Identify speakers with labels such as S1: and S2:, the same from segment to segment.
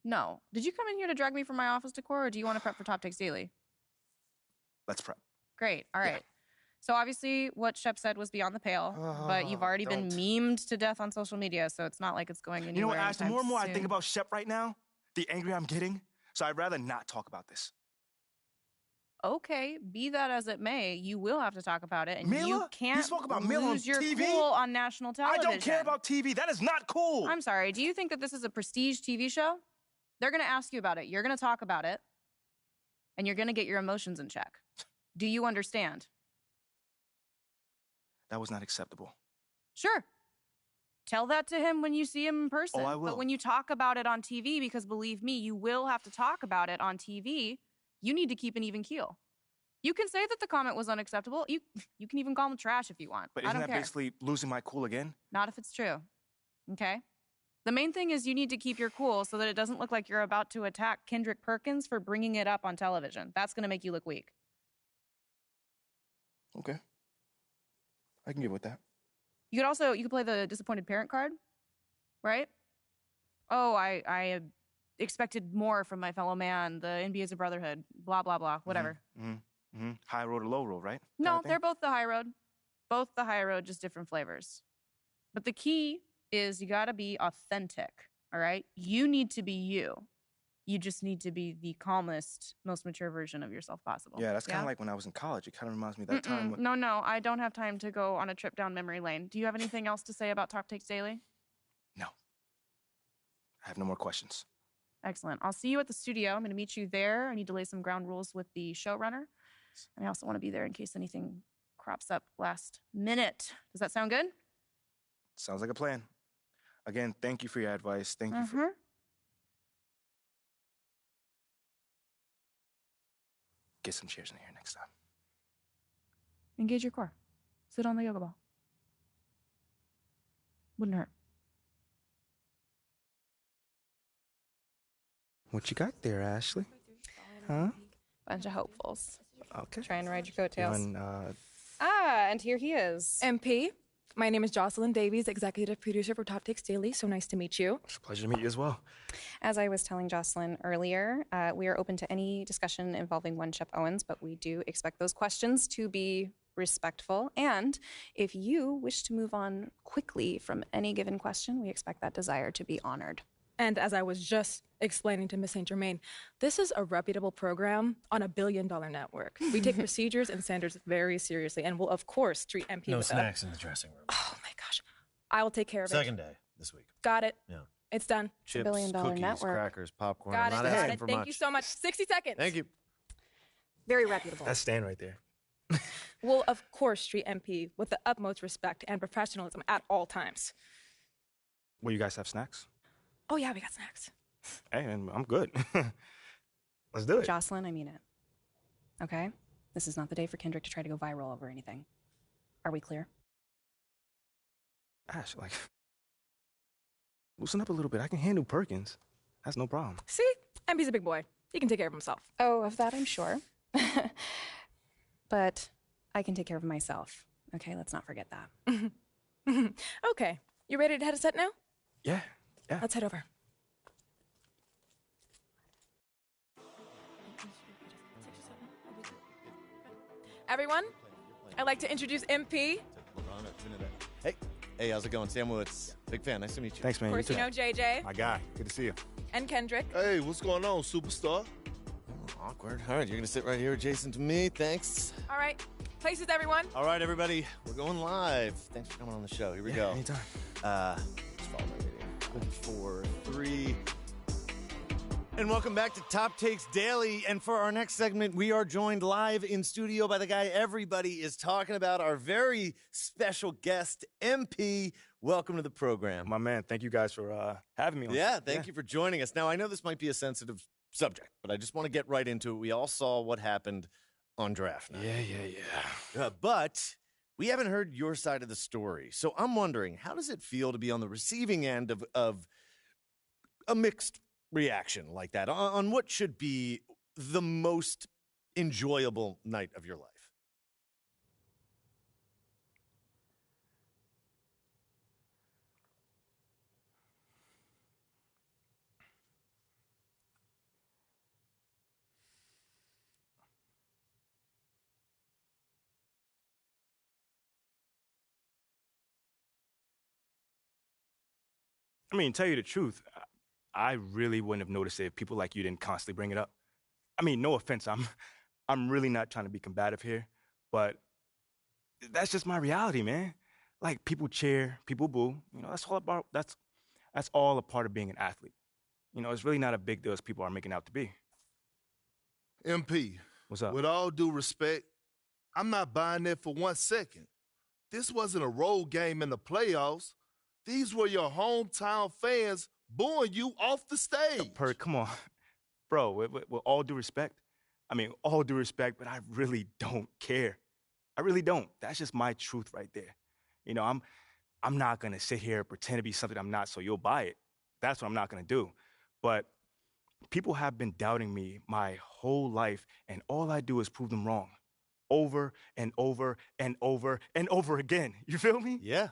S1: No. Did you come in here to drag me from my office decor, or do you want to prep for Top Takes Daily?
S2: Let's prep.
S1: Great. All right. Yeah. So obviously what Shep said was beyond the pale, but you've already been memed to death on social media, so it's not like it's going anywhere.
S2: You know what, Ash, the more and more
S1: soon.
S2: I think about Shep right now, the angrier I'm getting, so I'd rather not talk about this.
S1: Okay, be that as it may, you will have to talk about it, and
S2: Mila?
S1: you can't
S2: You spoke about Mila
S1: lose
S2: on
S1: your
S2: TV?
S1: cool on national television.
S2: I don't care about TV. That is not cool.
S1: I'm sorry. Do you think that this is a prestige TV show? They're going to ask you about it. You're going to talk about it, and you're going to get your emotions in check. Do you understand?
S2: That was not acceptable.
S1: Sure. Tell that to him when you see him in person.
S2: Oh, I will.
S1: But when you talk about it on TV, because believe me, you will have to talk about it on TV, you need to keep an even keel. You can say that the comment was unacceptable. You can even call him trash if you want.
S2: But
S1: I
S2: isn't
S1: don't
S2: that
S1: care.
S2: basically losing my cool again?
S1: Not if it's true. Okay? The main thing is you need to keep your cool so that it doesn't look like you're about to attack Kendrick Perkins for bringing it up on television. That's going to make you look weak.
S2: Okay. I can get with that.
S1: You could play the disappointed parent card, right? Oh, I expected more from my fellow man. The NBA is a brotherhood. Blah, blah, blah. Whatever.
S2: High road or low road, right?
S1: No, they're both the high road. Both the high road, just different flavors. But the key is you got to be authentic, all right? You need to be you. You just need to be the calmest, most mature version of yourself possible.
S2: Yeah, that's kind of like when I was in college. It kind of reminds me of that time. When...
S1: No, I don't have time to go on a trip down memory lane. Do you have anything else to say about Top Takes Daily?
S2: No. I have no more questions.
S1: Excellent. I'll see you at the studio. I'm going to meet you there. I need to lay some ground rules with the showrunner. And I also want to be there in case anything crops up last minute. Does that sound good?
S2: Sounds like a plan. Again, thank you for your advice. Thank you for... Get some chairs in here next time.
S1: Engage your core. Sit on the yoga ball. Wouldn't hurt.
S2: What you got there, Ashley? Huh?
S1: Bunch of hopefuls.
S2: Okay.
S1: Trying to ride your coattails.
S2: And,
S1: and here he is.
S3: MP, my name is Jocelyn Davies, executive producer for Top Takes Daily. So nice to meet you.
S2: It's a pleasure to meet you as well.
S1: As I was telling Jocelyn earlier, we are open to any discussion involving one Shep Owens, but we do expect those questions to be respectful. And if you wish to move on quickly from any given question, we expect that desire to be honored.
S3: And as I was just explaining to Ms. St. Germain, this is a reputable program on a billion-dollar network. We take procedures and standards very seriously and will, of course, treat MP
S4: No
S3: with
S4: snacks in the dressing room.
S3: Oh, my gosh. I will take care of it.
S4: Second day this week.
S3: Got it.
S4: Yeah.
S3: It's done.
S4: Chips,
S1: billion-dollar
S4: cookies,
S1: network.
S4: crackers, popcorn.
S3: Got
S4: I'm
S3: it.
S4: not
S3: Got
S4: asking
S3: it.
S4: for
S3: Thank
S4: much.
S3: you so much. 60 seconds.
S4: Thank you.
S3: Very reputable.
S2: That's Stan right there.
S3: Will, of course, treat MP with the utmost respect and professionalism at all times.
S2: Will you guys have snacks?
S3: Oh, yeah, we got snacks.
S2: Hey, man, I'm good. Let's do it.
S1: Jocelyn, I mean it. Okay? This is not the day for Kendrick to try to go viral over anything. Are we clear?
S2: Ash, like, loosen up a little bit. I can handle Perkins. That's no problem.
S3: See? MP's a big boy. He can take care of himself.
S1: Oh, of that I'm sure. But I can take care of myself. Okay, let's not forget that.
S3: Okay. You ready to head to set now?
S2: Yeah.
S3: Let's head over. Everyone, I'd like to introduce MP.
S4: Hey, how's it going? Sam Woods. Big fan. Nice to meet you.
S2: Thanks, man.
S3: Of course, you know JJ
S2: My guy. Good to see you.
S3: and Kendrick.
S5: Hey, what's going on, superstar?
S4: Awkward. All right, you're going to sit right here adjacent to me. Thanks.
S3: All right. Places, everyone.
S4: All right, everybody. We're going live. Thanks for coming on the show. Here we go.
S2: Anytime.
S4: Let's follow my video. 4, 3. And welcome back to Top Takes Daily. And for our next segment, we are joined live in studio by the guy everybody is talking about, our very special guest, MP. Welcome to the program.
S2: My man, thank you guys for having me on.
S4: Yeah, thank you for joining us. Now, I know this might be a sensitive subject, but I just want to get right into it. We all saw what happened on draft night.
S2: Yeah.
S4: But we haven't heard your side of the story. So I'm wondering, how does it feel to be on the receiving end of a mixed reaction like that on what should be the most enjoyable night of your life?
S2: I mean, tell you the truth, I really wouldn't have noticed it if people like you didn't constantly bring it up. I mean, no offense, I'm really not trying to be combative here, but that's just my reality, man. Like, people cheer, people boo. You know, that's all a part of being an athlete. You know, it's really not a big deal as people are making out to be.
S5: MP,
S2: What's up?
S5: with all due respect, I'm not buying that for 1 second. This wasn't a road game in the playoffs. These were your hometown fans booing you off the stage.
S2: Come on. Bro, with all due respect, all due respect, but I really don't care. I really don't. That's just my truth right there. You know, I'm not going to sit here and pretend to be something I'm not so you'll buy it. That's what I'm not going to do. But people have been doubting me my whole life, and all I do is prove them wrong over and over and over and over again. You feel me?
S4: Yeah.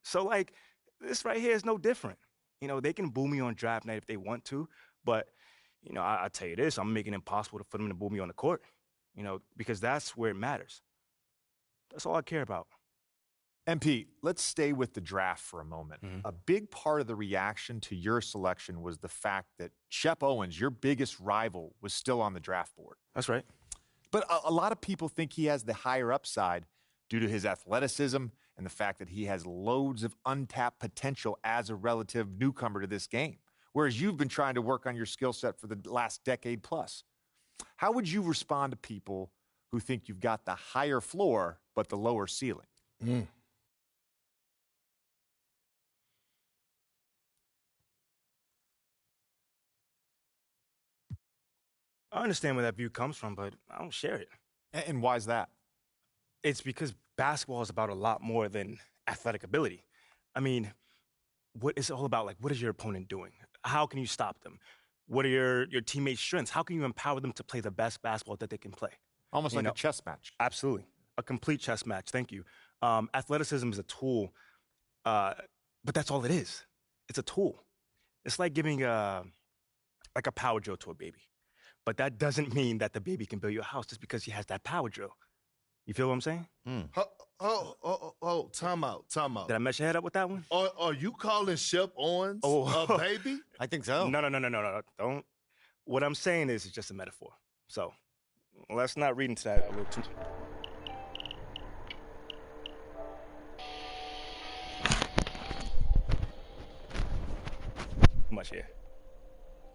S2: So, like, this right here is no different. You know, they can boo me on draft night if they want to, but, you know, I tell you this, I'm making it impossible for them to boo me on the court, you know, because that's where it matters. That's all I care about.
S6: MP, let's stay with the draft for a moment.
S2: Mhm.
S6: A big part of the reaction to your selection was the fact that Shep Owens, your biggest rival, was still on the draft board.
S2: That's right.
S6: But a lot of people think he has the higher upside due to his athleticism and the fact that he has loads of untapped potential as a relative newcomer to this game, whereas you've been trying to work on your skill set for the last decade plus. How would you respond to people who think you've got the higher floor but the lower ceiling?
S2: I understand where that view comes from, but I don't share it.
S6: And why is that?
S2: It's because basketball is about a lot more than athletic ability. I mean, what is it all about? Like, what is your opponent doing? How can you stop them? What are your teammates' strengths? How can you empower them to play the best basketball that they can play?
S6: Almost like a chess match.
S2: Absolutely. A complete chess match. Thank you. Athleticism is a tool, but that's all it is. It's a tool. It's like giving a power drill to a baby. But that doesn't mean that the baby can build you a house just because he has that power drill. You feel what I'm saying?
S5: Time out.
S2: Did I mess your head up with that one?
S5: Are you calling Shep Owens a baby?
S4: I think so.
S2: No. Don't. What I'm saying is it's just a metaphor. So let's not read into that a little too much here.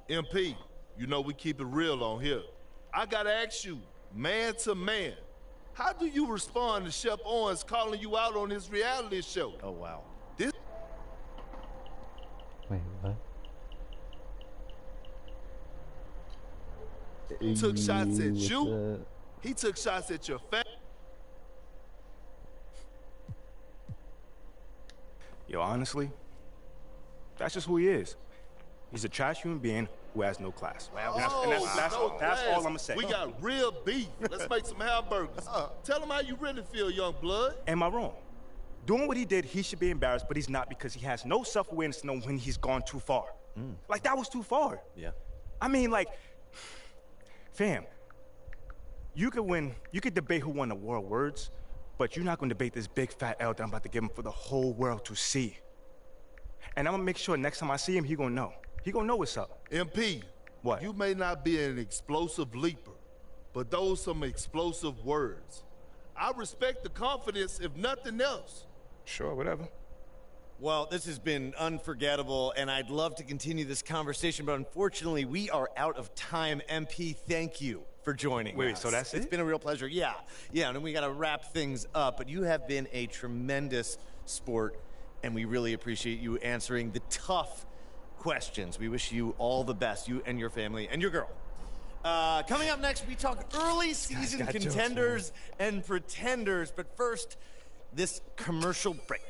S5: MP, you know we keep it real on here. I gotta ask you, man to man, how do you respond to Shep Owens calling you out on his reality show?
S4: Oh, wow.
S5: This
S7: Wait, what?
S5: He took shots at
S7: What's
S5: you.
S7: up?
S5: He took shots at your family.
S2: Yo, honestly, that's just who he is. He's a trash human being who has no class. That's all I'm gonna say.
S5: We got real beef. Let's make some hamburgers. Tell him how you really feel, young blood.
S2: Am I wrong? Doing what he did, he should be embarrassed, but he's not because he has no self-awareness to know when he's gone too far. Like, that was too far.
S4: Yeah.
S2: I mean, like, fam, you could debate who won the war of words, but you're not gonna debate this big fat L that I'm about to give him for the whole world to see. And I'm gonna make sure next time I see him, he gonna know. He gonna know what's up.
S5: MP,
S2: What?
S5: you may not be an explosive leaper, but those some explosive words. I respect the confidence, if nothing else.
S2: Sure, whatever.
S4: Well, this has been unforgettable, and I'd love to continue this conversation, but unfortunately, we are out of time. MP, thank you for joining
S2: Wait,
S4: us.
S2: so that's
S4: It's
S2: it?
S4: been a real pleasure. Yeah, and then we got to wrap things up, but you have been a tremendous sport, and we really appreciate you answering the tough questions. We wish you all the best, you and your family and your girl. Coming up next, we talk early season
S2: got jokes,
S4: contenders and pretenders, but first, this commercial break.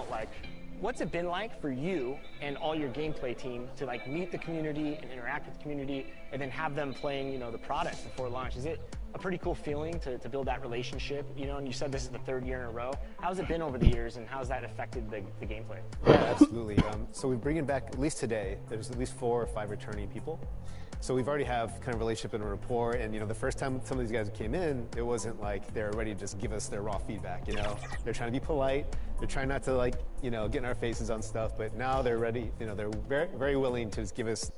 S8: Like, what's it been like for you and all your gameplay team to like meet the community and interact with the community and then have them playing, you know, the product before launch? Is it a pretty cool feeling to build that relationship, you know, and you said this is the third year in a row. How's it been over the years and how's that affected the gameplay?
S7: Yeah, absolutely. So we're bringing back, at least today, there's at least 4 or 5 returning people. So we've already have kind of relationship and a rapport. And, you know, the first time some of these guys came in, it wasn't like they're ready to just give us their raw feedback, you know? They're trying to be polite. They're trying not to, like, you know, get in our faces on stuff. But now they're ready, you know, they're very, very willing to just give us.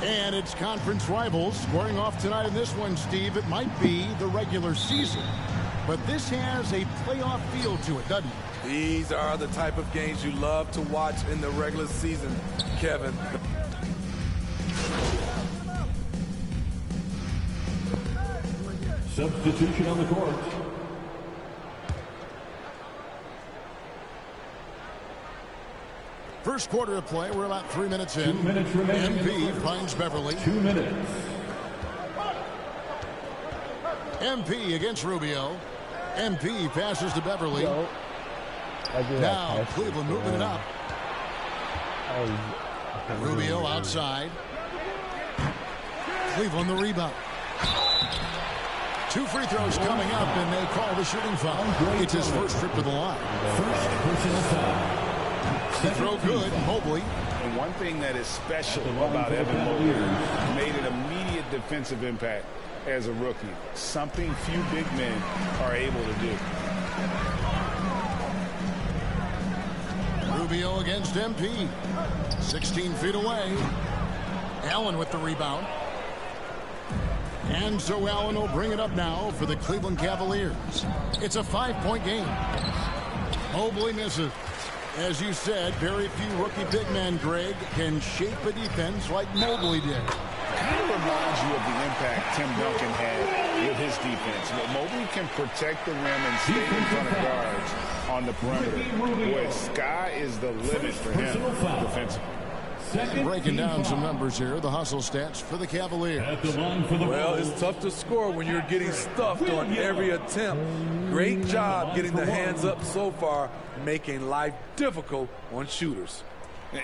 S9: And it's conference rivals squaring off tonight in this one, Steve. It might be the regular season, but this has a playoff feel to it, doesn't it?
S10: These are the type of games you love to watch in the regular season, Kevin.
S11: Substitution on the court.
S9: First quarter of play, we're about 3 minutes in.
S11: 2 minutes remaining.
S9: MP finds Beverly.
S11: 2 minutes.
S9: MP against Rubio. MP passes to Beverly. Now Cleveland moving it up. Rubio outside. Cleveland the rebound. 2 free throws coming up, and they call the shooting foul. It's his first trip to the line.
S11: First personal foul.
S9: The throw good, Mobley.
S12: And one thing that is special about Evan Mobley, made an immediate defensive impact as a rookie. Something few big men are able to do.
S9: Rubio against MP. 16 feet away. Allen with the rebound. And so Allen will bring it up now for the Cleveland Cavaliers. It's a 5-point game. Mobley misses. As you said, very few rookie big men, Greg, can shape a defense like Mobley did.
S12: Kind of reminds you of the impact Tim Duncan had with his defense. But Mobley can protect the rim and stay in front of guards on the perimeter. Boy, sky is the limit for him defensively.
S9: Breaking down some numbers here, the hustle stats for the Cavaliers.
S10: Well, it's tough to score when you're getting stuffed on every attempt. Great job getting the hands up so far, making life difficult on shooters.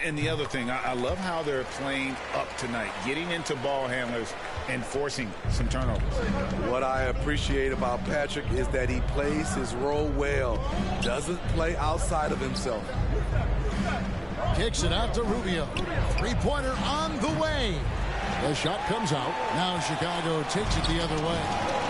S12: And the other thing, I love how they're playing up tonight, getting into ball handlers and forcing some turnovers.
S10: What I appreciate about Patrick is that he plays his role well, doesn't play outside of himself.
S9: Kicks it out to Rubio. Three-pointer on the way. The shot comes out. Now Chicago takes it the other way.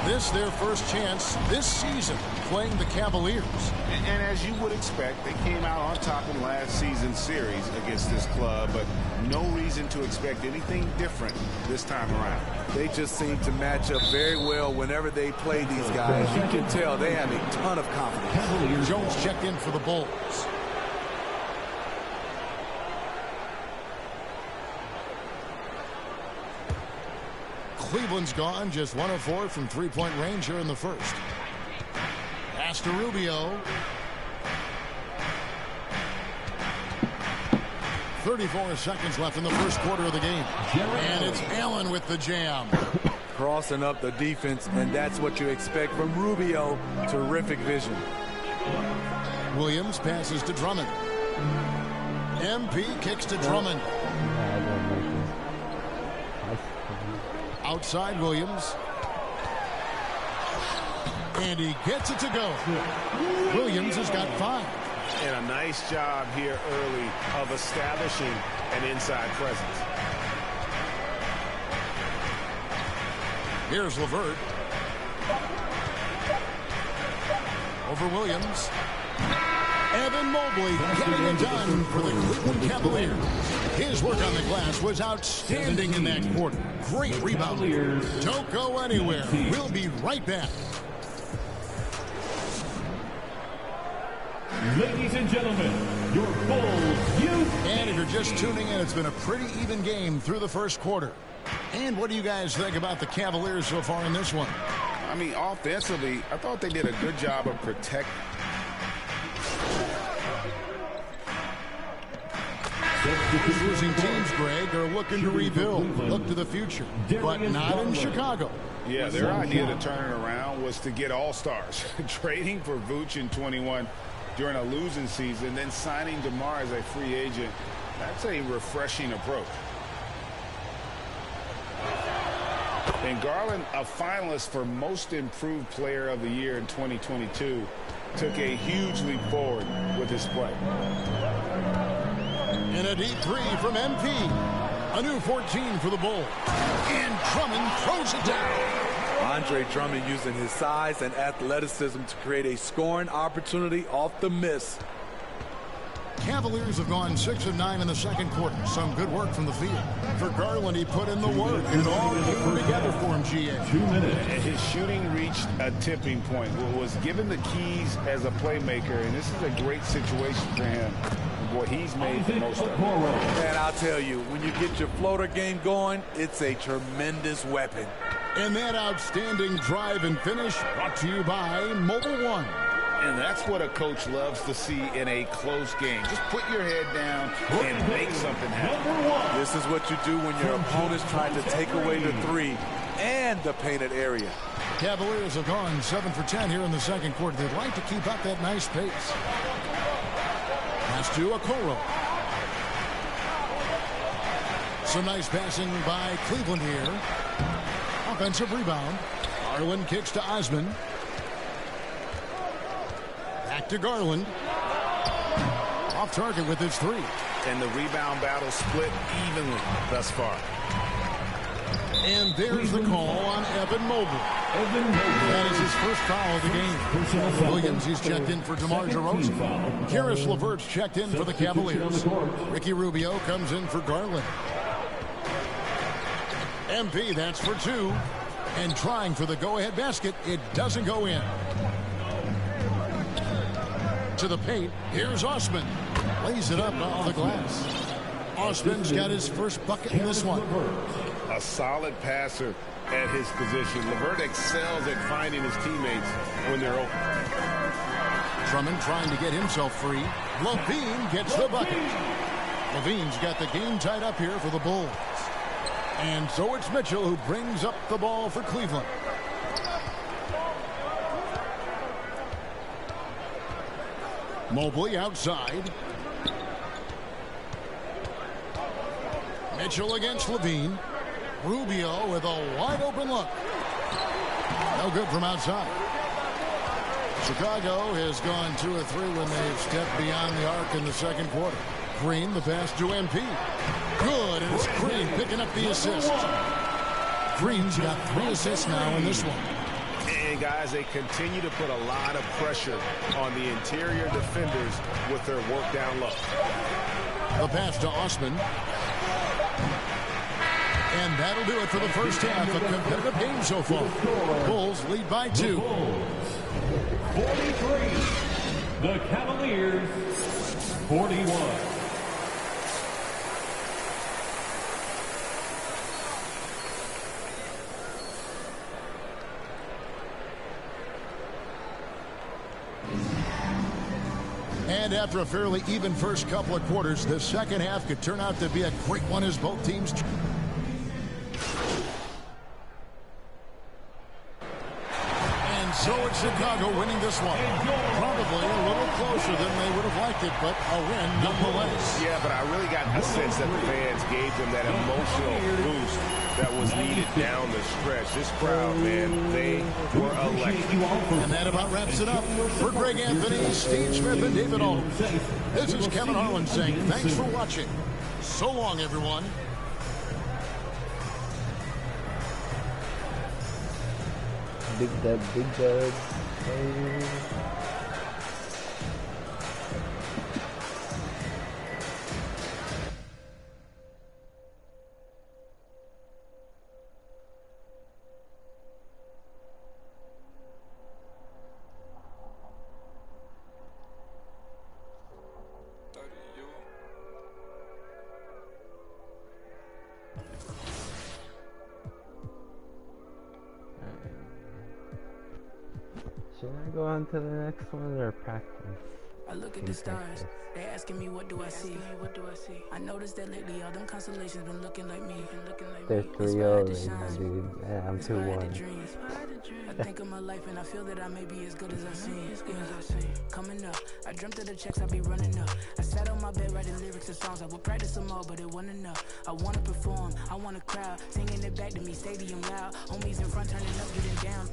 S9: This their first chance this season playing the Cavaliers.
S12: And as you would expect, they came out on top in last season's series against this club, but no reason to expect anything different this time around.
S10: They just seem to match up very well whenever they play these guys. You can tell they have a ton of confidence.
S9: Jones checked in for the Bulls. Cleveland's gone just 1 of 4 from three-point range here in the first. Pass to Rubio. 34 seconds left in the first quarter of the game. And it's Allen with the jam.
S10: Crossing up the defense, and that's what you expect from Rubio. Terrific vision.
S9: Williams passes to Drummond. MP kicks to Drummond. Outside Williams. And he gets it to go. Williams has got 5.
S12: And a nice job here early of establishing an inside presence.
S9: Here's LeVert. Over Williams. Evan Mobley getting it done for the Cleveland Cavaliers. His work on the glass was outstanding in that quarter. Great rebound. Don't go anywhere. We'll be right back.
S11: Ladies and gentlemen, your Bulls youth.
S9: And if you're just tuning in, it's been a pretty even game through the first quarter. And what do you guys think about the Cavaliers so far in this one?
S12: I mean, offensively, I thought they did a good job of protecting.
S9: Losing teams, Greg, are looking to rebuild, look to the future, but not in Chicago.
S12: Yeah, their idea to turn it around was to get all-stars. Trading for Vooch in 21 during a losing season, then signing DeMar as a free agent. That's a refreshing approach. And Garland, a finalist for Most Improved Player of the Year in 2022, took a huge leap forward with his play.
S9: In a deep three from MP. A new 14 for the Bulls. And Drummond throws it down.
S10: Andre Drummond using his size and athleticism to create a scoring opportunity off the miss.
S9: Cavaliers have gone 6 of 9 in the second quarter. Some good work from the field. For Garland, he put in the work, and it all came together for him, GA.
S11: 2 minutes.
S12: And his shooting reached a tipping point. Was given the keys as a playmaker, and this is a great situation for him. Boy, he's made the most of it.
S10: And I'll tell you, when you get your floater game going, it's a tremendous weapon.
S9: And that outstanding drive and finish brought to you by Mobile One.
S12: And that's what a coach loves to see in a close game. Just put your head down and make something happen.
S10: This is what you do when your opponent's trying to take away the three and the painted area.
S9: Cavaliers have gone 7 for 10 here in the second quarter. They'd like to keep up that nice pace. Pass to Okoro. Some nice passing by Cleveland here. Offensive rebound. Garland kicks to Osman. Back to Garland. Off target with his three.
S12: And the rebound battle split evenly thus far.
S9: And there's the call on Evan Mobley. That is his first foul of the game. Williams, he's checked in for DeMar DeRozan. Karis LeVert's checked in for the Cavaliers. Ricky Rubio comes in for Garland. MP, that's for 2. And trying for the go-ahead basket, it doesn't go in. To the paint, here's Osman. Lays it up off the glass. Osman's got his first bucket in this one.
S12: A solid passer at his position. LeVert excels at finding his teammates when they're open.
S9: Drummond trying to get himself free. Levine gets the bucket. Levine's got the game tied up here for the Bulls. And so it's Mitchell who brings up the ball for Cleveland. Mobley outside. Mitchell against Levine. Rubio with a wide open look. No good from outside. Chicago has gone 2 of 3 when they've stepped beyond the arc in the second quarter. Green, the pass to MP. Good, and it's Green picking up the assist. Green's got 3 assists now in this one.
S12: And guys, they continue to put a lot of pressure on the interior defenders with their work down low.
S9: The pass to Osman. And that'll do it for the first half. A competitive game so far. Bulls lead by 2.
S11: 43. The Cavaliers, 41.
S9: And after a fairly even first couple of quarters, the second half could turn out to be a great one as both teams. And so it's Chicago winning this one. Probably a little closer than they would have liked it, but a win nonetheless.
S12: Yeah, but I really got the sense that the fans gave them that emotional boost that was needed down the stretch. This crowd, man, they were electric.
S9: And that about wraps it up. For Greg Anthony, Steve Smith, and David Alden, this is Kevin Harlan saying thanks for watching. So long, everyone.
S13: Big Dad. Should I go on to the next one or practice?
S14: I look at the stars. They asking me what do I see? I noticed that lately all them constellations been looking like me.
S13: They're 3-0 right now, dude. Yeah, I'm 2-1.
S14: I think of my life and I feel that I may be as good as I seem. Coming up, I dreamt of the checks I be running up. I sat on my bed writing lyrics and songs. I would practice them all, but it wasn't enough. I wanna perform, I want a crowd singing it back to me, stadium loud. Homies in front turning up, getting down.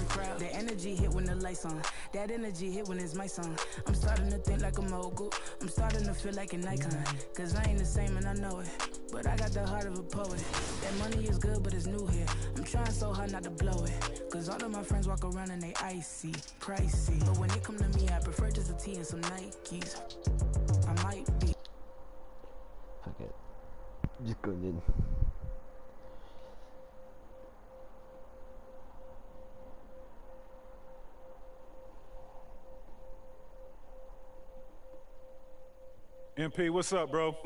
S14: Proud. The energy hit when the lights on. That energy hit when it's my song. I'm starting to think like a mogul. I'm starting to feel like an icon. Cause I ain't the same and I know it. But I got the heart of a poet. That money is good, but it's new here. I'm trying so hard not to blow it. Cause all of my friends walk around and they icy, pricey. But when it come to me, I prefer just a tee and some Nikes. I might be.
S13: Fuck it. Just go, dude.
S15: MP, what's up, bro?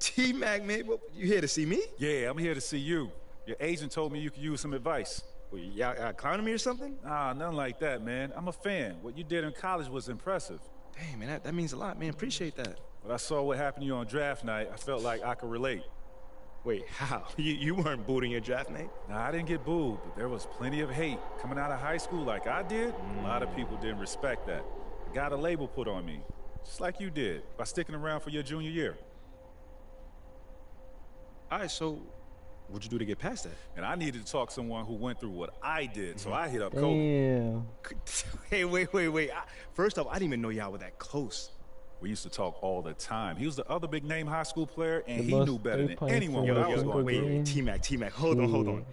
S2: T-Mac, man, you here to see me?
S15: Yeah, I'm here to see you. Your agent told me you could use some advice.
S2: Well, y'all clowning me or something?
S15: Nah, nothing like that, man. I'm a fan. What you did in college was impressive.
S2: Damn, man, that means a lot, man. Appreciate that.
S15: But I saw what happened to you on draft night. I felt like I could relate.
S2: Wait, how? You weren't booed in your draft night?
S15: Nah, I didn't get booed, but there was plenty of hate. Coming out of high school like I did, a lot of people didn't respect that. I got a label put on me. Just like you did, by sticking around for your junior year.
S2: All right, so what'd you do to get past that?
S15: And I needed to talk to someone who went through what I did, so I hit up
S13: Kobe.
S2: Hey, wait. First off, I didn't even know y'all were that close.
S15: We used to talk all the time. He was the other big name high school player, and he knew better than anyone what I was going to do.
S2: Wait, T-Mac, hold on.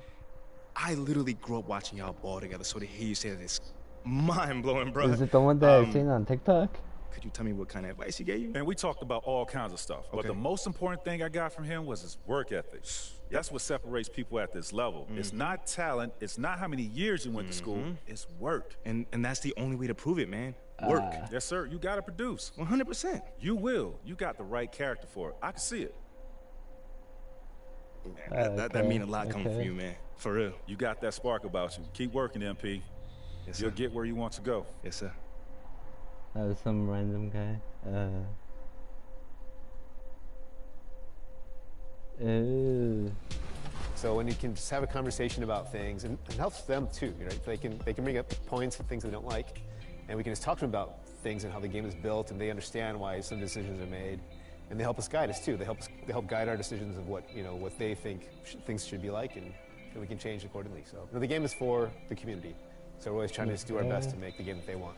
S2: I literally grew up watching y'all ball together, so to hear you say that is mind-blowing, bro.
S13: Is it the one that I've seen on TikTok?
S2: Could you tell me what kind of advice he gave you?
S15: And we talked about all kinds of stuff. But the most important thing I got from him was his work ethic. That's what separates people at this level. It's not talent. It's not how many years you went to school. It's work.
S2: And that's the only way to prove it, man. Work.
S15: Yes, sir. You got to produce.
S2: 100%.
S15: You will. You got the right character for it. I can see it.
S2: Man, that mean a lot coming from you, man. For real.
S15: You got that spark about you. Keep working, MP.
S2: Yes,
S15: You'll get where you want to go.
S2: Yes, sir.
S13: That was some random guy.
S7: So when you can just have a conversation about things, and it helps them too, right? They can bring up points and things they don't like, and we can just talk to them about things and how the game is built, and they understand why some decisions are made, and they help us guide us too. They help guide our decisions of what they think things should be like, and we can change accordingly. So the game is for the community, so we're always trying to just do our best to make the game that they want.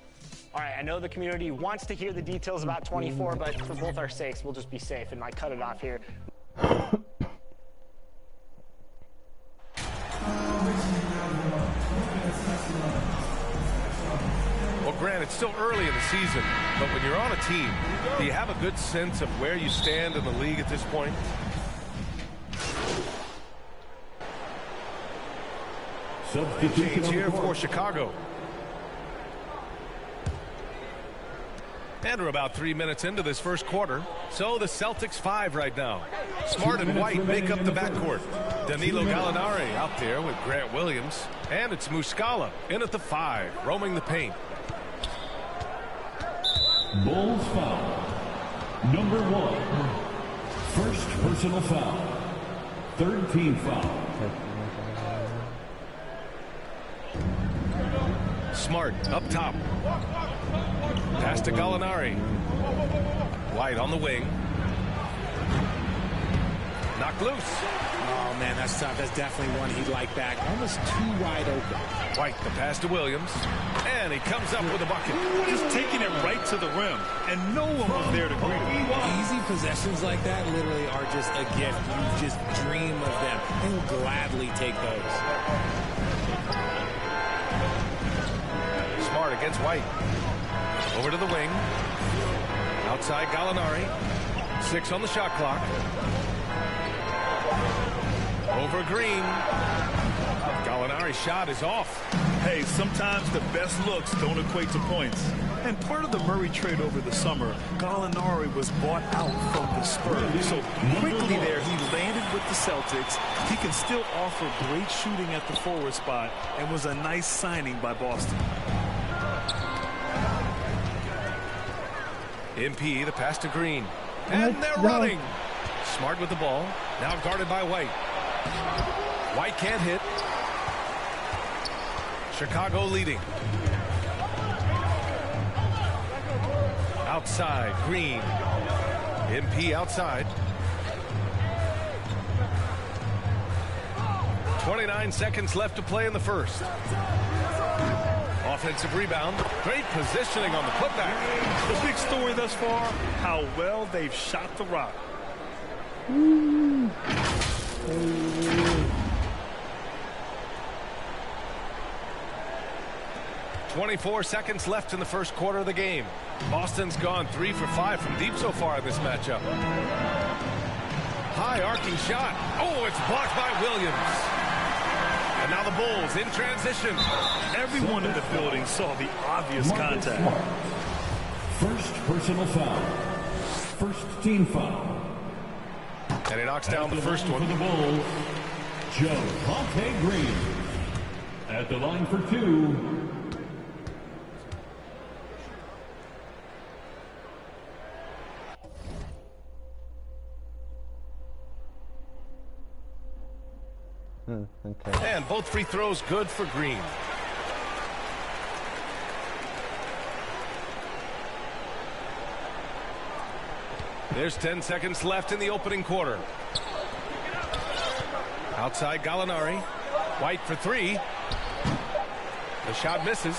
S8: All right, I know the community wants to hear the details about 24, but for both our sakes, we'll just be safe and might cut it off here.
S16: Well, Grant, it's still early in the season, but when you're on a team, do you have a good sense of where you stand in the league at this point? Change here for Chicago. And we're about 3 minutes into this first quarter. So the Celtics 5 right now. Smart and White make up the backcourt. Danilo Gallinari out there with Grant Williams. And it's Muscala in at the 5, roaming the paint.
S11: Bulls foul. Number 1. First personal foul. Third team foul.
S16: Smart up top. Pass to Gallinari. White on the wing. Knocked loose.
S17: Oh, man, that's tough. That's definitely one he'd like back. Almost too wide open.
S16: White, the pass to Williams. And he comes up with a bucket.
S18: Just taking it right to the rim. And no one was there to greet him.
S17: Easy possessions like that literally are just a gift. You just dream of them. He'll gladly take those.
S16: Smart against White. Over to the wing. Outside Gallinari. 6 on the shot clock. Over Green. Gallinari's shot is off.
S18: Hey, sometimes the best looks don't equate to points. And part of the Murray trade over the summer, Gallinari was bought out from the Spurs. So quickly there, he landed with the Celtics. He can still offer great shooting at the forward spot and was a nice signing by Boston.
S16: MP, the pass to Green. And they're running. Smart with the ball. Now guarded by White. White can't hit. Chicago leading. Outside, Green. MP outside. 29 seconds left to play in the first. Offensive rebound. Great positioning on the putback.
S18: The big story thus far, how well they've shot the rock.
S16: 24 seconds left in the first quarter of the game. Boston's gone 3 for 5 from deep so far in this matchup. High arcing shot. Oh, it's blocked by Williams. And now the Bulls in transition.
S18: Everyone in the building saw the obvious contact.
S11: First personal foul. First team foul.
S16: And he knocks down the first one.
S11: For the Bulls, Joe Green. At the line for 2.
S13: Okay.
S16: And both free throws good for Green. There's 10 seconds left in the opening quarter. Outside Gallinari. White for 3. The shot misses.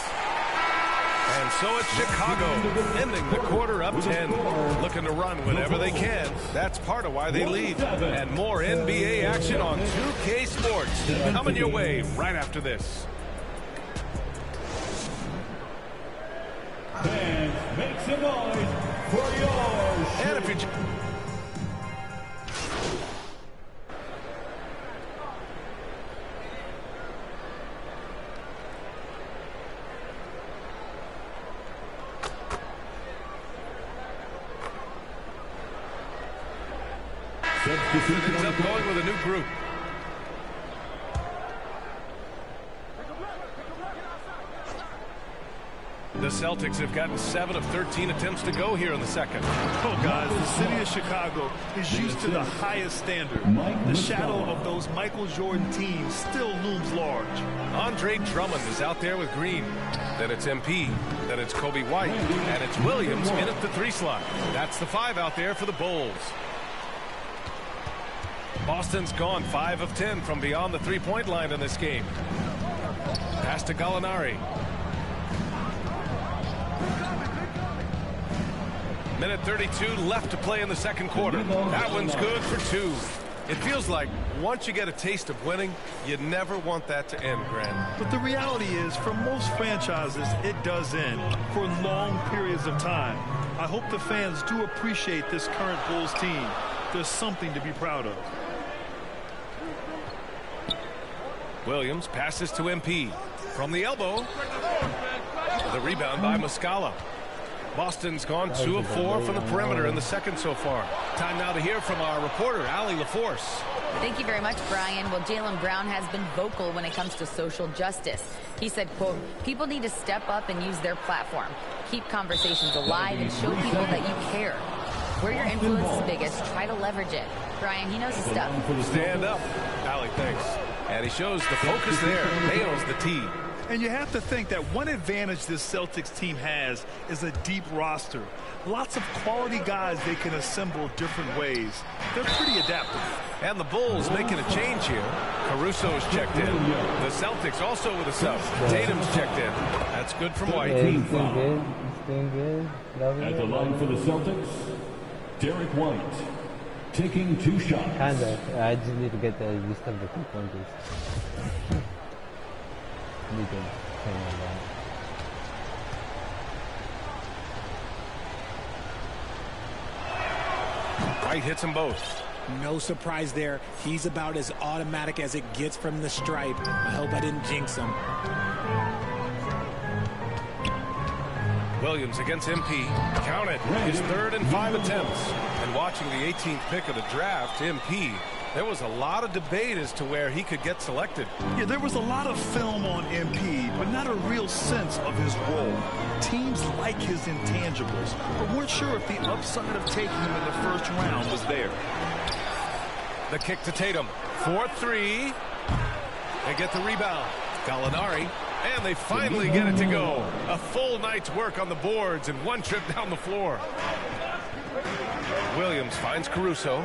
S16: And so it's Chicago, ending the quarter up 10. Looking to run whenever they can. That's part of why they lead. And more NBA action on 2K Sports. Coming your way right after this.
S11: Fans, make some noise for yours.
S16: And if you're... Ends up going with a new group. The Celtics have gotten 7 of 13 attempts to go here in the second.
S18: Oh, guys, the city of Chicago is used to the highest standard. The shadow of those Michael Jordan teams still looms large.
S16: Andre Drummond is out there with Green. Then it's MP. Then it's Kobe White. And it's Williams in at the 3 slot. That's the 5 out there for the Bulls. Boston's gone 5 of 10 from beyond the 3-point line in this game. Pass to Gallinari. Minute 32 left to play in the second quarter. That one's good for 2. It feels like once you get a taste of winning, you never want that to end, Grant.
S18: But the reality is, for most franchises, it does end for long periods of time. I hope the fans do appreciate this current Bulls team. There's something to be proud of.
S16: Williams passes to MP. From the elbow. The rebound by Muscala. Boston's gone 2 of 4 from the perimeter in the second so far. Time now to hear from our reporter, Allie LaForce.
S19: Thank you very much, Brian. Well, Jaylen Brown has been vocal when it comes to social justice. He said, quote, people need to step up and use their platform. Keep conversations alive and show people that you care. Where your influence is biggest, try to leverage it. Brian, he knows his stuff.
S16: Stand up. Allie, thanks. And he shows the focus there. Nails the tee.
S18: And you have to think that one advantage this Celtics team has is a deep roster. Lots of quality guys they can assemble different ways. They're pretty adaptable.
S16: And the Bulls making a change here. Caruso's checked in. The Celtics also with a sub. Tatum's checked in. That's good from White.
S13: Yeah, he's doing good. He's doing good. Love
S11: At
S13: it.
S11: the line for the Celtics, Derek White. Taking 2 shots.
S13: Kinda. I just need to get the use of the 2-pointers. Need to hang on that.
S16: White hits them both.
S17: No surprise there. He's about as automatic as it gets from the stripe. I hope I didn't jinx him.
S16: Williams against MP. Count it. His 3rd and 5 attempts. And watching the 18th pick of the draft, MP There was a lot of debate as to where he could get selected.
S18: Yeah, there was a lot of film on MP, but not a real sense of his role. Teams like his intangibles, but weren't sure if the upside of taking him in the first round was there.
S16: The kick to Tatum. 4-3. They get the rebound. Gallinari. And they finally get it to go. A full night's work on the boards and one trip down the floor. Williams finds Caruso.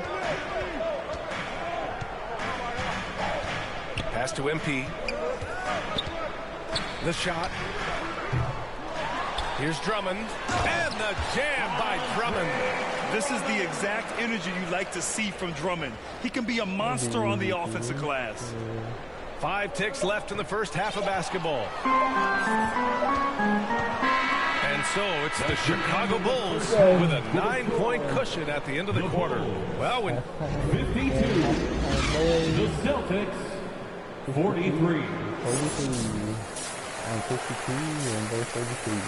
S16: Pass to MP. The shot. Here's Drummond. And the jam by Drummond.
S18: This is the exact energy you like to see from Drummond. He can be a monster on the offensive glass.
S16: 5 ticks left in the first half of basketball. And so it's the Chicago Bulls with a 9-point cushion at the end of the quarter. Well, when
S11: 52, the Celtics, 43.
S13: 43. I'm 52 and they're 43.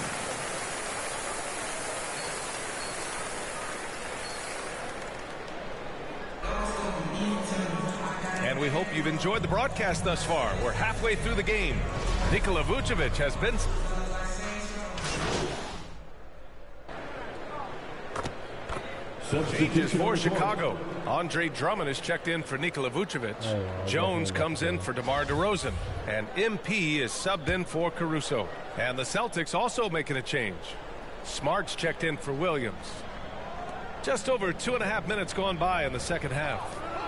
S16: And we hope you've enjoyed the broadcast thus far. We're halfway through the game. Nikola Vucevic has been... Changes for Chicago. Andre Drummond is checked in for Nikola Vucevic. Jones comes in for DeMar DeRozan. And MP is subbed in for Caruso. And the Celtics also making a change. Smart's checked in for Williams. Just over 2.5 minutes gone by in the second half.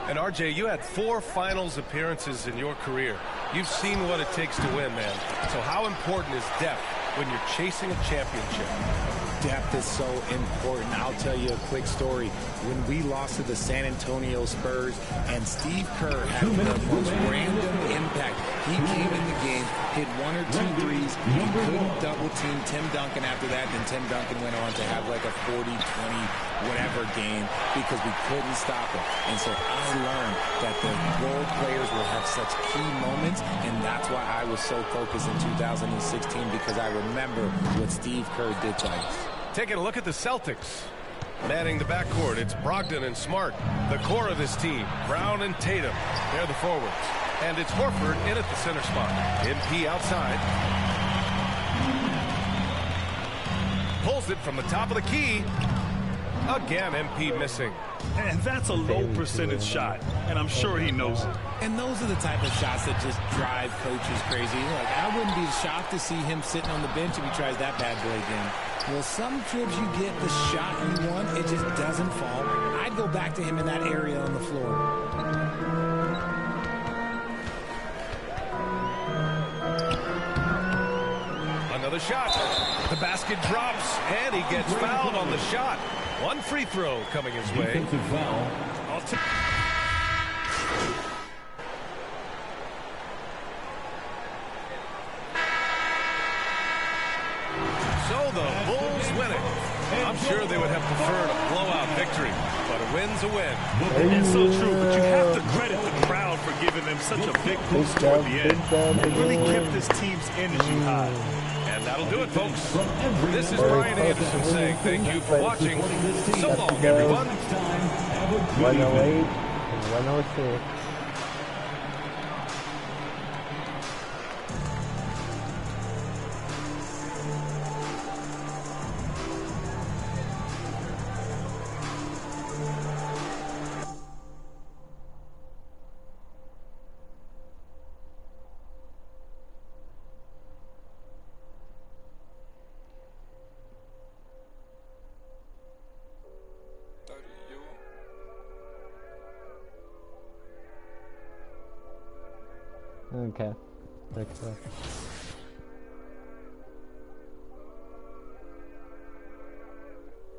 S16: And RJ, you had 4 finals appearances in your career. You've seen what it takes to win, man. So how important is depth when you're chasing a championship?
S17: Depth is so important. I'll tell you a quick story. When we lost to the San Antonio Spurs and Steve Kerr had the most random impact. He came in the game, hit 1 or 2 threes. He couldn't double team Tim Duncan after that. Then Tim Duncan went on to have like a 40, 20, whatever game because we couldn't stop him. And so I learned that the role players will have such key moments, and that's why I was so focused in 2016 because I remember what Steve Kerr did to us.
S16: Taking a look at the Celtics. Manning the backcourt, it's Brogdon and Smart. The core of this team, Brown and Tatum. They're the forwards. And it's Horford in at the center spot. MP outside. Pulls it from the top of the key. Again, MP missing.
S18: And that's a low percentage shot, and I'm sure he knows it.
S17: And those are the type of shots that just drive coaches crazy. Like, I wouldn't be shocked to see him sitting on the bench if he tries that bad boy again. Well, some trips you get the shot you want, it just doesn't fall. I'd go back to him in that area on the floor.
S16: Another shot. The basket drops, and he gets fouled on the shot. 1 free throw coming his way.
S11: Defensive foul.
S16: So the Bulls win it. I'm sure they would have preferred a blowout victory, but a win's a win.
S18: It's so true, but you have to credit the crowd for giving them such a big boost toward the end. It really kept this team's energy high.
S16: And that'll do it, folks. This is Brian Anderson saying thank you for watching. So long, everyone.
S13: 108 and 106. Okay. Okay.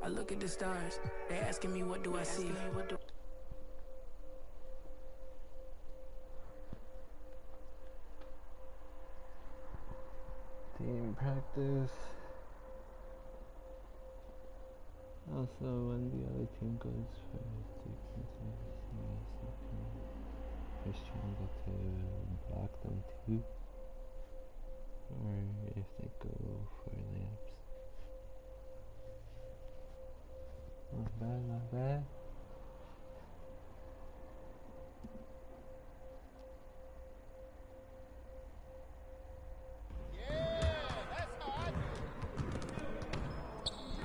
S14: I look at the stars. They asking me what do I see?
S13: Team practice. Also, when the other team goes first, first trying to block them too, or if they go for layups. Not bad, not bad.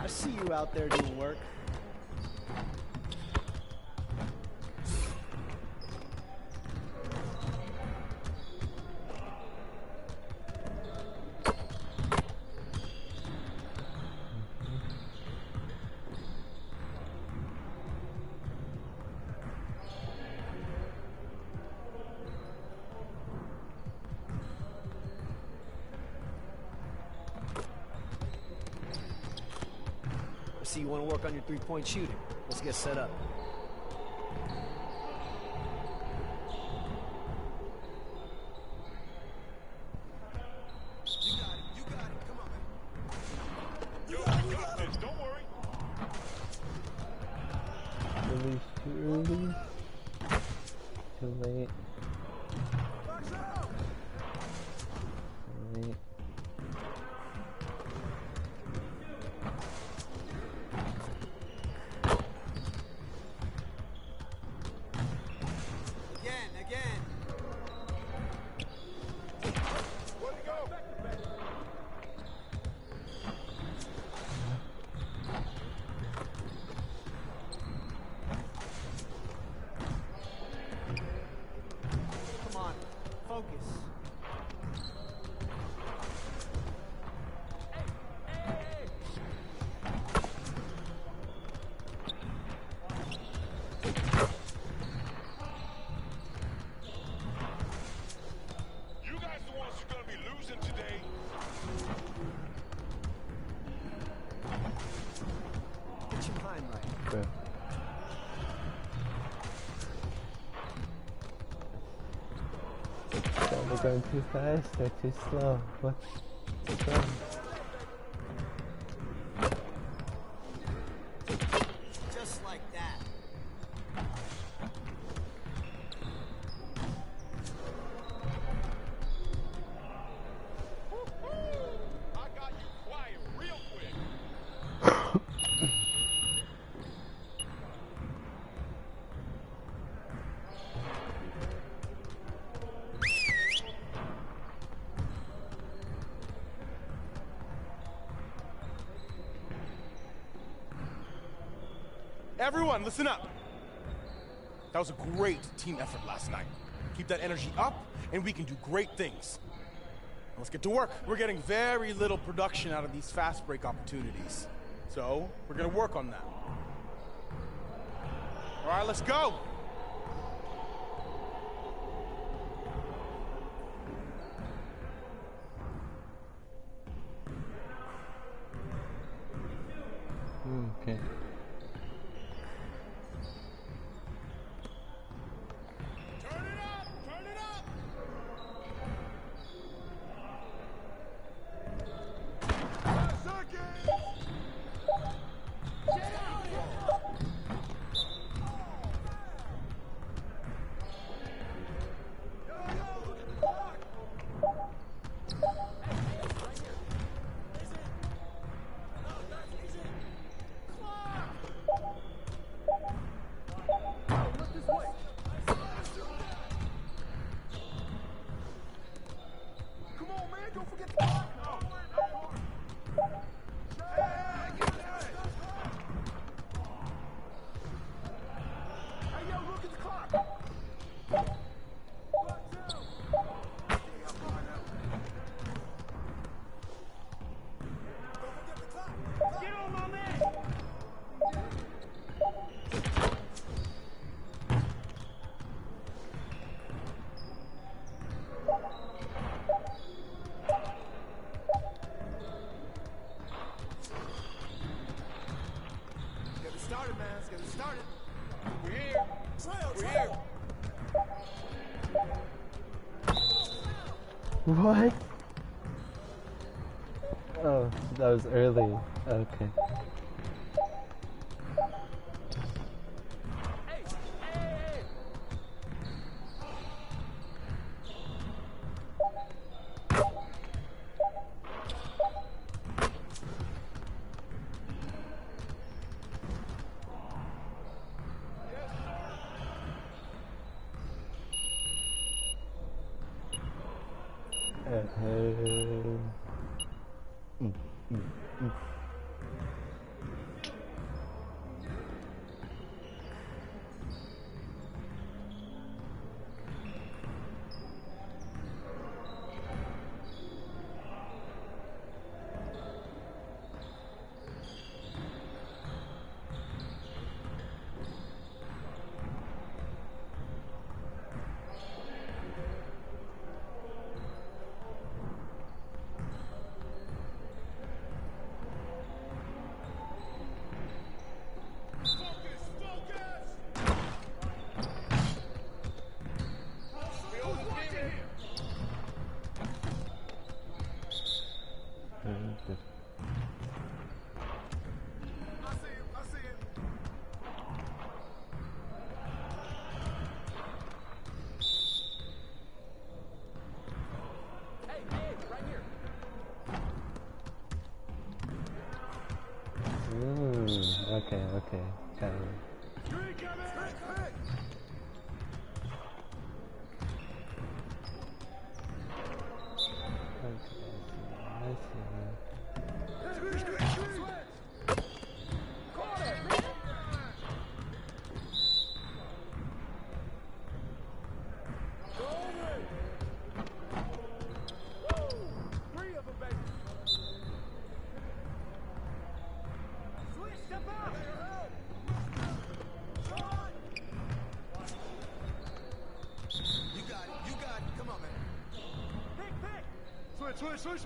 S20: I see you out there doing work. See, you want to work on your three-point shooting. Let's get set up. You got it. Come on, man.
S12: Yo, I got this. Don't worry.
S13: Release too early. Too late. Too late. They're going too fast, they're too slow. What's wrong?
S20: Just like that.
S12: I got you quiet real quick.
S21: Everyone, listen up. That was a great team effort last night. Keep that energy up, and we can do great things. Now let's get to work. We're getting very little production out of these fast break opportunities. So, we're gonna work on that. All right, let's go.
S13: Okay. What? Oh, that was early. Okay. Ooh, okay, got it. I see.
S21: Switch.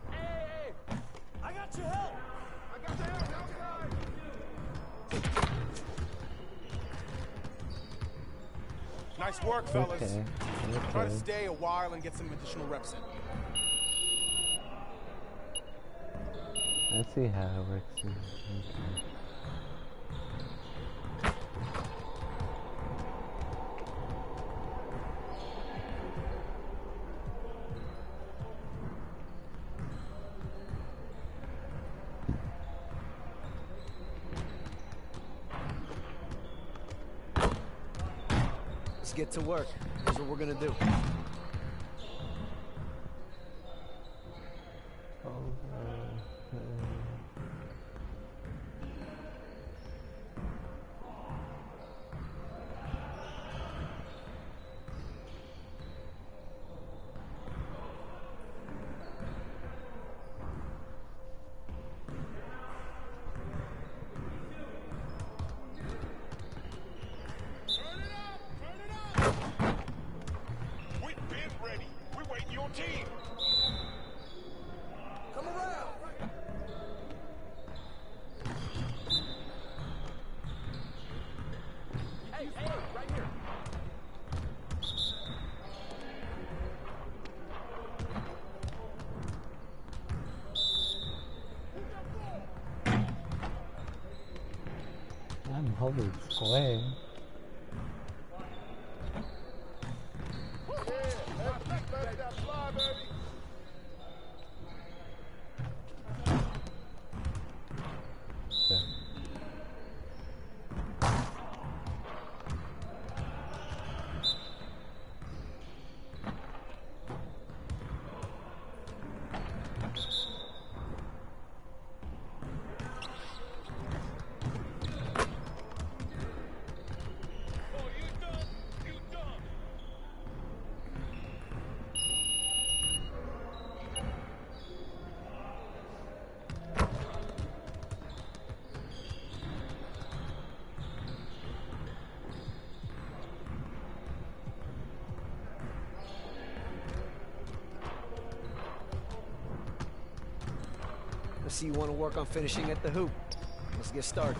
S21: Hey. I got your help. Nice work, fellas.
S13: Okay.
S21: Try to stay a while and get some additional reps in.
S13: I see how it works. Okay.
S20: Let's get to work. Here's what we're gonna do.
S13: I'm holding square.
S20: I see you want to work on finishing at the hoop. Let's get started.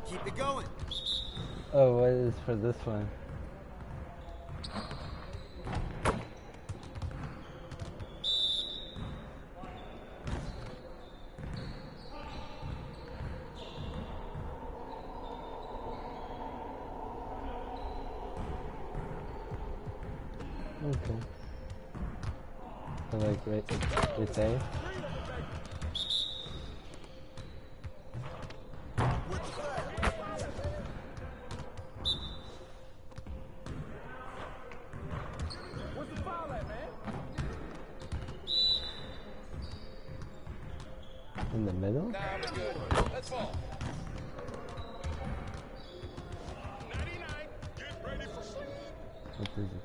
S20: Keep it going.
S13: Oh, what is for this one? Okay. So like right there. In the middle?
S21: Nah, we're good. Let's fall. 99. Get ready for sleep.
S13: What is it?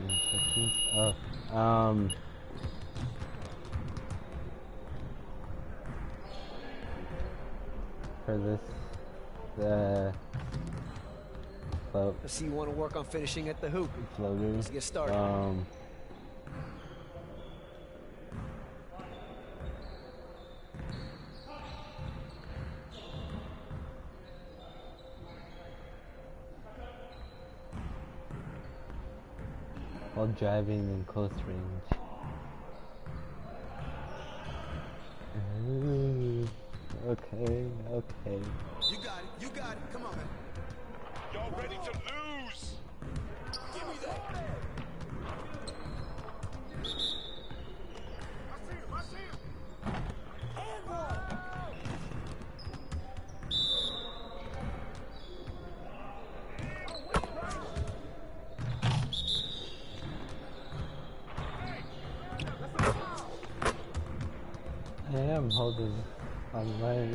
S13: Instructions? Oh, for this, the float.
S20: I see you want to work on finishing at the hoop.
S13: Floaters.
S20: Let's get started.
S13: While driving in close range. Ooh, okay.
S21: You got it. You got it. Come on, man. Y'all ready to lose? Give me that. I see him. And one.
S13: I am holding on my.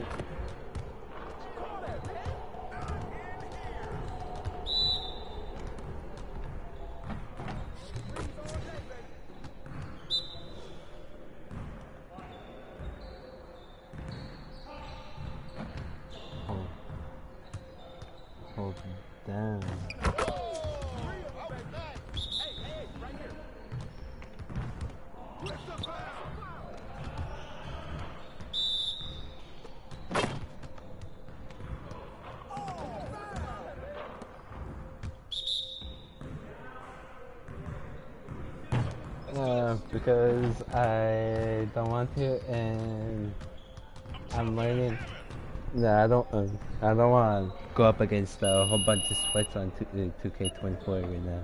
S13: Hold down. Because I don't want to, and I'm learning. No, I don't want to go up against a whole bunch of sweats on 2K24 right now.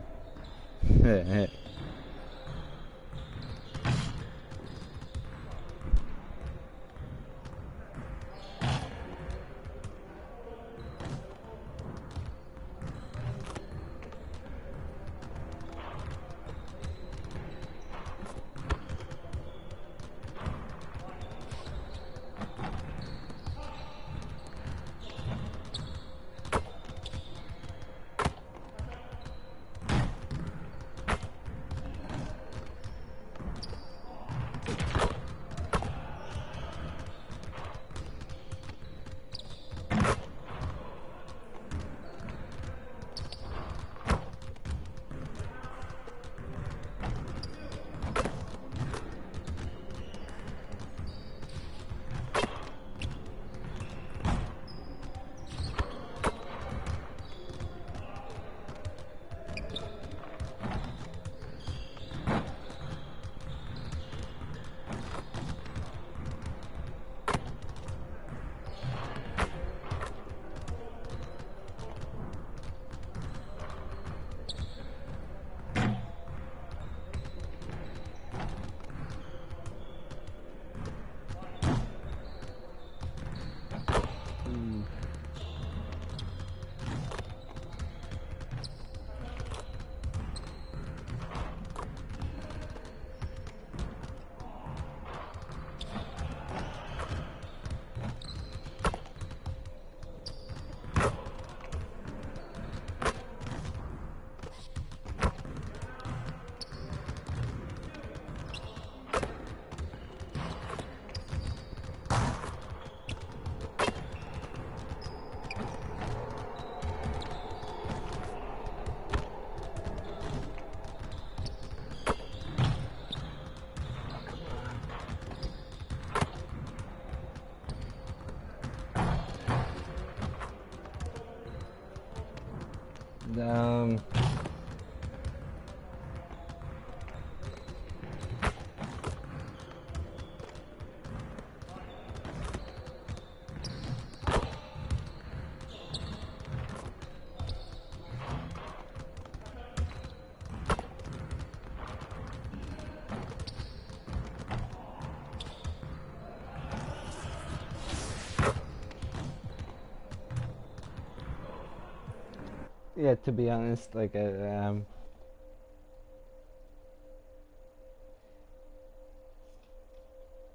S13: Yeah, to be honest, like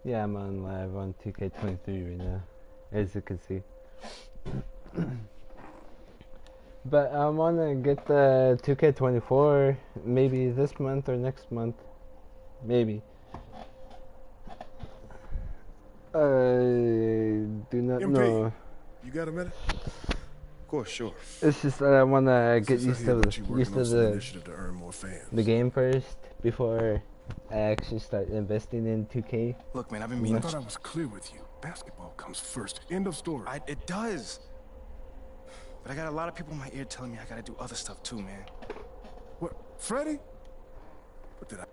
S13: Yeah, I'm on live on 2K23 right now, as you can see. But I want to get the 2K24 maybe this month or next month. Maybe. I do not
S1: MP,
S13: know.
S1: you got a minute? Of course, sure.
S13: It's just that I want to get
S1: Since I
S13: used
S1: hear
S13: to
S1: about you working on some
S13: the
S1: initiative to earn more fans.
S13: the game first before I actually start investing in 2K.
S2: Look, man, I've been
S1: I
S2: meaning.
S1: thought I was clear with you. Basketball comes first. End of story.
S2: It does. But I got a lot of people in my ear telling me I gotta do other stuff too, man.
S1: What, Freddie? What did I?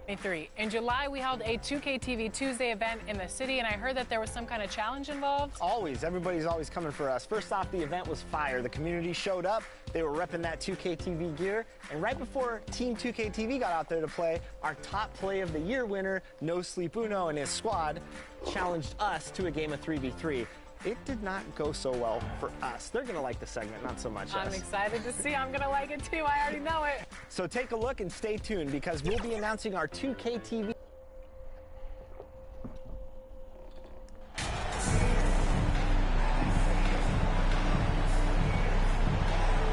S22: 23. In July, we held a 2K TV Tuesday event in the city, and I heard that there was some kind of challenge involved.
S8: Always. Everybody's always coming for us. First off, the event was fire. The community showed up. They were repping that 2K TV gear. And right before Team 2K TV got out there to play, our top play of the year winner, No Sleep Uno and his squad, challenged us to a game of 3v3. It did not go so well for us. They're going to like the segment, not so much
S22: I'm
S8: us.
S22: excited to see. I'm going to like it too. I already know it.
S8: So take a look and stay tuned because we'll be announcing our 2K TV.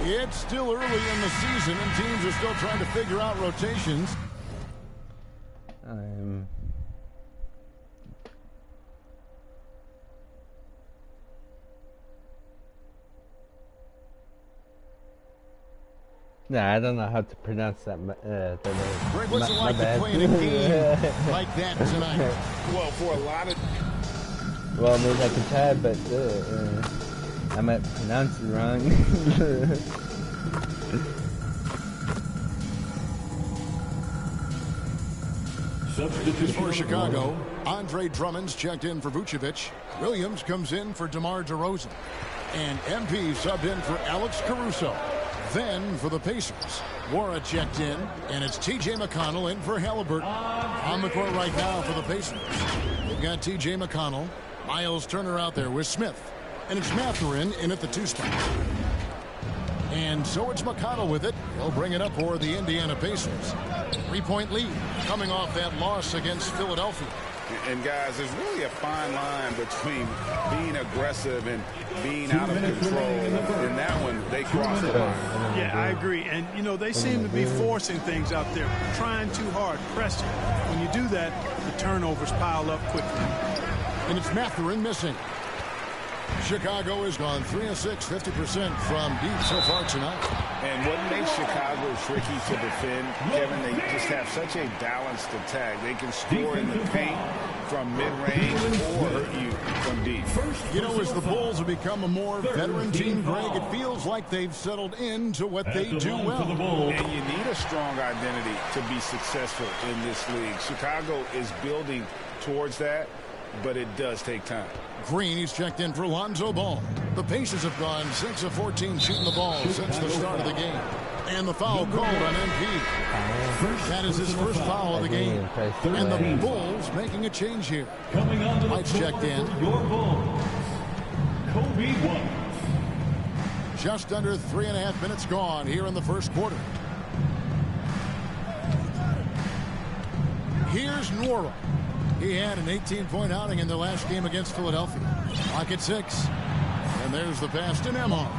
S9: It's still early in the season, and teams are still trying to figure out rotations.
S13: Nah, I don't know how to pronounce that. The name.
S9: Greg, what's it
S13: My
S9: like to
S13: bad.
S9: play in a game like that tonight?
S12: Well, for a lot of...
S13: Well, maybe I can try, but I might pronounce it wrong.
S9: For Chicago, Andre Drummond's checked in for Vucevic. Williams comes in for DeMar DeRozan. And MP subbed in for Alex Caruso. Then for the Pacers, Wara checked in, and it's T.J. McConnell in for Halliburton. On the court right now for the Pacers, they've got T.J. McConnell, Miles Turner out there with Smith, and it's Mathurin in at the 2 spot. And so it's McConnell with it. He'll bring it up for the Indiana Pacers. 3-point lead coming off that loss against Philadelphia.
S12: And guys, there's really a fine line between being aggressive and being out of control. In that one, they crossed the line.
S23: Yeah, I agree. And, you know, they seem to be forcing things out there, trying too hard, pressing. When you do that, the turnovers pile up quickly.
S9: And it's Mathurin missing. Chicago has gone 3 of 6, 50% from deep so far tonight.
S12: And what makes Chicago tricky to defend, Kevin, they just have such a balanced attack. They can score in the paint from mid-range or hurt you from deep.
S9: You know, as the Bulls have become a more veteran team, Greg, it feels like they've settled into what they do well.
S12: And you need a strong identity to be successful in this league. Chicago is building towards that, but it does take time.
S9: Green, he's checked in for Lonzo Ball. The Pacers have gone 6 of 14 shooting the ball since the start of the game. And the foul called on MP. That is his first foul of the game. And the Bulls making a change here. White's checked in. Just under 3.5 minutes gone here in the first quarter. Here's Nwora. He had an 18-point outing in their last game against Philadelphia. Clock at 6. And there's the pass to Nembhard.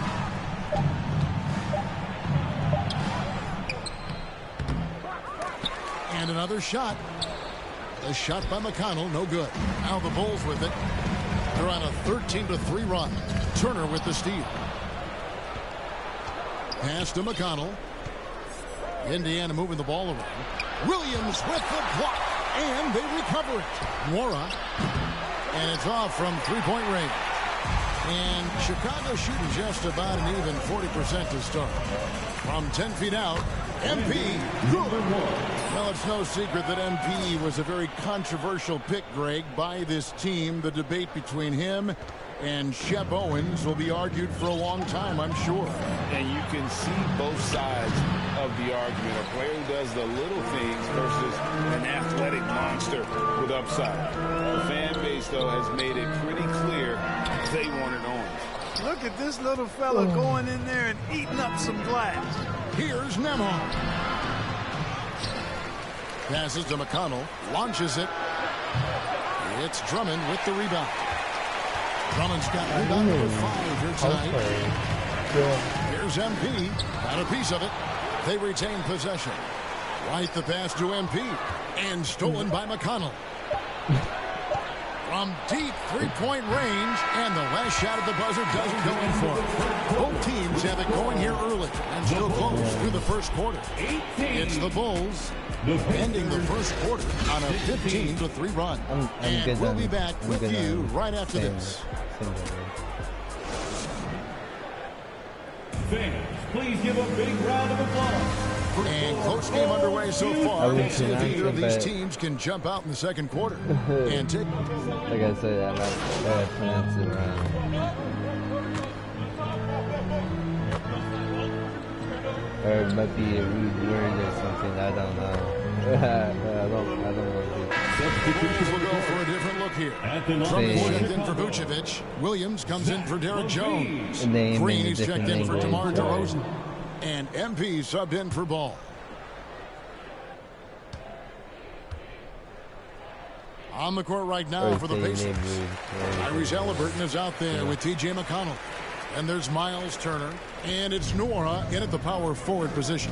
S9: And another shot. A shot by McConnell, no good. Now the Bulls with it. They're on a 13-3 run. Turner with the steal. Pass to McConnell. Indiana moving the ball around. Williams with the block. And they recover it. Nwora. And it's off from 3-point range. And Chicago shooting just about an even 40% to start. From 10 feet out, MP. Good. Well, it's no secret that MP was a very controversial pick, Greg, by this team. The debate between him and Shep Owens will be argued for a long time, I'm sure.
S12: And you can see both sides of the argument. A player who does the little things versus an athletic monster with upside. The fan base, though, has made it pretty clear they wanted Owens.
S23: Look at this little fella going in there and eating up some glass.
S9: Here's Nembhard. Passes to McConnell. Launches it. It's Drummond with the rebound. Drummond's got rebound number 5 here tonight. Here's MP. Got a piece of it. They retain possession. Right the pass to MP. And stolen by McConnell. From deep three-point range, and the last shot at the buzzer doesn't go in for it. Both teams have it going here early and still close through the first quarter. It's the Bulls ending the first quarter on a 15-3 run. And we'll be back with you right after this.
S11: Fans, please give a big round of applause.
S9: And close game underway so far. We'll see if either of these teams can jump out in the second quarter. And take.
S13: Like I said, I like plans around. Or it might be a rude word or something. I don't know. I don't want to.
S9: We'll go for a different look here. Drummond checked in for Vucevic. Williams comes in for Derek Jones. Green is checked in for DeMar DeRozan. And MP subbed in for Ball. On the court right now for the Pacers. Tyrese Halliburton is out there with T.J. McConnell. And there's Miles Turner. And it's Nora in at the power forward position.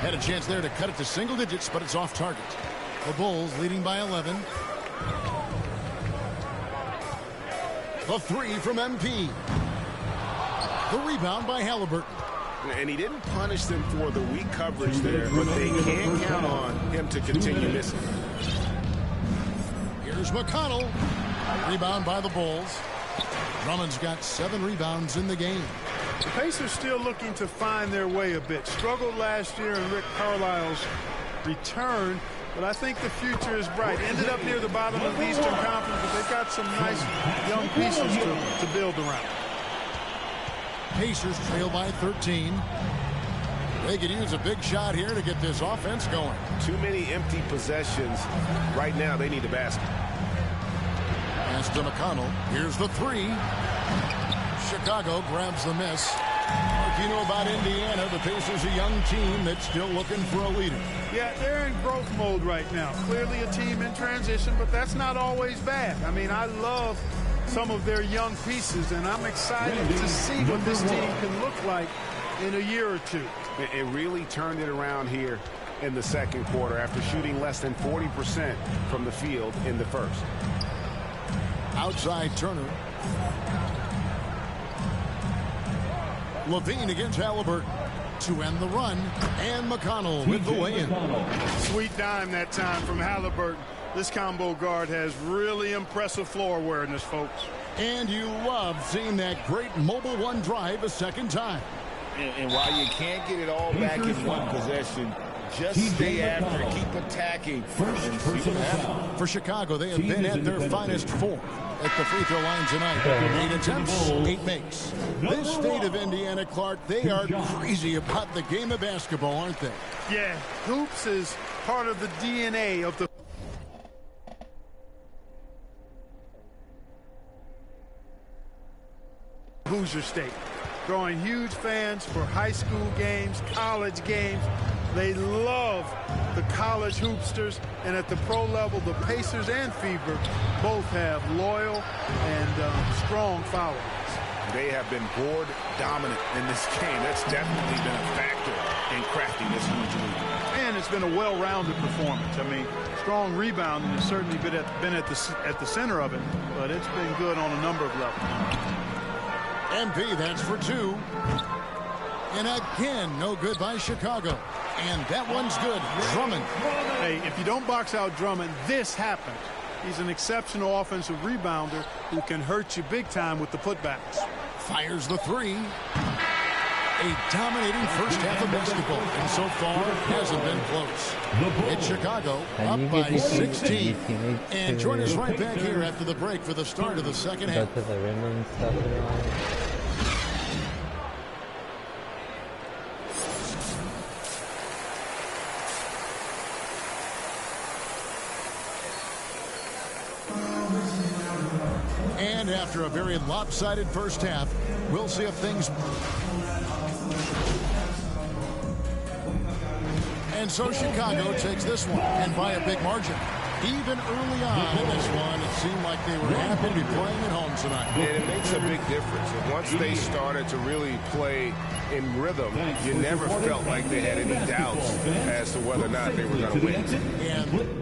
S9: Had a chance there to cut it to single digits, but it's off target. The Bulls leading by 11. The three from MP. The rebound by Halliburton.
S12: And he didn't punish them for the weak coverage there, but they can't count on him to continue missing.
S9: Here's McConnell. Rebound by the Bulls. Drummond's got 7 rebounds in the game.
S23: The Pacers still looking to find their way a bit. Struggled last year in Rick Carlisle's return, but I think the future is bright. Ended up near the bottom of the Eastern Conference, but they've got some nice young pieces to build around.
S9: Pacers trail by 13. They could use a big shot here to get this offense going.
S12: Too many empty possessions. Right now, they need a basket.
S9: Pass to McConnell. Here's the three. Chicago grabs the miss. If you know about Indiana, the Pacers are a young team that's still looking for a leader.
S23: Yeah, they're in growth mode right now. Clearly a team in transition, but that's not always bad. I mean, I love some of their young pieces, and I'm excited to see what this team can look like in a year or two.
S12: It really turned it around here in the second quarter after shooting less than 40% from the field in the first.
S9: Outside Turner. Levine against Halliburton to end the run, and McConnell with the lay-in.
S23: Sweet dime that time from Halliburton. This combo guard has really impressive floor awareness, folks.
S9: And you love seeing that great mobile one drive a second time.
S12: And while you can't get it all back in one possession, just stay after it, keep attacking.
S9: For Chicago, they have been at their finest 4 at the free throw line tonight. 8 attempts, 8 makes. This state of Indiana, Clark, they are crazy about the game of basketball, aren't they?
S23: Yeah, hoops is part of the DNA of the Hoosier State. Drawing huge fans for high school games, college games. They love the college hoopsters, and at the pro level, the Pacers and Fever both have loyal and strong followers.
S12: They have been board dominant in this game. That's definitely been a factor in crafting this huge lead.
S23: And it's been a well-rounded performance. I mean, strong rebounding has certainly been at the center of it, but it's been good on a number of levels.
S9: MP, that's for 2. And again, no good by Chicago. And that one's good. Drummond.
S23: Hey, if you don't box out Drummond, this happens. He's an exceptional offensive rebounder who can hurt you big time with the putbacks.
S9: Fires the 3. A dominating first half of basketball. And so far, hasn't been close. It's Chicago up by 16. And join us right back here after the break for the start of the second half. And after a very lopsided first half, we'll see if things... And so Chicago takes this one, and by a big margin. Even early on in this one, it seemed like they were happy to be playing at home tonight.
S3: And it makes a big difference. And once they started to really play in rhythm, you never felt like they had any doubts as to whether or not they were going to win.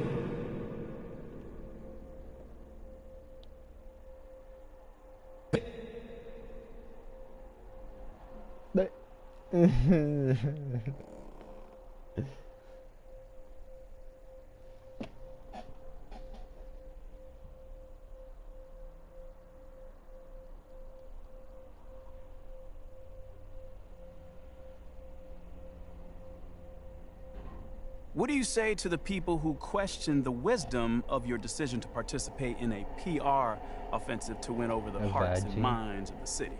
S5: What do you say to the people who question the wisdom of your decision to participate in a PR offensive to win over the hearts and minds of the city?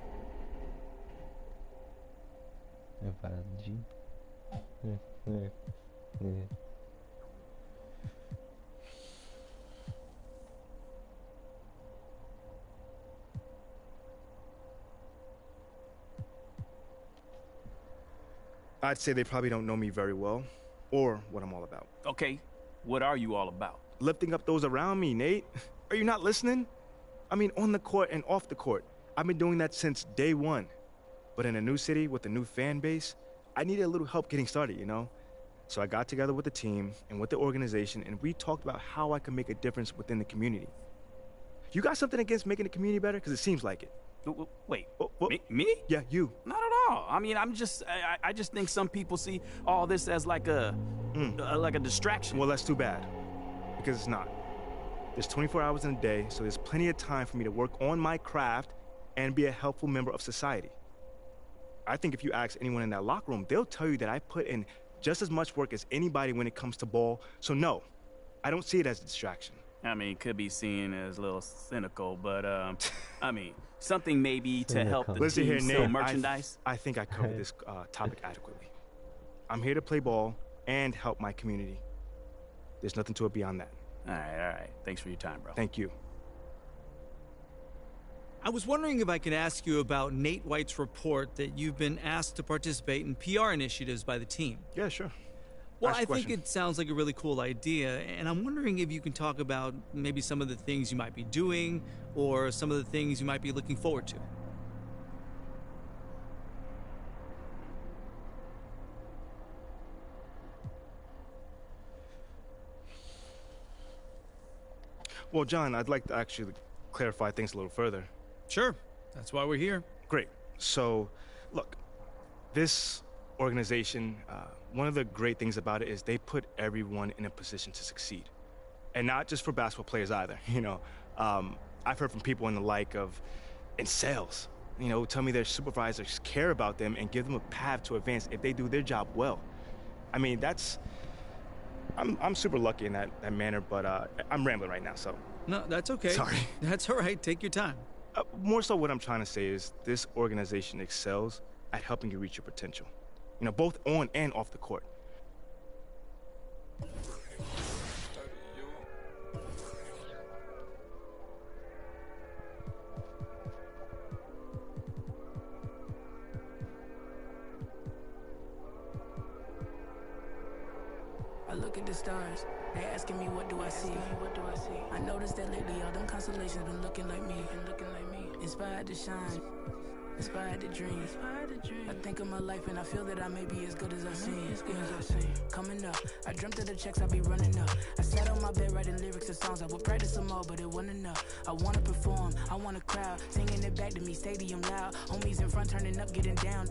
S2: I'd say they probably don't know me very well, or what I'm all about.
S5: Okay, what are you all about?
S2: Lifting up those around me, Nate. Are you not listening? I mean, on the court and off the court. I've been doing that since day one. But in a new city with a new fan base, I needed a little help getting started, you know? So I got together with the team and with the organization, and we talked about how I can make a difference within the community. You got something against making the community better? Because it seems like it.
S5: Wait, me?
S2: Yeah, you.
S5: Not at all. I mean, I just think some people see all this as like a distraction.
S2: Well, that's too bad, because it's not. There's 24 hours in a day, so there's plenty of time for me to work on my craft and be a helpful member of society. I think if you ask anyone in that locker room, they'll tell you that I put in just as much work as anybody when it comes to ball. So no, I don't see it as a distraction.
S5: I mean, it could be seen as a little cynical, but I mean, something maybe to help the
S2: Listen
S5: team
S2: here,
S5: sell
S2: Nate,
S5: merchandise.
S2: I think I covered this topic adequately. I'm here to play ball and help my community. There's nothing to it beyond that.
S5: All right. Thanks for your time, bro.
S2: Thank you.
S6: I was wondering if I could ask you about Nate White's report that you've been asked to participate in PR initiatives by the team.
S2: Yeah, sure.
S6: Well, I think it sounds like a really cool idea, and I'm wondering if you can talk about maybe some of the things you might be doing or some of the things you might be looking forward to.
S2: Well, John, I'd like to actually clarify things a little further.
S6: Sure. That's why we're here.
S2: Great. So, look, this organization, one of the great things about it is they put everyone in a position to succeed. And not just for basketball players either, you know. I've heard from people in the like of, in sales, you know, tell me their supervisors care about them and give them a path to advance if they do their job well. I mean, I'm super lucky in that manner, but I'm rambling right now, so.
S6: No, that's okay.
S2: Sorry.
S6: That's all right. Take your time.
S2: More so what I'm trying to say is this organization excels at helping you reach your potential. You know, both on and off the court.
S14: I look at the stars, they asking me what do I see? I noticed that lately all them constellations been looking like me, inspired to shine, inspired to dream. I think of my life and I feel that I may be as good as I seem. Coming up, I dreamt of the checks I be running up. I sat on my bed writing lyrics and songs. I would practice them all, but it wasn't enough. I wanna perform, I want a crowd singing it back to me, stadium loud. Homies in front turning up, getting down.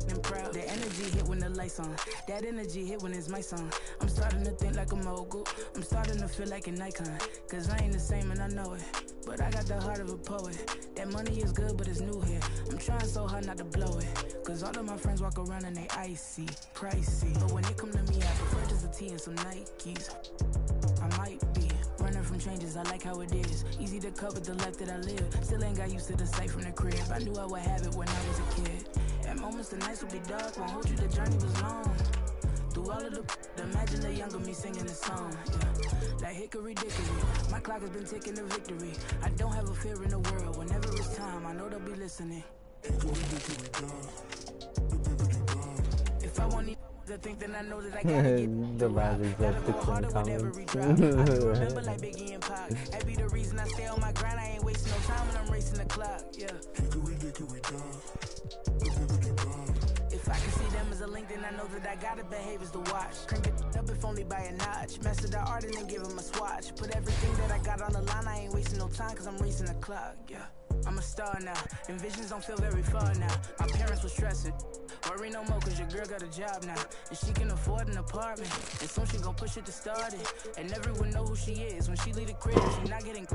S14: And proud. The energy hit when the lights on. That energy hit when it's my song. I'm starting to think like a mogul. I'm starting to feel like an icon. Cause I ain't the same and I know it. But I got the heart of a poet. That money is good, but it's new here. I'm trying so hard not to blow it. Cause all of my friends walk around and they icy, pricey. But when it come to me, I prefer just a tee and some Nikes. I might be running from changes, I like how it is. Easy to cover the life that I live. Still ain't got used to the sight from the crib. I knew I would have it when I was a kid. At moments the nights would be dark, won't hold you, the journey was long. Through all of the imagine the younger me singing the song. Yeah. Like hickory dickory, my clock has been ticking to victory. I don't have a fear in the world, whenever it's time, I know they'll be listening. If I want The thing that I know that I gotta get
S13: The man is
S14: gotta
S13: up
S14: go
S13: to
S14: harder with every drop. I do remember like Biggie and Pac. That be the reason I stay on my grind. I ain't wasting no time when I'm racing the clock. Yeah. If I can see them as a link, then I know that I gotta behave as the watch. Crank it up if only by a notch. Master the art and then give him a swatch. Put everything that I got on the line. I ain't wasting no time cause I'm racing the clock. Yeah. I'm a star now, and visions don't feel very far now. My parents were stressing. Worry no more cause your girl got a job now, and she can afford an apartment, and soon she gon' push it to start it. And everyone know who she is. When she leave the crib, she not getting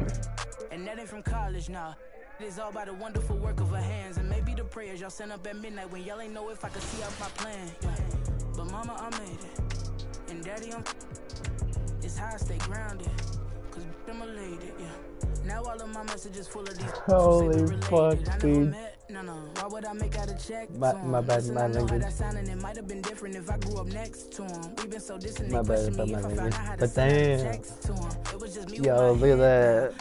S14: and that ain't from college now. It is all by the wonderful work of her hands, and maybe the prayers y'all send up at midnight when y'all ain't know if I could see out my plan. Yeah. But mama, I made it, and daddy, it's how I stay grounded, cause I'm elated, yeah. Now all of my messages full of these
S13: Holy fuck, dude.
S14: No, why would I make out a check?
S13: My bad, my language.
S14: It might have been different if I grew up next to him. We've been so distant.
S13: My bad about my language. But damn. Yo, look at that.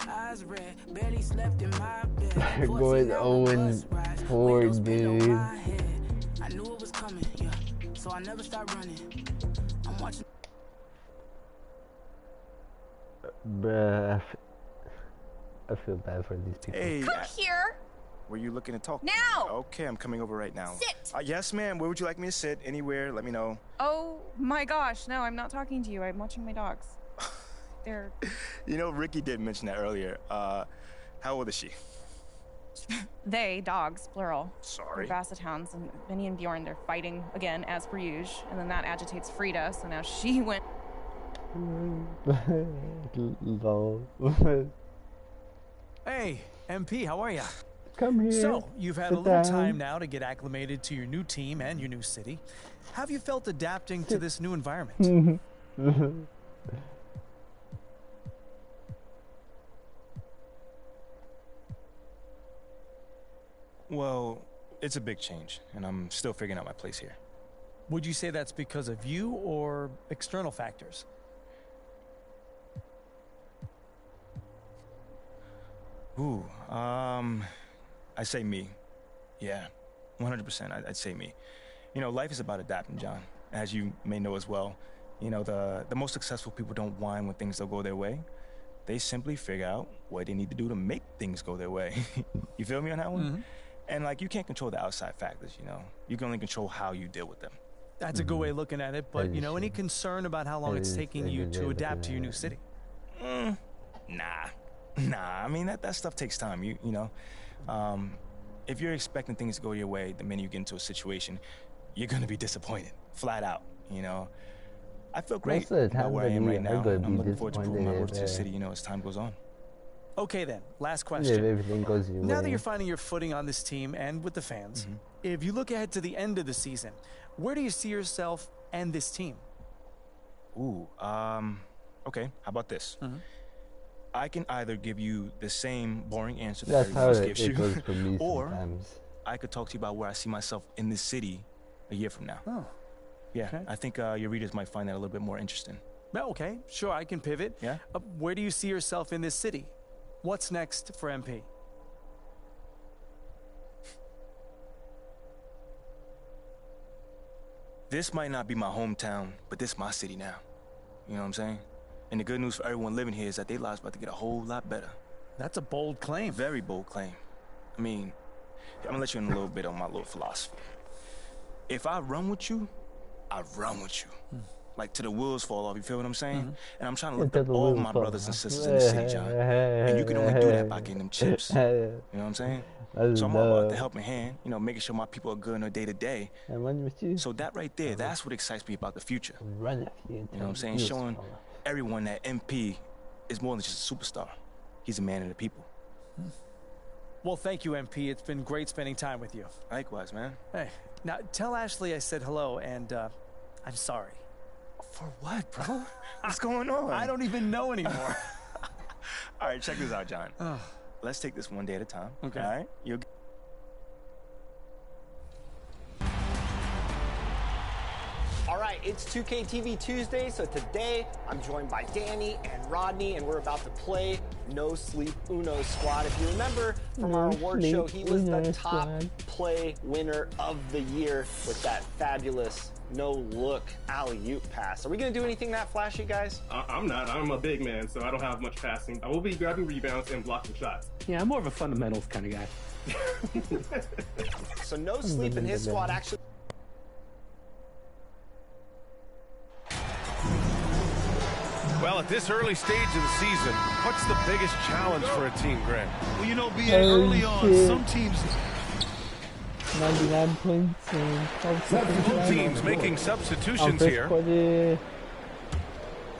S13: They're going 0-4, dude.
S14: I knew it was coming, yeah. So I never stopped running. I'm watching.
S13: Bruh. I feel bad for these people.
S2: Hey,
S4: Come here.
S2: Were you looking to talk?
S4: Now.
S2: Okay, I'm coming over right now.
S4: Sit.
S2: Yes, ma'am. Where would you like me to sit? Anywhere. Let me know.
S4: Oh my gosh, no, I'm not talking to you. I'm watching my dogs. They're...
S2: You know, Ricky did mention that earlier. How old is she?
S4: They, dogs, plural.
S2: Sorry.
S4: They're Basset Hounds, and Benny and Bjorn, they're fighting again, as per usual. And then that agitates Frida, so now she went...
S13: Lol.
S10: Hey, MP, how are ya?
S13: Come here.
S10: So, you've had a
S13: Sit
S10: little
S13: down.
S10: time now to get acclimated to your new team and your new city. How have you felt adapting to this new environment?
S2: Well, it's a big change, and I'm still figuring out my place here.
S10: Would you say that's because of you or external factors?
S2: Ooh, I'd say me. Yeah, 100%, I'd say me. You know, life is about adapting, John, as you may know as well. You know, the most successful people don't whine when things don't go their way. They simply figure out what they need to do to make things go their way. You feel me on that one?
S10: Mm-hmm.
S2: And, like, you can't control the outside factors, you know? You can only control how you deal with them.
S10: That's a good way of looking at it, but, you know, any concern about how long it's taking you to adapt to your new city?
S2: Nah, I mean, that stuff takes time, you know? If you're expecting things to go your way, the minute you get into a situation, you're gonna be disappointed, flat out, you know? I feel great about where I am right now. I'm looking forward to proving my worth to the city, you know, as time goes on.
S10: Okay then, last
S13: If
S10: question.
S13: everything goes your
S10: Now
S13: way.
S10: that you're finding your footing on this team and with the fans, if you look ahead to the end of the season, where do you see yourself and this team?
S2: Ooh, okay, how about this? I can either give you the same boring answer that
S13: That's
S2: everyone
S13: how
S2: else
S13: it
S2: gives you,
S13: goes for me
S2: or
S13: sometimes.
S2: I could talk to you about where I see myself in this city a year from now.
S10: Oh.
S2: Yeah,
S10: Okay.
S2: I think your readers might find that a little bit more interesting.
S10: Well, okay, sure, I can pivot.
S2: Yeah?
S10: Where do you see yourself in this city? What's next for MP?
S2: This might not be my hometown, but this is my city now. You know what I'm saying? And the good news for everyone living here is that their lives about to get a whole lot better.
S10: That's a bold claim.
S2: Very bold claim. I mean, I'm gonna let you in a little bit on my little philosophy. If I run with you, I run with you. Like, till the wheels fall off, you feel what I'm saying? And I'm trying to lift
S13: Till
S2: up
S13: the
S2: all
S13: wheels
S2: my
S13: fall
S2: brothers and
S13: off.
S2: sisters in the city, John. And you can only do that by getting them chips. You know what I'm saying?
S13: That's
S2: So I'm all about
S13: dope.
S2: the helping hand, you know, making sure my people are good in their day-to-day.
S13: And run with you.
S2: So that right there, that's what excites me about the future.
S13: Run with you.
S2: You know what I'm saying? Showing everyone that MP is more than just a superstar. He's a man of the people.
S10: Well, thank you, MP. It's been great spending time with you.
S2: Likewise, man.
S10: Hey, now tell Ashley I said hello, and I'm sorry.
S2: For what, bro? What's going on?
S10: I don't even know anymore.
S2: All right, check this out, John. Let's take this one day at a time.
S10: Okay.
S2: All right? You'll...
S8: All right, it's 2K TV Tuesday, so today I'm joined by Danny and Rodney, and we're about to play No Sleep Uno Squad. If you remember from our award show, he was the top play winner of the year with that fabulous no-look alley-oop pass. Are we going to do anything that flashy, guys?
S7: I'm not. I'm a big man, so I don't have much passing. I will be grabbing rebounds and blocking shots.
S13: Yeah, I'm more of a fundamentals kind of guy.
S8: So No Sleep in his squad actually...
S16: Well, at this early stage of the season, what's the biggest challenge for a team, Grant?
S18: Well, you know, being early on, some teams...
S13: 99 points and
S16: Both teams making substitutions here.
S13: Quarter,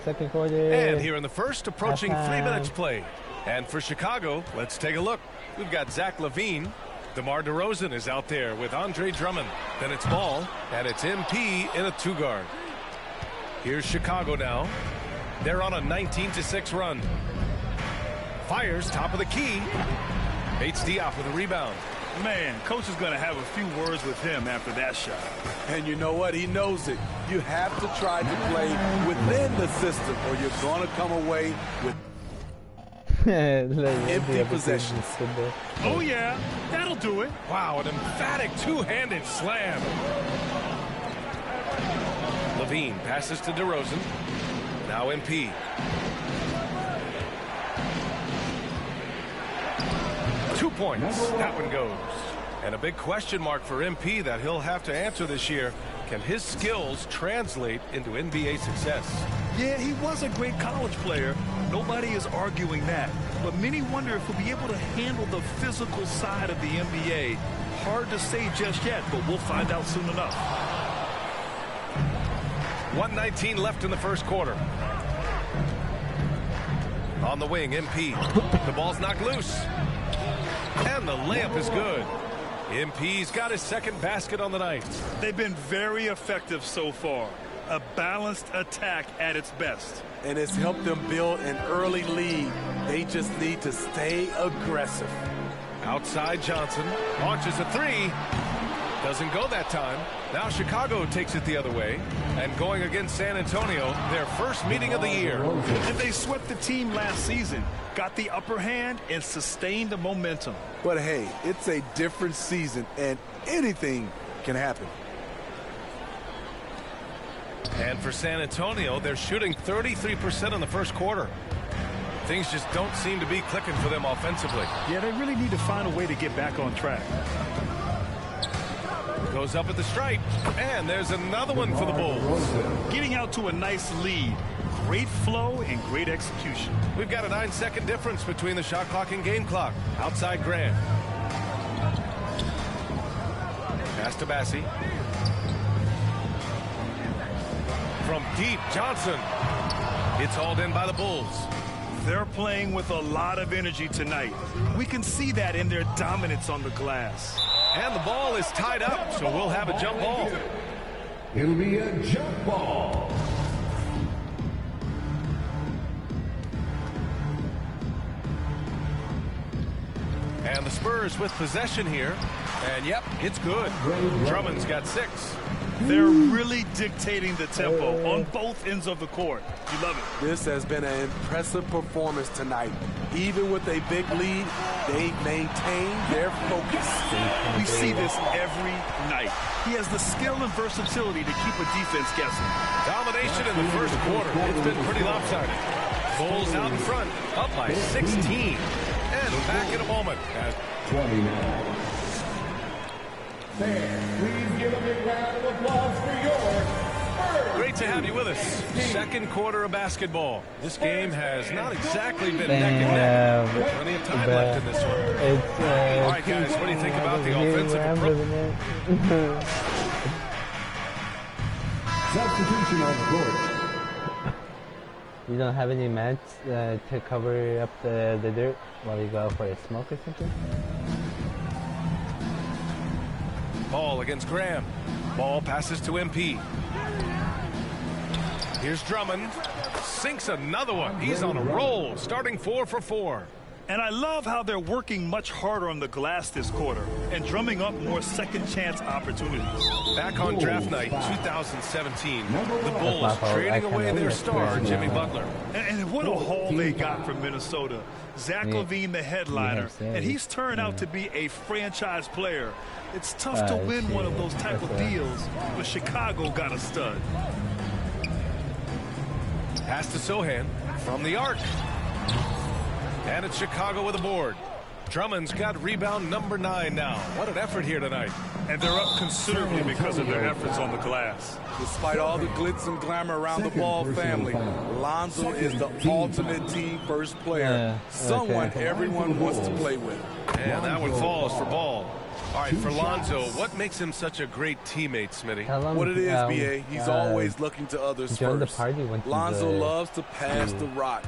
S13: second quarter.
S16: And here in the first, approaching 3 minutes played. And for Chicago, let's take a look. We've got Zach LaVine. DeMar DeRozan is out there with Andre Drummond. Then it's Ball, and it's MP in a 2-guard. Here's Chicago now. They're on a 19-6 run. Fires top of the key. Bates Diop with a rebound.
S18: Man, coach is going to have a few words with him after that shot.
S15: And you know what? He knows it. You have to try to play within the system or you're going to come away with empty possessions.
S18: Oh, yeah. That'll do it.
S16: Wow, an emphatic two-handed slam. LaVine passes to DeRozan. Now MP. Two points. That one goes. And a big question mark for MP that he'll have to answer this year. Can his skills translate into NBA success?
S18: Yeah, he was a great college player. Nobody is arguing that. But many wonder if he'll be able to handle the physical side of the NBA. Hard to say just yet, but we'll find out soon enough.
S16: 1:19 left in the first quarter. On the wing, MP. The ball's knocked loose. And the layup is good. MP's got his second basket on the night.
S18: They've been very effective so far. A balanced attack at its best.
S15: And it's helped them build an early lead. They just need to stay aggressive.
S16: Outside Johnson. Launches a three. Doesn't go that time. Now Chicago takes it the other way. And going against San Antonio, their first meeting of the year.
S18: And they swept the team last season. Got the upper hand and sustained the momentum.
S15: But hey, it's a different season and anything can happen.
S16: And for San Antonio, they're shooting 33% in the first quarter. Things just don't seem to be clicking for them offensively.
S18: Yeah, they really need to find a way to get back on track.
S16: Goes up at the stripe, and there's another one for the Bulls.
S18: Getting out to a nice lead. Great flow and great execution.
S16: We've got a 9-second difference between the shot clock and game clock. Outside Grant. Pass to Bassie. From deep, Johnson. It's hauled in by the Bulls.
S18: They're playing with a lot of energy tonight. We can see that in their dominance on the glass.
S16: And the ball is tied up, so we'll have a jump ball.
S11: It'll be a jump ball.
S16: And the Spurs with possession here. And yep, it's good. Drummond's got 6.
S18: They're really dictating the tempo on both ends of the court. You love it.
S15: This has been an impressive performance tonight. Even with a big lead, they maintain their focus.
S18: We see this every night. He has the skill and versatility to keep a defense guessing.
S16: Domination in the first quarter. It's been pretty lopsided. Bulls out in front, up by 16. And back in a moment at
S11: 29. Fans, please give a big round of applause for your Spurs.
S16: Great to have you with us. Second quarter of basketball. This game has not exactly been neck and neck. Plenty of time left in this one. All right, guys, what do you think about the offensive approach?
S11: Substitution on the court.
S13: You don't have any mats to cover up the dirt while you go for a smoke or something?
S16: Ball against Graham. Ball passes to MP. Here's Drummond. Sinks another one. He's on a roll, starting 4 for 4.
S18: And I love how they're working much harder on the glass this quarter and drumming up more second chance opportunities.
S16: Back on draft night 2017, the Bulls trading away their star, Jimmy Butler.
S18: And what a haul they got from Minnesota. Zach LaVine, the headliner, and he's turned out to be a franchise player. It's tough to win one of those type of deals, but Chicago got a stud.
S16: Pass to Sohan from the arc. And it's Chicago with a board. Drummond's got rebound number 9 now. What an effort here tonight.
S18: And they're up considerably because of their efforts on the glass.
S15: Despite all the glitz and glamour around the Ball family, Lonzo is the ultimate team first player. Someone everyone wants to play with.
S16: And that one falls for Ball. All right, for Lonzo, what makes him such a great teammate, Smitty?
S15: What it is, B.A., he's always looking to others first. Lonzo loves to pass the rock.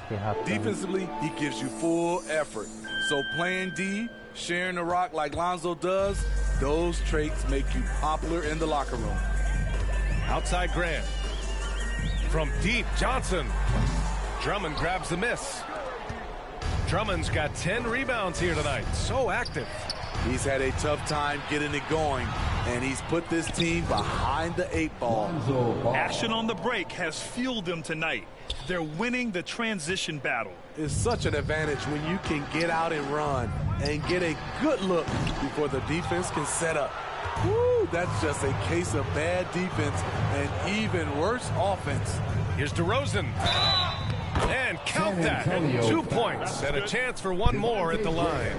S15: Defensively, he gives you full effort. So playing D, sharing the rock like Lonzo does, those traits make you popular in the locker room.
S16: Outside Grant. From deep, Johnson. Drummond grabs the miss. Drummond's got 10 rebounds here tonight. So active.
S15: He's had a tough time getting it going, and he's put this team behind the 8 ball.
S18: Action on the break has fueled them tonight. They're winning the transition battle.
S15: It's such an advantage when you can get out and run and get a good look before the defense can set up. Woo, that's just a case of bad defense and even worse offense.
S16: Here's DeRozan. And count that. 2 points and a chance for one more at the line.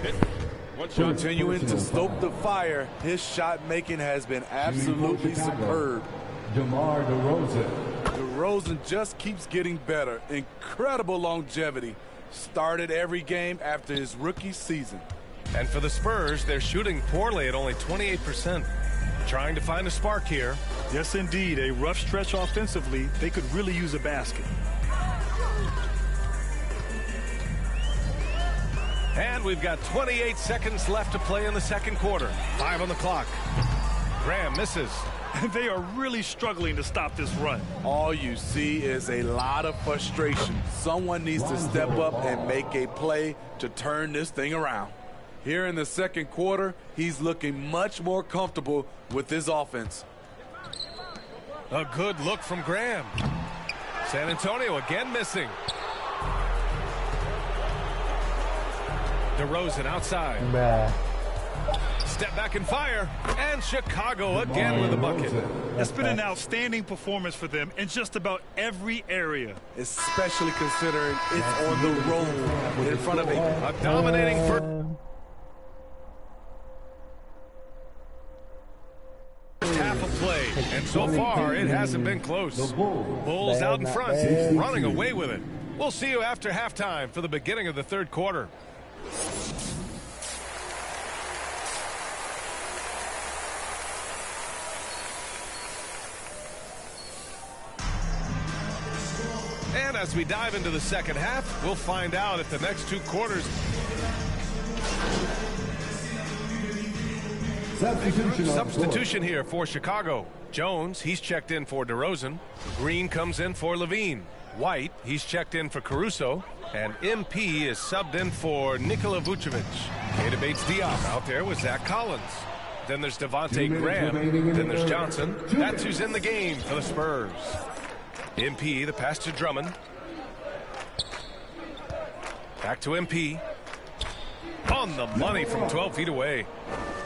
S15: Continuing to stoke the fire, his shot making has been absolutely superb.
S11: DeMar DeRozan.
S15: DeRozan just keeps getting better. Incredible longevity. Started every game after his rookie season.
S16: And for the Spurs, they're shooting poorly at only 28%. Trying to find a spark here.
S18: Yes, indeed. A rough stretch offensively. They could really use a basket.
S16: And we've got 28 seconds left to play in the second quarter. 5 on the clock. Graham misses.
S18: They are really struggling to stop this run.
S15: All you see is a lot of frustration. Someone needs to step up and make a play to turn this thing around. Here in the second quarter, he's looking much more comfortable with his offense.
S16: A good look from Graham. San Antonio again missing. DeRozan outside. Step back and fire. And Chicago again with a bucket.
S18: It's been an outstanding performance for them in just about every area.
S15: Especially considering it's on the road in front of a
S16: dominating first half of play. And so far, it hasn't been close. Bulls out in front, running away with it. We'll see you after halftime for the beginning of the third quarter. And as we dive into the second half, we'll find out if the next 2 quarters. Substitution here for Chicago. Jones, he's checked in for DeRozan. Green comes in for LaVine. White, he's checked in for Caruso. And MP is subbed in for Nikola Vucevic. Keita Bates-Diop out there with Zach Collins. Then there's Devontae Graham. Then there's Johnson. That's who's in the game for the Spurs. MP, the pass to Drummond. Back to MP. On the money from 12 feet away.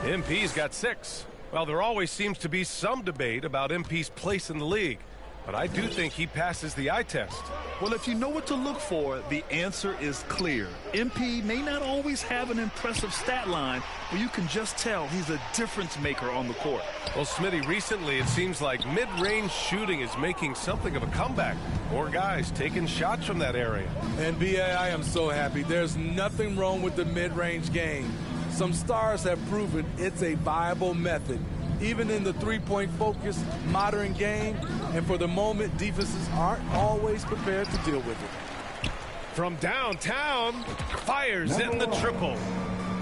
S16: MP's got 6. Well, there always seems to be some debate about MP's place in the league. But I do think he passes the eye test.
S18: Well, if you know what to look for, the answer is clear. MP may not always have an impressive stat line, but you can just tell he's a difference maker on the court.
S16: Well, Smitty, recently it seems like mid-range shooting is making something of a comeback. More guys taking shots from that area.
S15: And B.A., I am so happy. There's nothing wrong with the mid-range game. Some stars have proven it's a viable method. Even in the three-point focused modern game, and for the moment, defenses aren't always prepared to deal with it.
S16: From downtown, fires in the triple.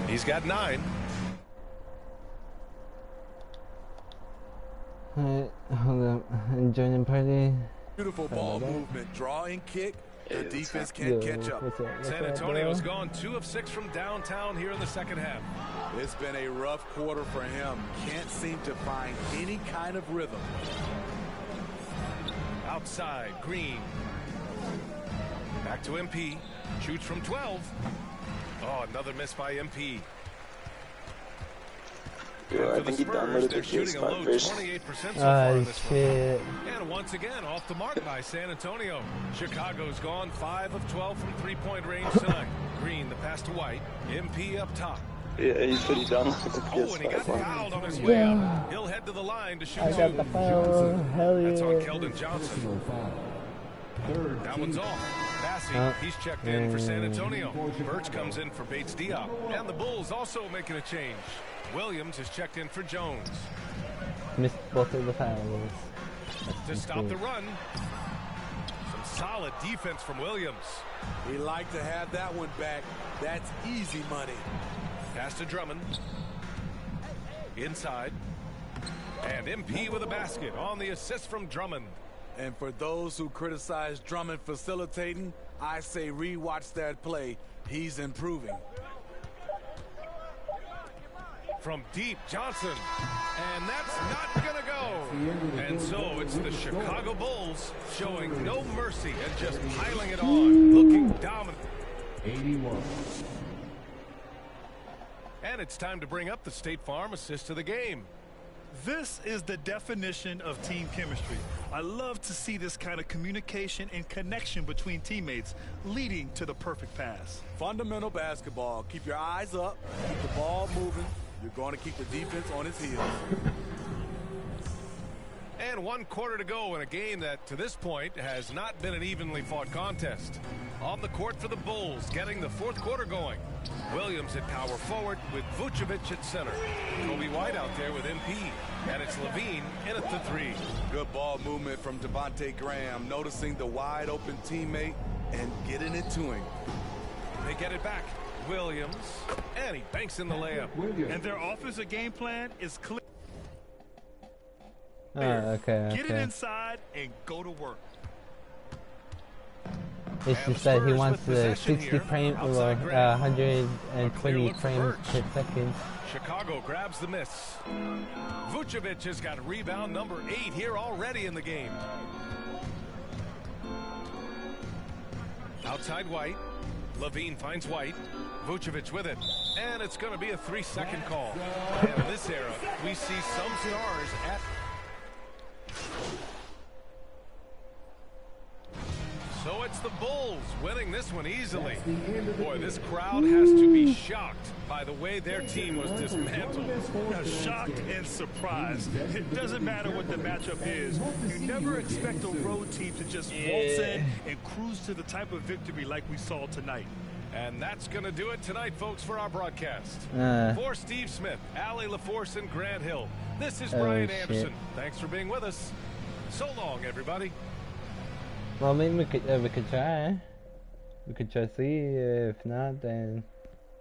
S16: He's got 9.
S13: Hold up, I'm joining party.
S15: Beautiful ball movement, draw and kick, The defense can't catch up.
S16: San Antonio's gone 2 of 6 from downtown here in the second half.
S15: It's been a rough quarter for him. Can't seem to find any kind of rhythm.
S16: Outside, Green. Back to MP. Shoots from 12. Oh, another miss by MP.
S17: I think he downloaded the PS5 version.
S16: 28% so far in this
S13: shit.
S16: one. And once again, off the mark by San Antonio. Chicago's gone 5 of 12 from three-point range tonight. Green, the pass to White. MP up top.
S17: Yeah, he said he downloaded the PS5
S16: and he got
S17: one.
S16: fouled on his way up. He'll head to the line to shoot
S13: I got the foul. Hell yeah.
S16: That's on Keldon Johnson. That one's off. Passing, he's checked in for San Antonio. Birch comes in for Bates Diop. And the Bulls also making a change. Williams is checked in for Jones.
S13: Missed both of the fouls.
S16: To stop the run. Some solid defense from Williams.
S15: We like to have that one back. That's easy money.
S16: Pass to Drummond. Inside. And MP with a basket on the assist from Drummond.
S15: And for those who criticize Drummond facilitating, I say rewatch that play. He's improving.
S16: From deep, Johnson. And that's not going to go. And so it's the Chicago Bulls showing no mercy and just piling it on, looking dominant.
S11: 81.
S16: And it's time to bring up the State Farm assist of the game.
S18: This is the definition of team chemistry. I love to see this kind of communication and connection between teammates leading to the perfect pass.
S15: Fundamental basketball. Keep your eyes up, keep the ball moving. You're going to keep the defense on its heels.
S16: And 1 quarter to go in a game that, to this point, has not been an evenly fought contest. On the court for the Bulls, getting the 4th quarter going. Williams at power forward with Vucevic at center. Kobe White out there with MP. And it's Levine in at the 3.
S15: Good ball movement from Devontae Graham, noticing the wide open teammate and getting it to him.
S16: They get it back. Williams, and he banks in the layup.
S18: And their offensive game plan is clear.
S13: Okay.
S18: Get it inside and go to work.
S13: It's just that he wants the 60 frame or 120 frames per second.
S16: Chicago grabs the miss. Vucevic has got rebound number 8 here already in the game. Outside White. Levine finds White. Vucevic with it. And it's going to be a 3-second call. And in this era, we see some stars at... So it's the Bulls winning this one easily. Boy, this crowd has to be shocked by the way their team was dismantled.
S18: Shocked and surprised. It doesn't matter what the matchup is. You never expect a road team to just waltz in and cruise to the type of victory like we saw tonight.
S16: And that's going to do it tonight, folks, for our broadcast. For Steve Smith, Allie LaForce, and Grant Hill, this is Brian Anderson. Thanks for being with us. So long, everybody.
S13: Well, maybe we could try. We could try to see. If not, then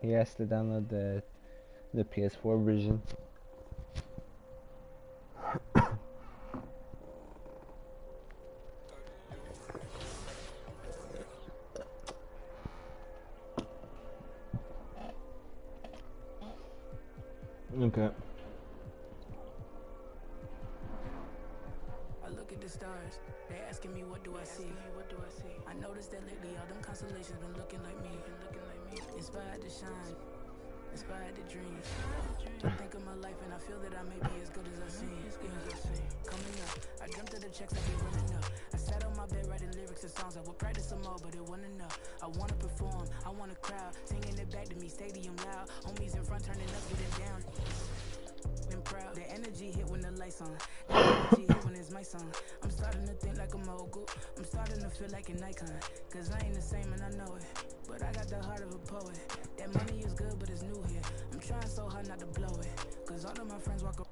S13: he has to download the PS4 version. Okay.
S14: I look at the stars. They asking me what do I see? I noticed that lately all them constellations been looking like me. Inspired to shine, inspired to dream. I think of my life and I feel that I may be as good as I seem. Coming up, I dreamt of the checks I be running up. I sat on my bed writing lyrics and songs. I would practice them all, but it wasn't enough. I want to perform, I want a crowd singing it back to me, stadium loud. Homies in front turning up, getting down. And proud. The energy hit when the lights on. The energy hit when it's my song. I'm starting to think like a mogul. I'm starting to feel like an icon. Cause I ain't the same and I know it. But I got the heart of a poet. That money is good, but it's new here. I'm trying so hard not to blow it. Cause all of my friends walk up.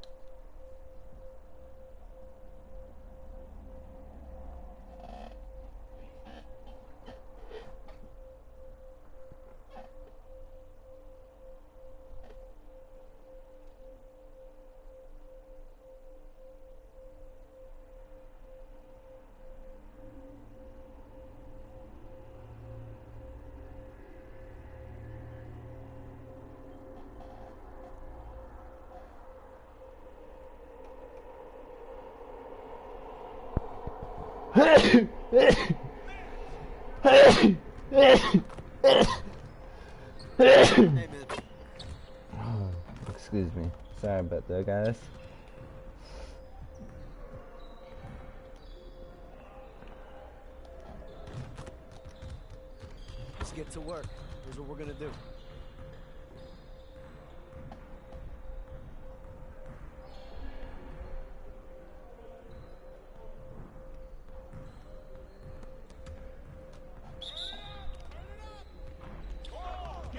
S13: Excuse me. Sorry about that, guys.
S19: Let's get to work. Here's what we're gonna do.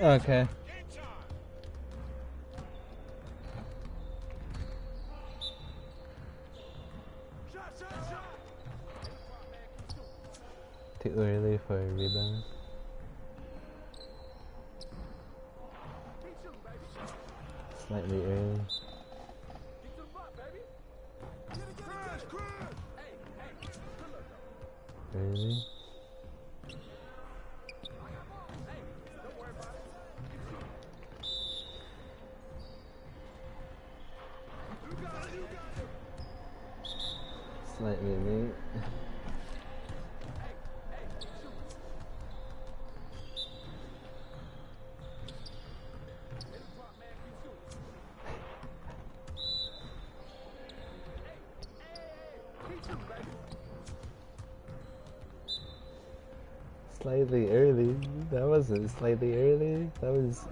S13: Okay. Too early for a rebound. Slightly early. Early. Slightly late. Slightly early. That wasn't slightly early. That was.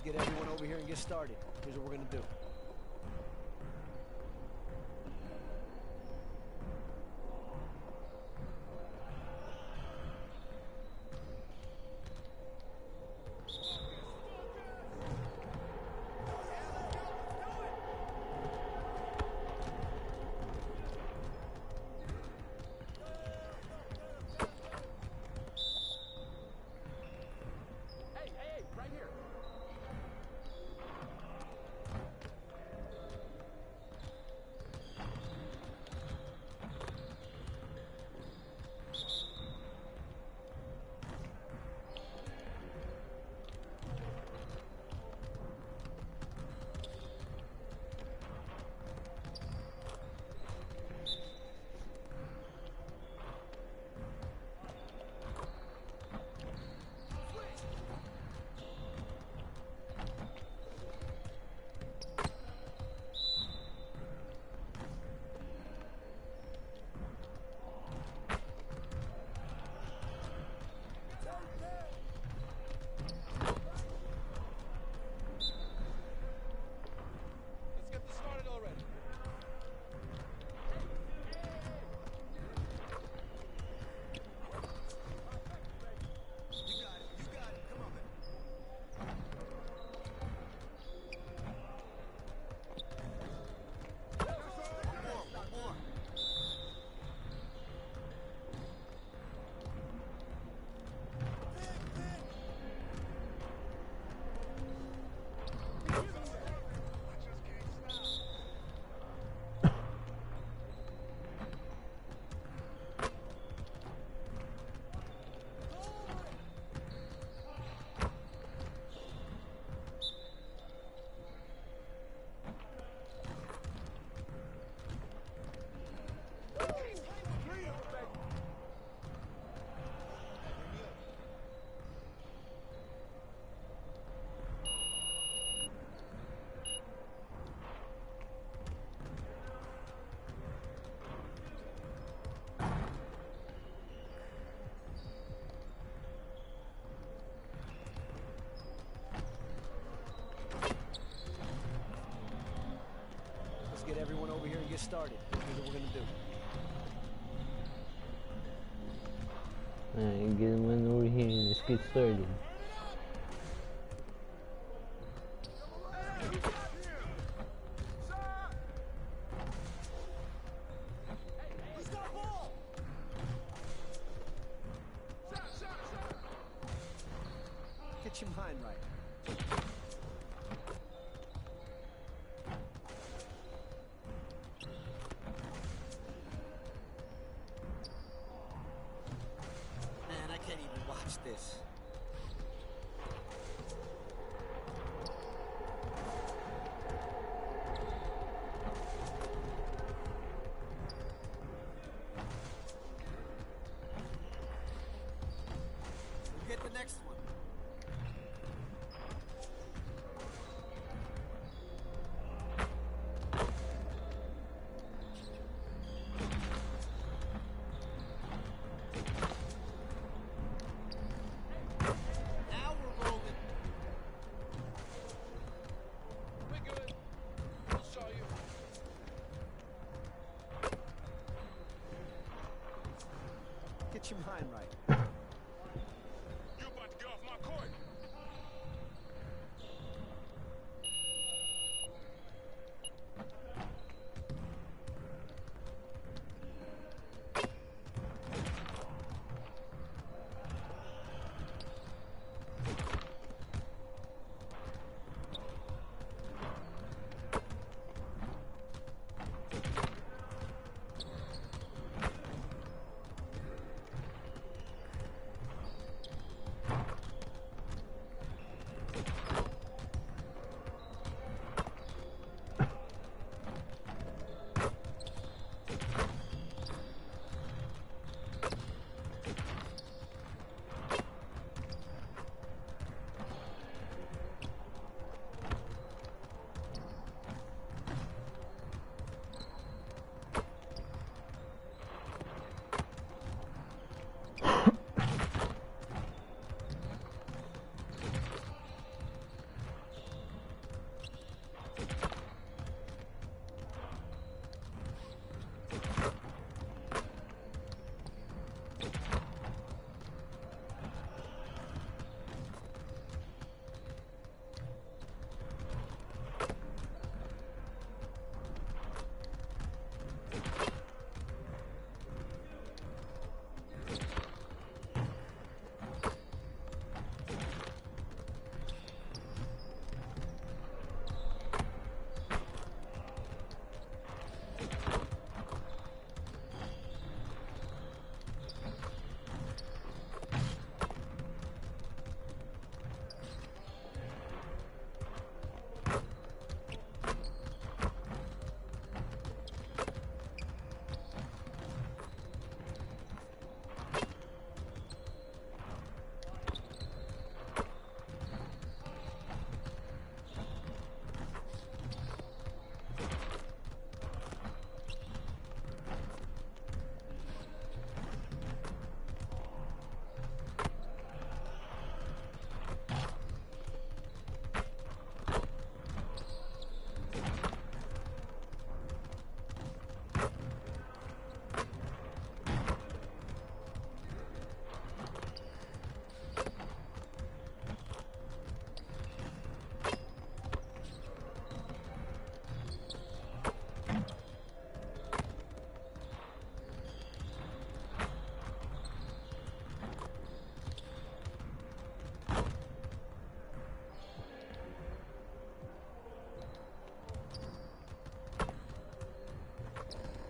S19: Get everyone over here and get started. Here's what we're gonna do. started. Here's what we're gonna do.
S13: Alright, get one over here and let's get started.
S19: Get your mind right. Man, I can't even watch this. We'll get the next one. Now we're rolling. We're good. We'll show you. Get your mind right.
S3: You about to get off my court.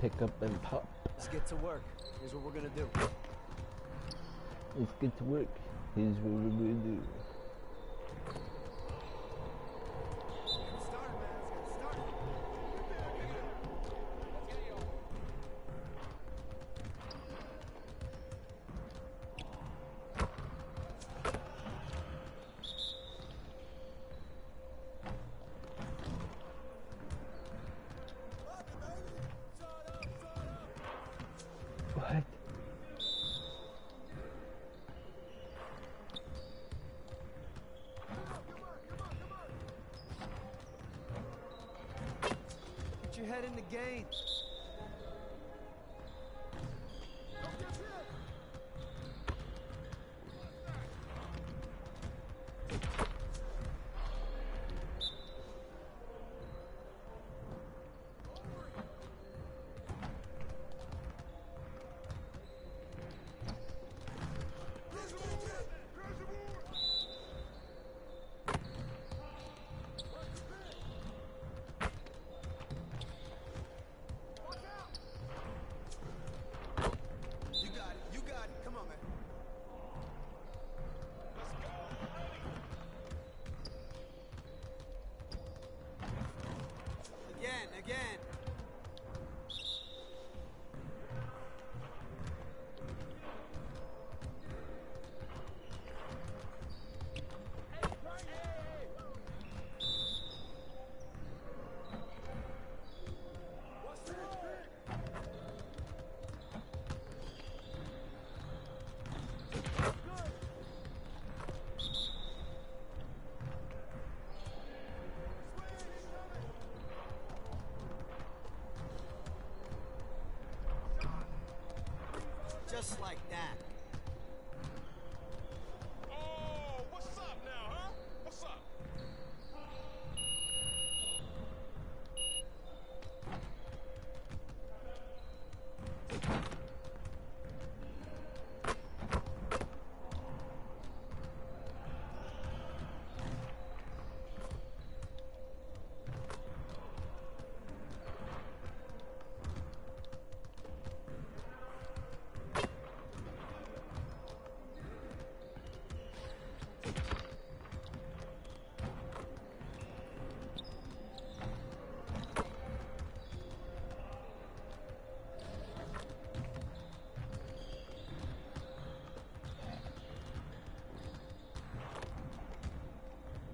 S13: Pick up and pop.
S19: Let's get to work. Here's what we're gonna do.
S13: Let's get to work. Here's what we're gonna do. What?
S19: Get your head in the game. Just like that.
S3: Oh, what's up now, huh? What's up?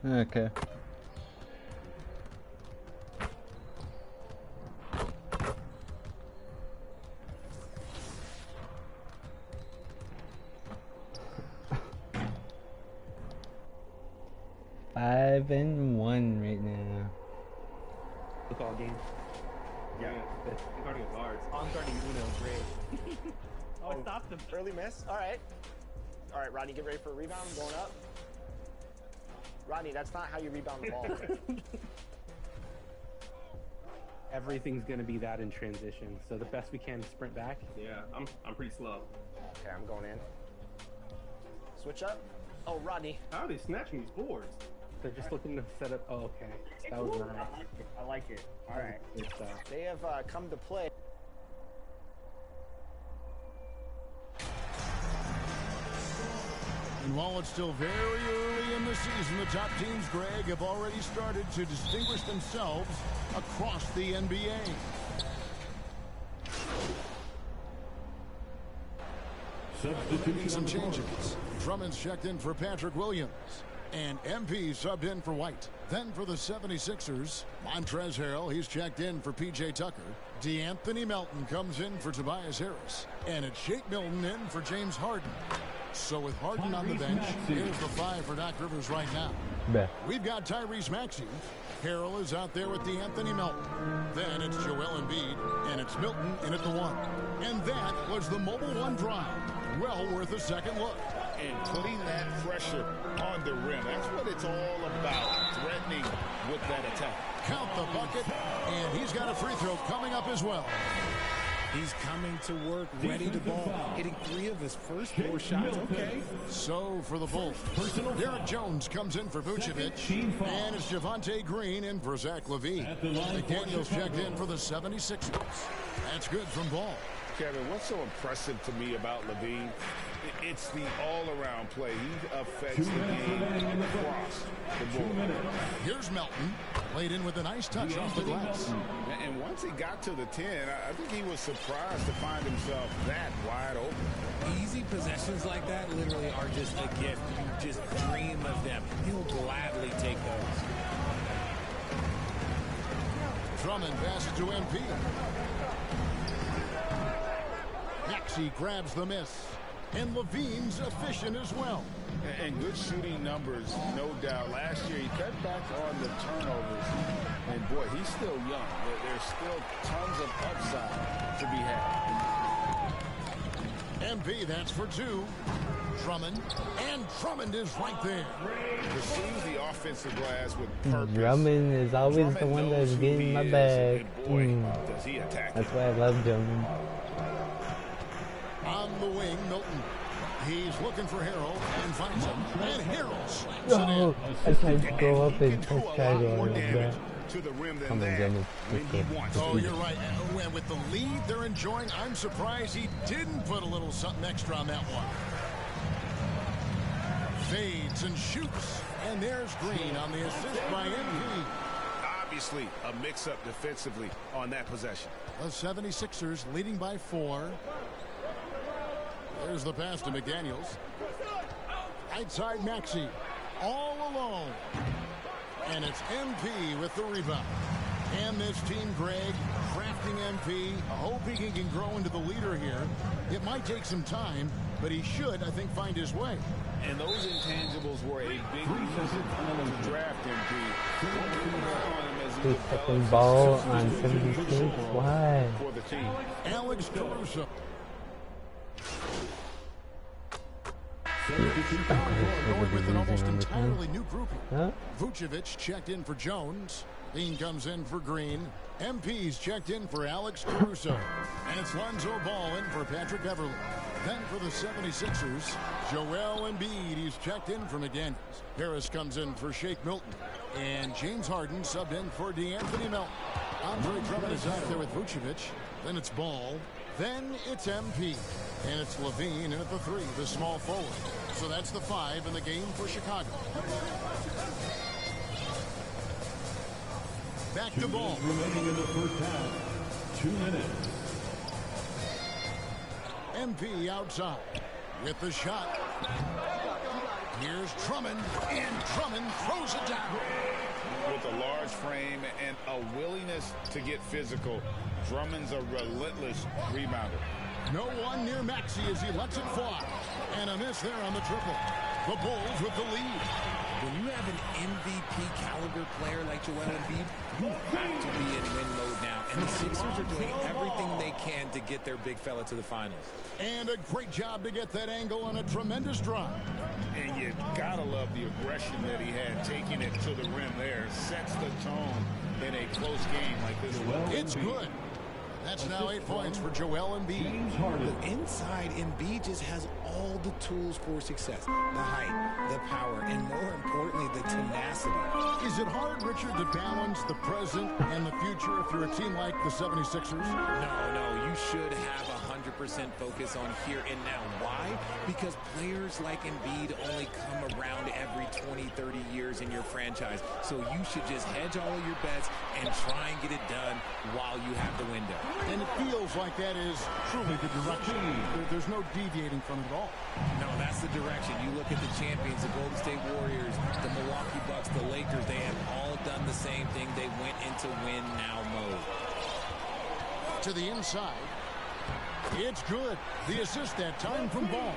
S13: Okay. Five and 1 right now.
S7: Football game. Yeah. I'm guarding guards.
S8: I'm guarding Uno. Great.
S7: Oh, I stopped him.
S8: Early miss. All right. All right, Rodney, get ready for a rebound. I'm going up. Rodney, that's not how you rebound the ball.
S7: Everything's gonna be that in transition. So the best we can is sprint back. Yeah, I'm pretty slow.
S8: Okay, I'm going in. Switch up. Oh, Rodney.
S7: How are they snatching these boards? They're just looking to set up. Oh, okay. That was nice.
S8: I like it. All right.
S7: Good stuff.
S8: They have come to play.
S9: And while it's still very early in the season, the top teams, Greg, have already started to distinguish themselves across the NBA. Making some changes. Drummond's checked in for Patrick Williams. And MP subbed in for White. Then for the 76ers, Montrezl Harrell, he's checked in for P.J. Tucker. DeAnthony Melton comes in for Tobias Harris. And it's Shake Milton in for James Harden. So with Harden on the bench, here's the 5 for Doc Rivers right now. We've got Tyrese Maxey. Harrell is out there with DeAnthony Melton. Then it's Joel Embiid, and it's Milton in at the 1. And that was the Mobile One drive. Well worth a second look.
S12: And putting that pressure on the rim. That's what it's all about, threatening with that attack.
S9: Count the bucket, and he's got a free throw coming up as well.
S1: He's coming to work, ready to ball, hitting 3 of his first 4 shots. Okay.
S9: So for the Bulls, Derek Jones comes in for Vucevic, and it's Javonte Green in for Zach LaVine. McDaniels checked in for the 76ers. That's good from Ball.
S12: Kevin, what's so impressive to me about LaVine? It's the all-around play. He affects the game across the board.
S9: Here's Melton, played in with a nice touch off the glass.
S12: And once he got to the 10, I think he was surprised to find himself that wide open.
S1: Easy possessions like that literally are just a gift. You just dream of them. He'll gladly take those.
S9: Drummond passes to MP. Maxey grabs the miss. And LaVine's efficient as well.
S12: And good shooting numbers, no doubt. Last year, he cut back on the turnovers. And, boy, he's still young. There's still tons of upside to be had.
S9: MP, that's for 2. Drummond. And Drummond is right there.
S12: Receives the offensive glass with purpose.
S13: Drummond is always the one that's getting my bag.
S12: Does he attack
S13: That's why I love Drummond.
S9: On the wing, Milton. He's looking for Harrell and finds him. And Harrell slaps
S13: No, I tried to go up and try to go on that.
S12: To the rim
S13: Come on, Drummond.
S9: Oh, you're right. And with the lead they're enjoying, I'm surprised he didn't put a little something extra on that one. Fades and shoots. And there's Green on the assist by MP.
S12: Obviously, a mix-up defensively on that possession.
S9: The 76ers leading by 4. There's the pass to McDaniels. Outside Maxey. All alone. And it's MP with the rebound. And this team, Greg, crafting MP. I hope he can grow into the leader here. It might take some time, but he should, I think, find his way.
S12: And those intangibles were a big reason to draft MP.
S13: His second ball on 76. Why?
S12: For the team.
S9: Alex Caruso. Going with an almost entirely new grouping. Vucevic checked in for Jones. Bean comes in for Green. MP's checked in for Alex Caruso. And it's Lonzo Ball in for Patrick Beverly. Then for the 76ers, Joel Embiid. He's checked in for McDaniels. Harris comes in for Shake Milton. And James Harden subbed in for DeAnthony Melton. Andre Drummond is out there with Vucevic. Then it's Ball. Then it's MP. And it's Levine in at the 3, the small forward. So that's the 5 in the game for Chicago. Back to Ball.
S11: Remaining in the first half. 2 minutes.
S9: MP outside with the shot. Here's Drummond, and Drummond throws it down.
S12: With a large frame and a willingness to get physical, Drummond's a relentless rebounder.
S9: No one near Maxey as he lets it fly. And a miss there on the triple. The Bulls with the lead.
S1: When you have an MVP caliber player like Joel Embiid, you have to be in win mode now. And the Sixers are doing everything they can to get their big fella to the finals.
S9: And a great job to get that angle on a tremendous drive.
S12: And you gotta love the aggression that he had, taking it to the rim there. Sets the tone in a close game like this.
S9: It's good. That's now 8 points for Joel Embiid.
S1: The inside Embiid just has all the tools for success. The height, the power, and more importantly, the tenacity.
S9: Is it hard, Richard, to balance the present and the future if you're a team like the 76ers?
S1: No, you should have 100% focus on here and now. Why? Because players like Embiid only come around every 20, 30 years in your franchise. So you should just hedge all of your bets and try and get it done while you have the window.
S9: And it feels like that is truly the direction. There's no deviating from it at all.
S1: No, that's the direction. You look at the champions, the Golden State Warriors, the Milwaukee Bucks, the Lakers, they have all done the same thing. They went into win-now mode.
S9: To the inside. It's good. The assist that time from Ball.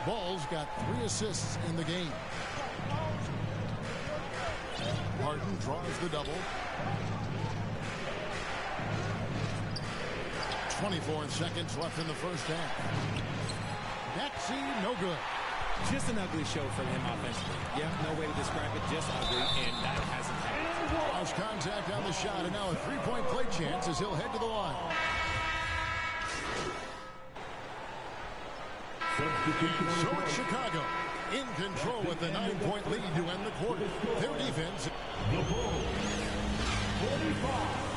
S9: Ball's got 3 assists in the game. Harden draws the double. 24 seconds left in the first half. Maxey, no good.
S1: Just an ugly show from him offensively. Yeah, no way to describe it, just ugly, and that hasn't happened.
S9: Lost contact on the shot, and now a 3-point play chance as he'll head to the line. So it's Chicago in control with the 9-point lead to end the quarter. Their defense.
S11: The Bulls, 45.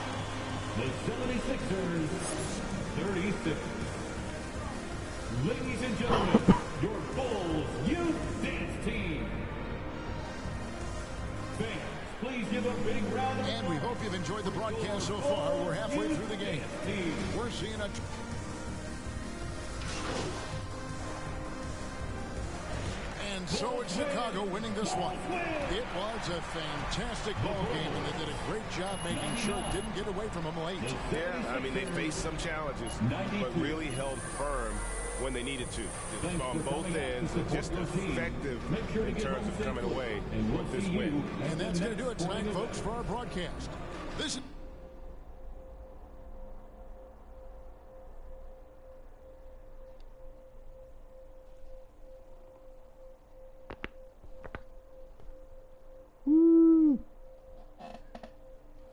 S11: The 76ers, 36. Ladies and gentlemen, your Bulls Youth Dance Team. Fans, please give a big round of applause.
S9: And we hope you've enjoyed the broadcast so far. We're halfway through the game. We're seeing a... And so it's Chicago winning this one. It was a fantastic ball game, and they did a great job making sure it didn't get away from them late.
S3: Yeah, I mean, they faced some challenges, but really held firm when they needed to. On both ends, just effective in terms of coming away with this win.
S9: And that's going to do it tonight, folks, for our broadcast. This is...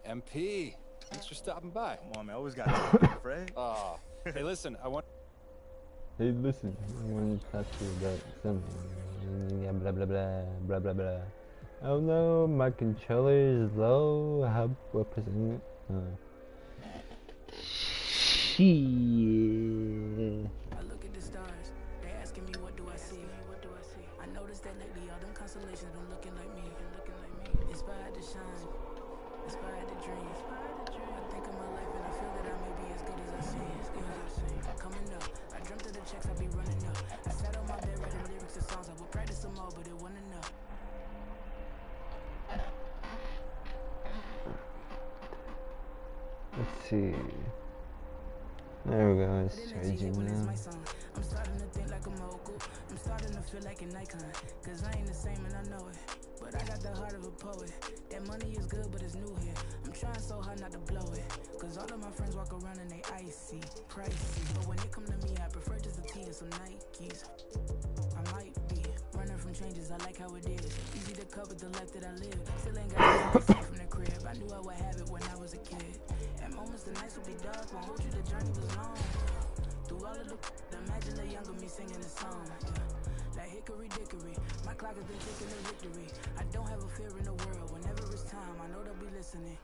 S20: MP, thanks for stopping by.
S2: Come on, man. I always got to Fred.
S20: Hey, listen, I want...
S13: Hey, listen, I want to talk to you about something. Yeah, blah, blah, blah, blah, blah, blah. Oh no, my controller is low. What percent? Shit.
S14: I look at the stars. They asking me what do I see? I noticed that lately all them constellations been looking like me. Inspired to shine. Inspired to dream. I think of my life and I feel that I may be as good as I seem. Coming up, I dreamt of the checks I be running up. I sat on my bed writing lyrics and songs. I would practice them all, but it wasn't enough.
S13: Let's see. There we go, it's charging now.
S14: I'm starting to think like a mogul. I'm starting to feel like an icon. Cause I ain't the same and I know it. But I got the heart of a poet. That money is good, but it's new here. I'm trying so hard not to blow it. Cause all of my friends walk around and they icy, pricey. But when it come to me, I prefer just a tee and some Nikes. I'm that I live. Still ain't got to from the crib. I knew I would have it when I was a kid. At moments the nights would be dark, won't hold you, the journey was long. Through all of the imagine the younger me singing a song. Like hickory dickory, my clock has been ticking the victory. I don't have a fear in the world. Whenever it's time, I know they'll be listening.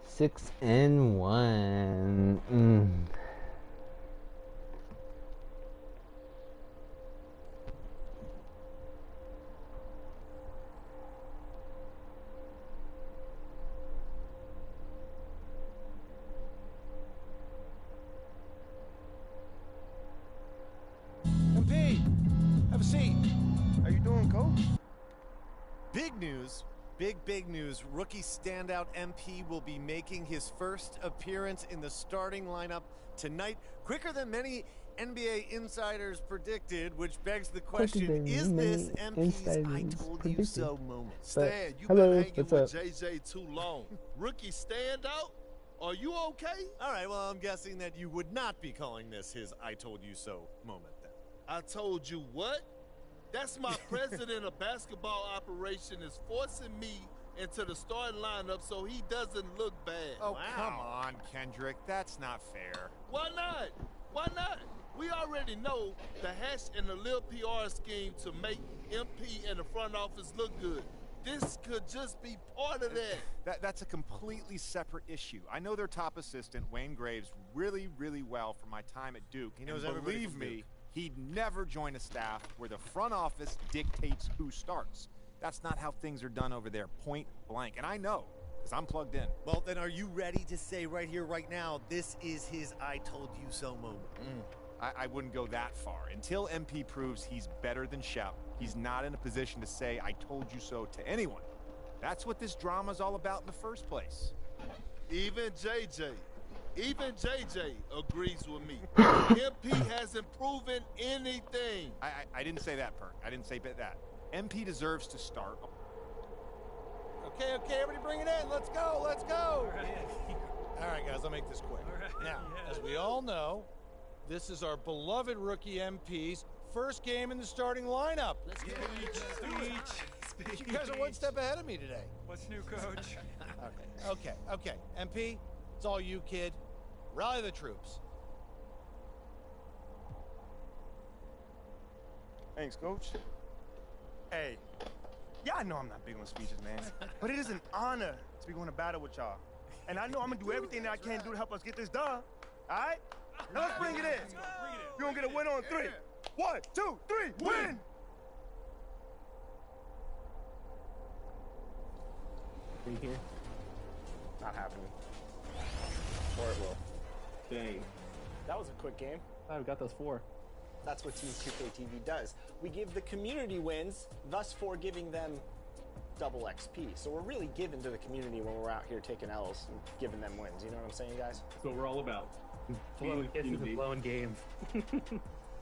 S13: 6-1.
S21: MP, have a seat.
S22: How you doing, Coach?
S21: Big news. Big news. Rookie standout MP will be making his first appearance in the starting lineup tonight. Quicker than many NBA insiders predicted, which begs the question, is this MP's I told you so moment?
S22: Stan, you've been hanging with JJ too long. Rookie standout? Are you okay?
S21: All right, well, I'm guessing that you would not be calling this his I told you so moment then.
S22: I told you what? That's my president of basketball operation is forcing me into the starting lineup so he doesn't look bad.
S21: Oh, wow. Come on, Kendrick. That's not fair.
S22: Why not? Why not? We already know the hash and the little PR scheme to make MP and the front office look good. This could just be part of that.
S21: That's a completely separate issue. I know their top assistant, Wayne Graves, really well from my time at Duke. He knows everybody. Believe me, he'd never join a staff where the front office dictates who starts. That's not how things are done over there, point blank. And I know, because I'm plugged in. Well, then are you ready to say right here, right now, this is his I told you so moment? I wouldn't go that far. Until MP proves he's better than Shep, he's not in a position to say I told you so to anyone. That's what this drama's all about in the first place.
S22: Even JJ agrees with me. MP hasn't proven anything.
S21: I didn't say that, Perk. I didn't say that. MP deserves to start. Okay, everybody bring it in. Let's go. All right, guys, I'll make this quick. Now, as we all know, this is our beloved rookie MP's first game in the starting lineup. Let's get speech. You guys are one step ahead of me today.
S23: What's new, Coach?
S21: Okay. MP, it's all you, kid. Rally the troops.
S22: Thanks, Coach.
S24: Hey, yeah, I know I'm not big on speeches, man, but it is an honor to be going to battle with y'all. And I know I'm gonna do everything that I can do to help us get this done. All right? Now let's bring it in. We're gonna get a win on 3. 1, 2, 3, win!
S7: In here? Not happening.
S8: Or it will.
S7: Dang.
S8: That was a quick game.
S7: Oh, we got those 4.
S8: That's what Team 2K TV does. We give the community wins, thus for giving them double XP. So we're really giving to the community when we're out here taking L's and giving them wins. You know what I'm saying, guys?
S7: That's what we're all about. Blowing kisses and blowing games.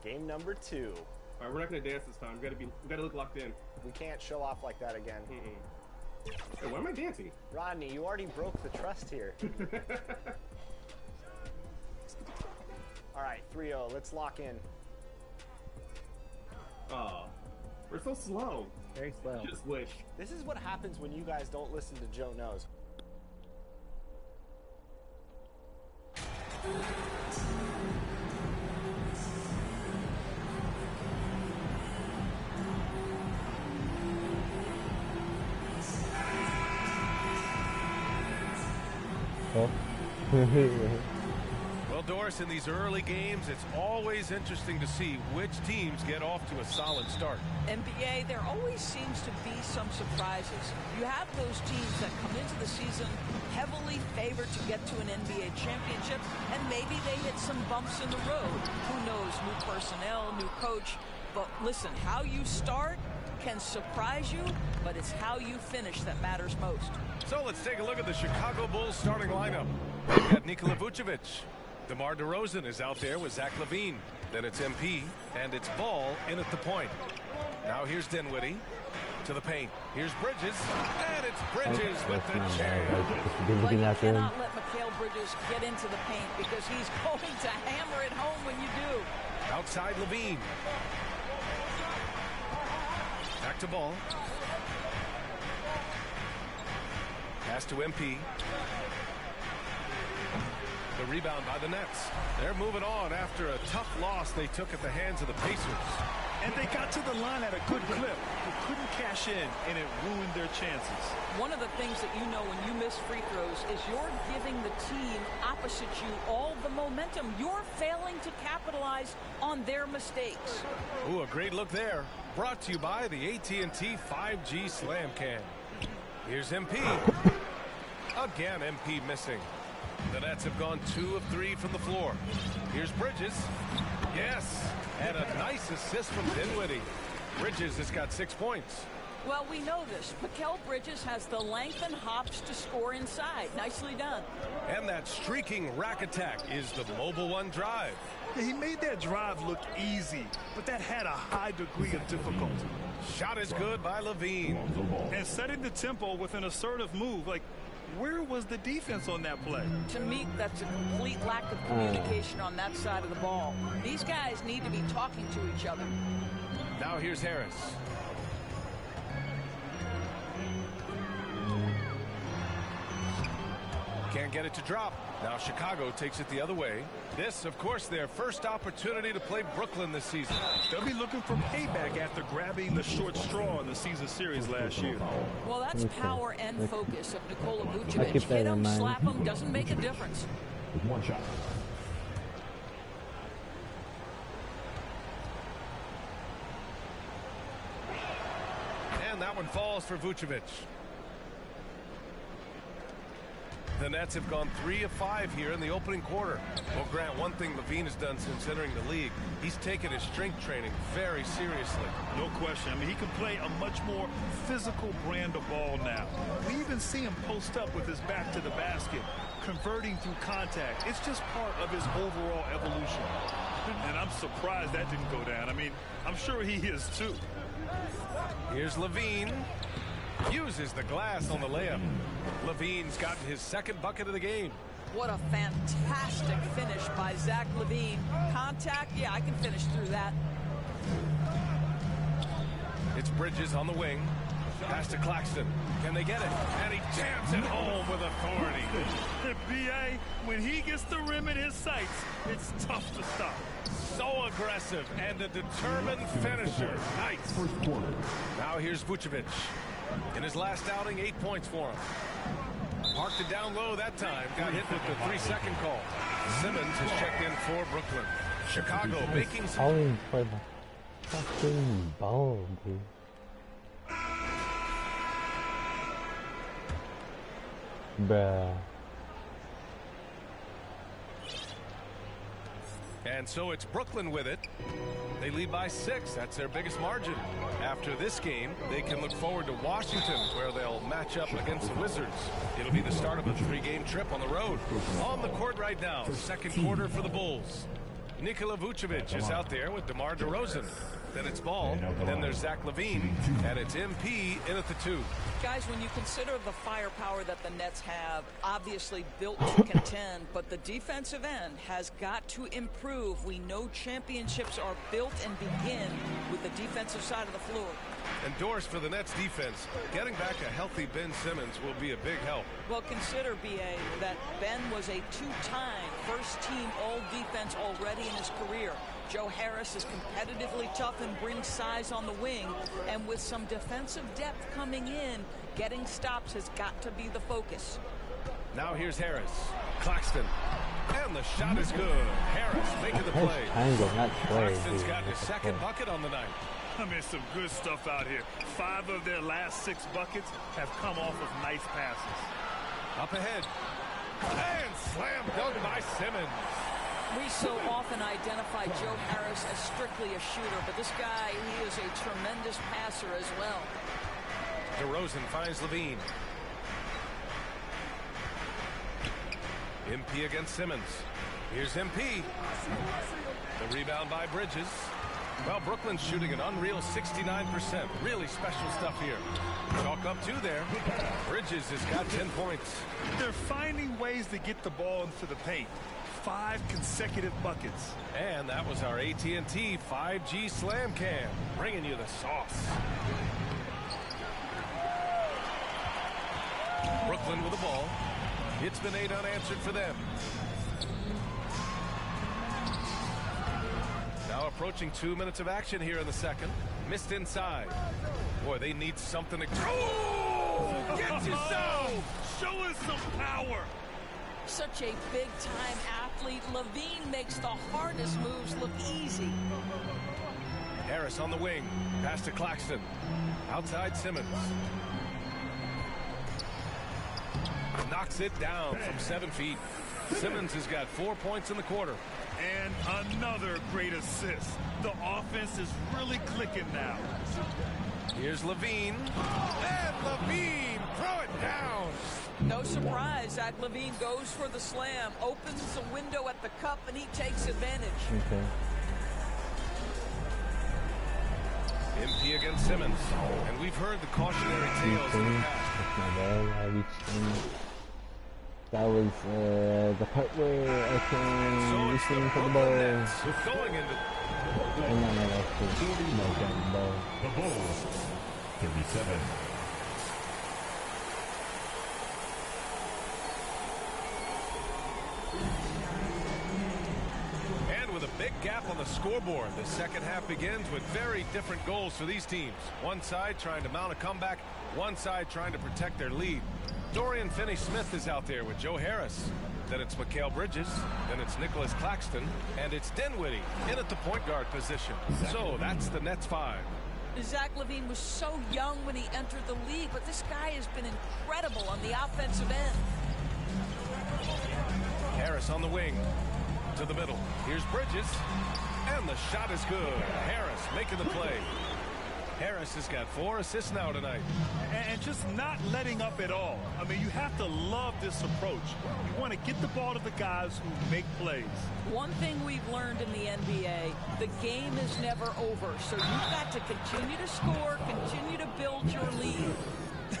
S8: Game number 2.
S7: All right, we're not gonna dance this time. We gotta look locked in.
S8: We can't show off like that again.
S7: Hey, why am I dancing?
S8: Rodney, you already broke the trust here. All right, 3-0. Let's lock in.
S7: Oh, we're so slow.
S8: Very slow.
S7: Just wish.
S8: This is what happens when you guys don't listen to Joe Knows.
S16: Well, Doris, in these early games, it's always interesting to see which teams get off to a solid start.
S25: NBA, there always seems to be some surprises. You have those teams that come into the season heavily favored to get to an NBA championship, and maybe they hit some bumps in the road. Who knows? New personnel, new coach. But listen, how you start can surprise you, but it's how you finish that matters most.
S16: So let's take a look at the Chicago Bulls starting lineup. We've got Nikola Vucevic. DeMar DeRozan is out there with Zach LaVine. Then it's MP, and it's Ball in at the point. Now here's Dinwiddie to the paint. Here's Bridges, and it's Bridges with the jam.
S25: But you cannot let Mikal Bridges get into the paint because he's going to hammer it home when you do.
S16: Outside LaVine. Back to ball. Pass to MP. The rebound by the Nets. They're moving on after a tough loss they took at the hands of the Pacers.
S18: And they got to the line at a good clip. They couldn't cash in, and it ruined their chances.
S25: One of the things that you know when you miss free throws is you're giving the team opposite you all the momentum. You're failing to capitalize on their mistakes.
S16: Ooh, a great look there. Brought to you by the AT&T 5G Slam Cam. Here's MP. Again, MP missing. The Nets have gone 2 of 3 from the floor. Here's Bridges. Yes, and a nice assist from Dinwiddie. Bridges has got 6 points.
S25: Well, we know this. Mikal Bridges has the length and hops to score inside. Nicely done.
S16: And that streaking rack attack is the Mobile One drive.
S18: Yeah, he made that drive look easy, but that had a high degree of difficulty.
S16: Shot is good by Levine.
S18: And setting the tempo with an assertive move, like, where was the defense on that play?
S25: To me, that's a complete lack of communication on that side of the ball. These guys need to be talking to each other.
S16: Now here's Harris. Can't get it to drop. Now Chicago takes it the other way. This, of course, their first opportunity to play Brooklyn this season.
S18: They'll be looking for payback after grabbing the short straw in the season series last year.
S25: Well, that's power and focus of Nikola Vucevic. Hit him, slap him, doesn't make a difference.
S11: One shot.
S16: And that one falls for Vucevic. The Nets have gone 3 of 5 here in the opening quarter. Well, Grant, one thing Levine has done since entering the league, he's taken his strength training very seriously.
S18: No question. I mean, he can play a much more physical brand of ball now. We even see him post up with his back to the basket, converting through contact. It's just part of his overall evolution. And I'm surprised that didn't go down. I mean, I'm sure he is too.
S16: Here's Levine. Uses the glass on the layup. Levine's gotten his second bucket of the game.
S25: What a fantastic finish by Zach Levine. Contact, yeah, I can finish through that.
S16: It's Bridges on the wing. Pass to Claxton. Can they get it? And he jams it home with authority.
S18: B.A., when he gets the rim in his sights, it's tough to stop.
S16: So aggressive and a determined finisher. Nice. Now here's Vucevic. In his last outing, 8 points for him. Parked it down low that time. Got hit with the 3-second call. Simmons has checked in for Brooklyn. Chicago making some...
S13: Calling for the fucking ball, dude. Bruh.
S16: And so it's Brooklyn with it. They lead by 6. That's their biggest margin. After this game, they can look forward to Washington, where they'll match up against the Wizards. It'll be the start of a 3-game trip on the road. On the court right now, second quarter for the Bulls. Nikola Vucevic is out there with DeMar DeRozan. Then it's Ball, then there's Zach Levine, and it's MP in at the 2.
S25: Guys, when you consider the firepower that the Nets have, obviously built to contend, but the defensive end has got to improve. We know championships are built and begin with the defensive side of the floor.
S16: And doors for the Nets defense. Getting back a healthy Ben Simmons will be a big help.
S25: Well, consider, B.A., that Ben was a 2-time first-team all-defense already in his career. Joe Harris is competitively tough and brings size on the wing. And with some defensive depth coming in, getting stops has got to be the focus.
S16: Now here's Harris. Claxton. And the shot is good. Harris making the play. Claxton's got his second bucket on the night.
S18: I mean, some good stuff out here. 5 of their last 6 buckets have come off of nice passes.
S16: Up ahead. And slam dunk by Simmons.
S25: We so often identify Joe Harris as strictly a shooter, but this guy, he is a tremendous passer as well.
S16: DeRozan finds Levine. MP against Simmons. Here's MP. The rebound by Bridges. Well, Brooklyn's shooting an unreal 69%. Really special stuff here. Chalk up 2 there. Bridges has got 10 points.
S18: They're finding ways to get the ball into the paint. 5 consecutive buckets.
S16: And that was our AT&T 5G Slam Cam, bringing you the sauce. Brooklyn with the ball. It's been 8 unanswered for them. Now approaching 2 minutes of action here in the second. Missed inside. Boy, they need something to...
S18: Oh! Get yourself! Show us some power!
S25: Such a big-time athlete. Levine makes the hardest moves look easy.
S16: Harris on the wing. Pass to Claxton. Outside Simmons. Knocks it down from 7 feet. Simmons has got 4 points in the quarter.
S18: And another great assist. The offense is really clicking now.
S16: Here's Levine. And Levine, throw it down.
S25: No surprise, Zach Levine goes for the slam, opens the window at the cup, and he takes advantage.
S13: Okay.
S16: MP against Simmons. And we've heard the cautionary tales in the past.
S13: That was the part where I can listen for the ball.
S16: Going into
S13: the ball.
S11: The Bulls, 37.
S16: And with a big gap on the scoreboard, the second half begins with very different goals for these teams. One side trying to mount a comeback, one side trying to protect their lead. Dorian Finney-Smith is out there with Joe Harris. Then it's Mikal Bridges. Then it's Nicholas Claxton. And it's Dinwiddie in at the point guard position. So that's the Nets 5.
S25: Zach Levine was so young when he entered the league, but this guy has been incredible on the offensive end.
S16: Harris on the wing. To the middle. Here's Bridges. And the shot is good. Harris making the play. Harris has got 4 assists now tonight.
S18: And just not letting up at all. I mean, you have to love this approach. You want to get the ball to the guys who make plays.
S25: One thing we've learned in the NBA, the game is never over. So you've got to continue to score, continue to build your lead.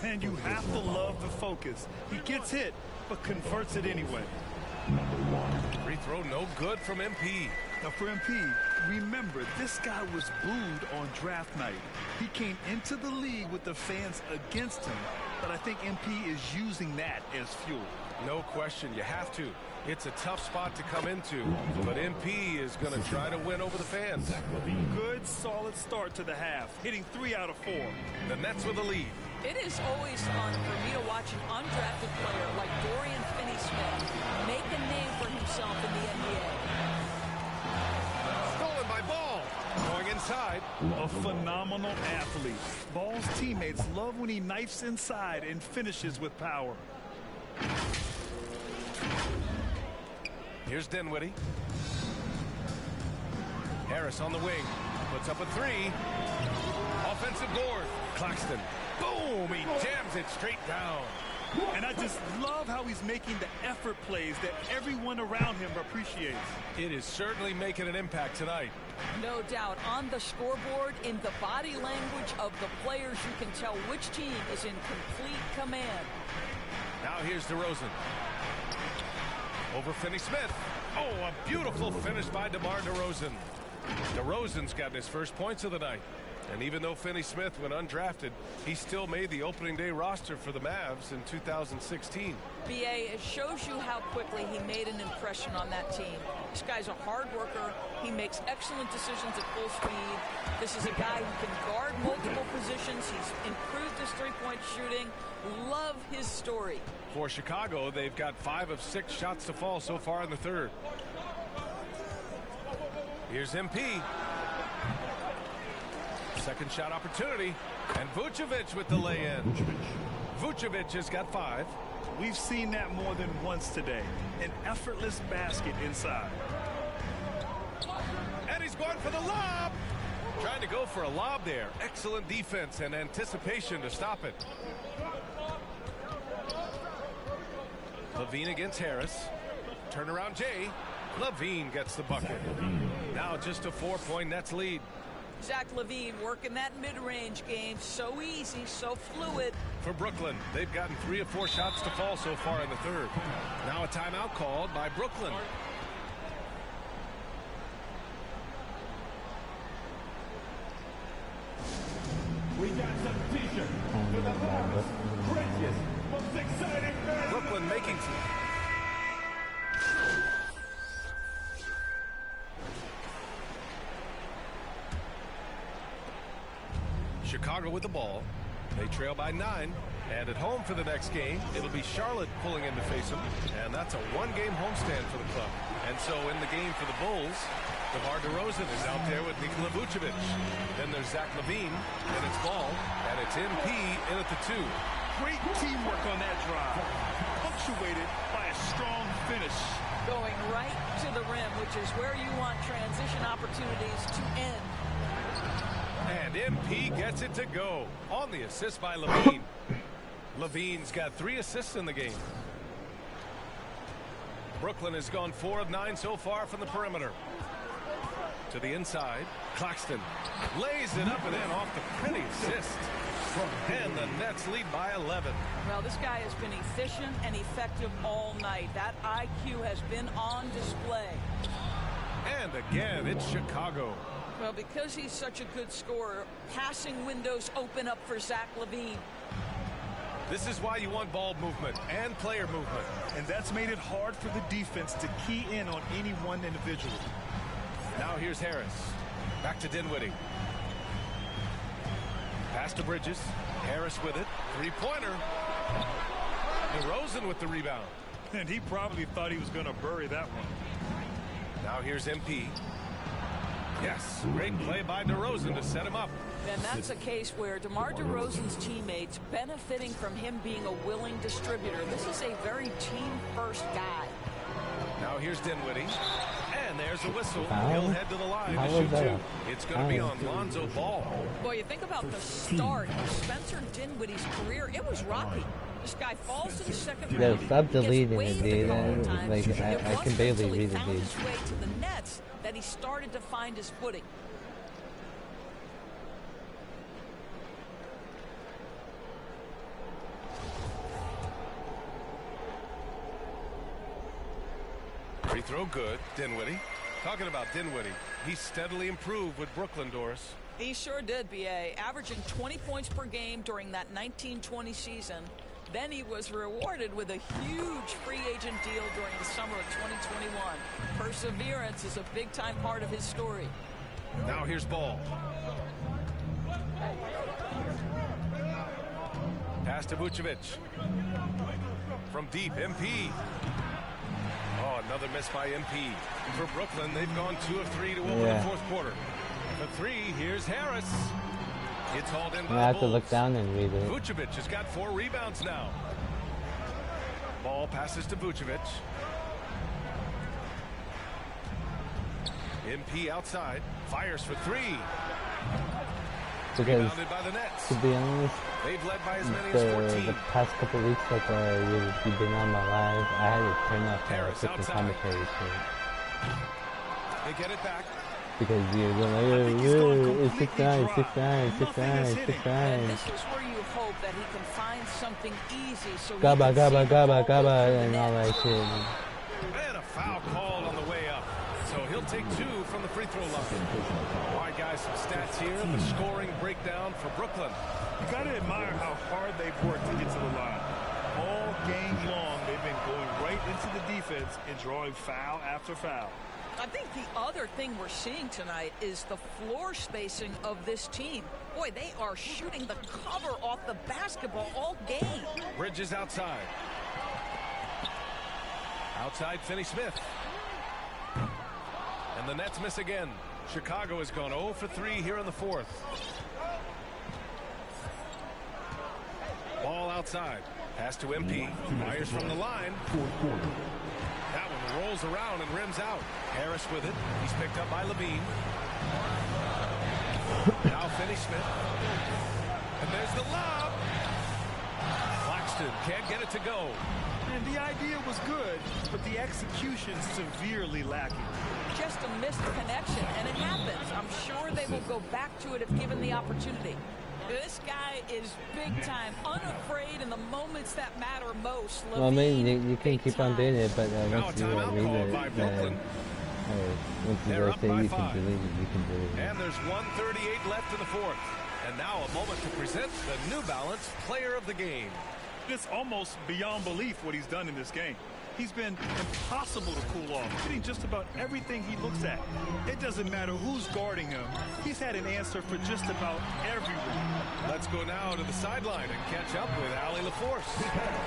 S18: And you have to love the focus. He gets hit, but converts it anyway.
S16: Free throw no good from MP.
S18: Now for MP, remember, this guy was booed on draft night. He came into the league with the fans against him, but I think MP is using that as fuel.
S16: No question, you have to. It's a tough spot to come into, but MP is going to try to win over the fans.
S18: Good, solid start to the half, hitting 3 out of 4.
S16: The Nets with the lead.
S25: It is always fun for me to watch an undrafted player like Dorian Finney-Smith make a name for himself in the NBA.
S16: Stolen by Ball. Going inside.
S18: A phenomenal athlete. Ball's teammates love when he knifes inside and finishes with power.
S16: Here's Dinwiddie. Harris on the wing. Puts up a 3. Offensive board. Claxton. Boom! He jams it straight down.
S18: And I just love how he's making the effort plays that everyone around him appreciates.
S16: It is certainly making an impact tonight.
S25: No doubt. On the scoreboard, in the body language of the players, you can tell which team is in complete command.
S16: Now here's DeRozan. Over Finney-Smith. Oh, a beautiful finish by DeMar DeRozan. DeRozan's gotten his first points of the night. And even though Finney-Smith went undrafted, he still made the opening day roster for the Mavs in 2016.
S25: BA, it shows you how quickly he made an impression on that team. This guy's a hard worker. He makes excellent decisions at full speed. This is a guy who can guard multiple positions. He's improved his three-point shooting. Love his story.
S16: For Chicago, they've got 5 of 6 shots to fall so far in the third. Here's MP. Second shot opportunity, and Vucevic with the lay-in. Vucevic has got 5.
S18: We've seen that more than once today. An effortless basket inside.
S16: And he's going for the lob. Trying to go for a lob there. Excellent defense and anticipation to stop it. Levine against Harris. Turnaround Jay. Levine gets the bucket. Now just a 4-point Nets lead.
S25: Zach Levine working that mid-range game. So easy, so fluid.
S16: For Brooklyn, they've gotten 3 of 4 shots to fall so far in the third. Now a timeout called by Brooklyn. Chicago with the ball. They trail by 9. And at home for the next game, it'll be Charlotte pulling in to face them. And that's a one-game homestand for the club. And so in the game for the Bulls, DeMar DeRozan is out there with Nikola Vucevic. Then there's Zach LaVine, and it's Ball, and it's MP in at the 2.
S18: Great teamwork on that drive, punctuated by a strong finish.
S4: Going right to the rim, which is where you want transition opportunities to end.
S16: And MP gets it to go on the assist by LaVine. LaVine's got 3 assists in the game. Brooklyn has gone 4 of 9 so far from the perimeter. To the inside, Claxton lays it up and in off the pretty assist. And the Nets lead by 11.
S4: Well, this guy has been efficient and effective all night. That IQ has been on display.
S16: And again, it's Chicago.
S4: Well, because he's such a good scorer, passing windows open up for Zach LaVine.
S16: This is why you want ball movement and player movement.
S18: And that's made it hard for the defense to key in on any one individual.
S16: Now here's Harris. Back to Dinwiddie. Pass to Bridges. Harris with it. Three-pointer. DeRozan with the rebound.
S18: And he probably thought he was going to bury that one.
S16: Now here's MP. Yes, great play by DeRozan to set him up.
S4: And that's a case where DeMar DeRozan's teammates benefiting from him being a willing distributor. This is a very team-first guy.
S16: Now here's Dinwiddie. And there's a whistle.
S13: How?
S16: He'll head to the line to shoot 2. It's going to be on Lonzo Ball.
S4: Boy, you think about the start of Spencer Dinwiddie's career. It was rocky. This guy falls to the second round.
S13: Yo, stop deleting it, dude. Like, I can barely read it, dude.
S4: His way to the Nets that he started to find his footing.
S16: Free throw good. Dinwiddie. Talking about Dinwiddie, he steadily improved with Brooklyn, Doris.
S4: He sure did, B.A., averaging 20 points per game during that 1920 season. Then he was rewarded with a huge free agent deal during the summer of 2021. Perseverance is a big-time part of his story.
S16: Now here's Ball. Pass to Vucevic. From deep, MP. Oh, another miss by MP. For Brooklyn, they've gone 2 of 3 to open the fourth quarter. For 3, here's Harris. It's hauled in by
S13: I have
S16: the
S13: to
S16: Bulls.
S13: look down and read it.
S16: Vucevic has got 4 rebounds now. Ball passes to Vucevic. MP outside. Fires for 3.
S13: Because,
S16: Rebounded by the Nets.
S13: to be honest,
S16: They've led by as many as 14.
S13: the past couple weeks that you've been on my live, I had to turn off
S16: Harris
S13: freaking
S16: outside.
S13: commentary shit.
S16: They get it back.
S13: Because you're going, it's 6'9", 6'9", 6'9", 6'9".
S4: This is where you hope that he can find something easy so
S13: Gaba,
S4: he can
S13: gaba,
S4: see the
S13: gaba,
S4: ball
S13: gaba,
S4: go through the
S13: and all
S4: net.
S13: that shit.
S16: And a foul called on the way up. So he'll take 2 from the free throw line. All right, guys, some stats here. The scoring breakdown for Brooklyn.
S18: You got to admire how hard they've worked to get to the line. All game long, they've been going right into the defense and drawing foul after foul.
S4: I think the other thing we're seeing tonight is the floor spacing of this team. Boy, they are shooting the cover off the basketball all game.
S16: Bridges outside. Outside, Finney-Smith. And the Nets miss again. Chicago has gone 0 for 3 here in the fourth. Ball outside. Pass to MP. Fires from the line. That one rolls around and rims out. Harris with it. He's picked up by LaVine. Now Finney-Smith. And there's the lob. Claxton can't get it to go.
S18: And the idea was good, but the execution severely lacking.
S4: Just a missed connection, and it happens. I'm sure they will go back to it if given the opportunity. This guy is big time, unafraid in the moments that matter most.
S13: Well, I mean, you can keep on doing it, but once you read it, once you go say you can delete it, you can delete it.
S16: And there's 1:38 left in the fourth. And now a moment to present the New Balance Player of the Game.
S18: It's almost beyond belief what he's done in this game. He's been impossible to cool off, hitting just about everything he looks at. It doesn't matter who's guarding him. He's had an answer for just about everyone.
S16: Let's go now to the sideline and catch up with Allie LaForce.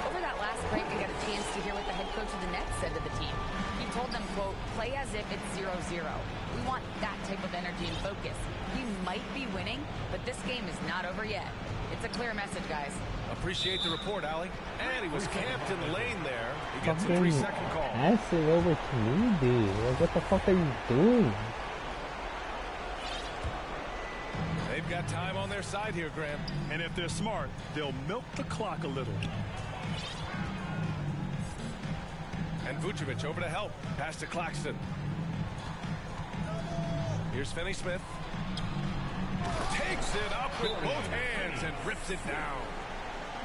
S5: Over that last break, we got a chance to hear what the head coach of the Nets said to the team. He told them, quote, play as if it's 0-0. We want that type of energy and focus. We might be winning, but this game is not over yet. It's a clear message, guys.
S16: Appreciate the report, Allie. And he was camped in the lane there. He gets a 3-second call.
S13: Pass it over to me, dude. Like, what the fuck are you doing?
S16: They've got time on their side here, Graham.
S18: And if they're smart, they'll milk the clock a little.
S16: And Vucevic over to help. Pass to Claxton. Here's Finney-Smith. Takes it up with both hands and rips it down.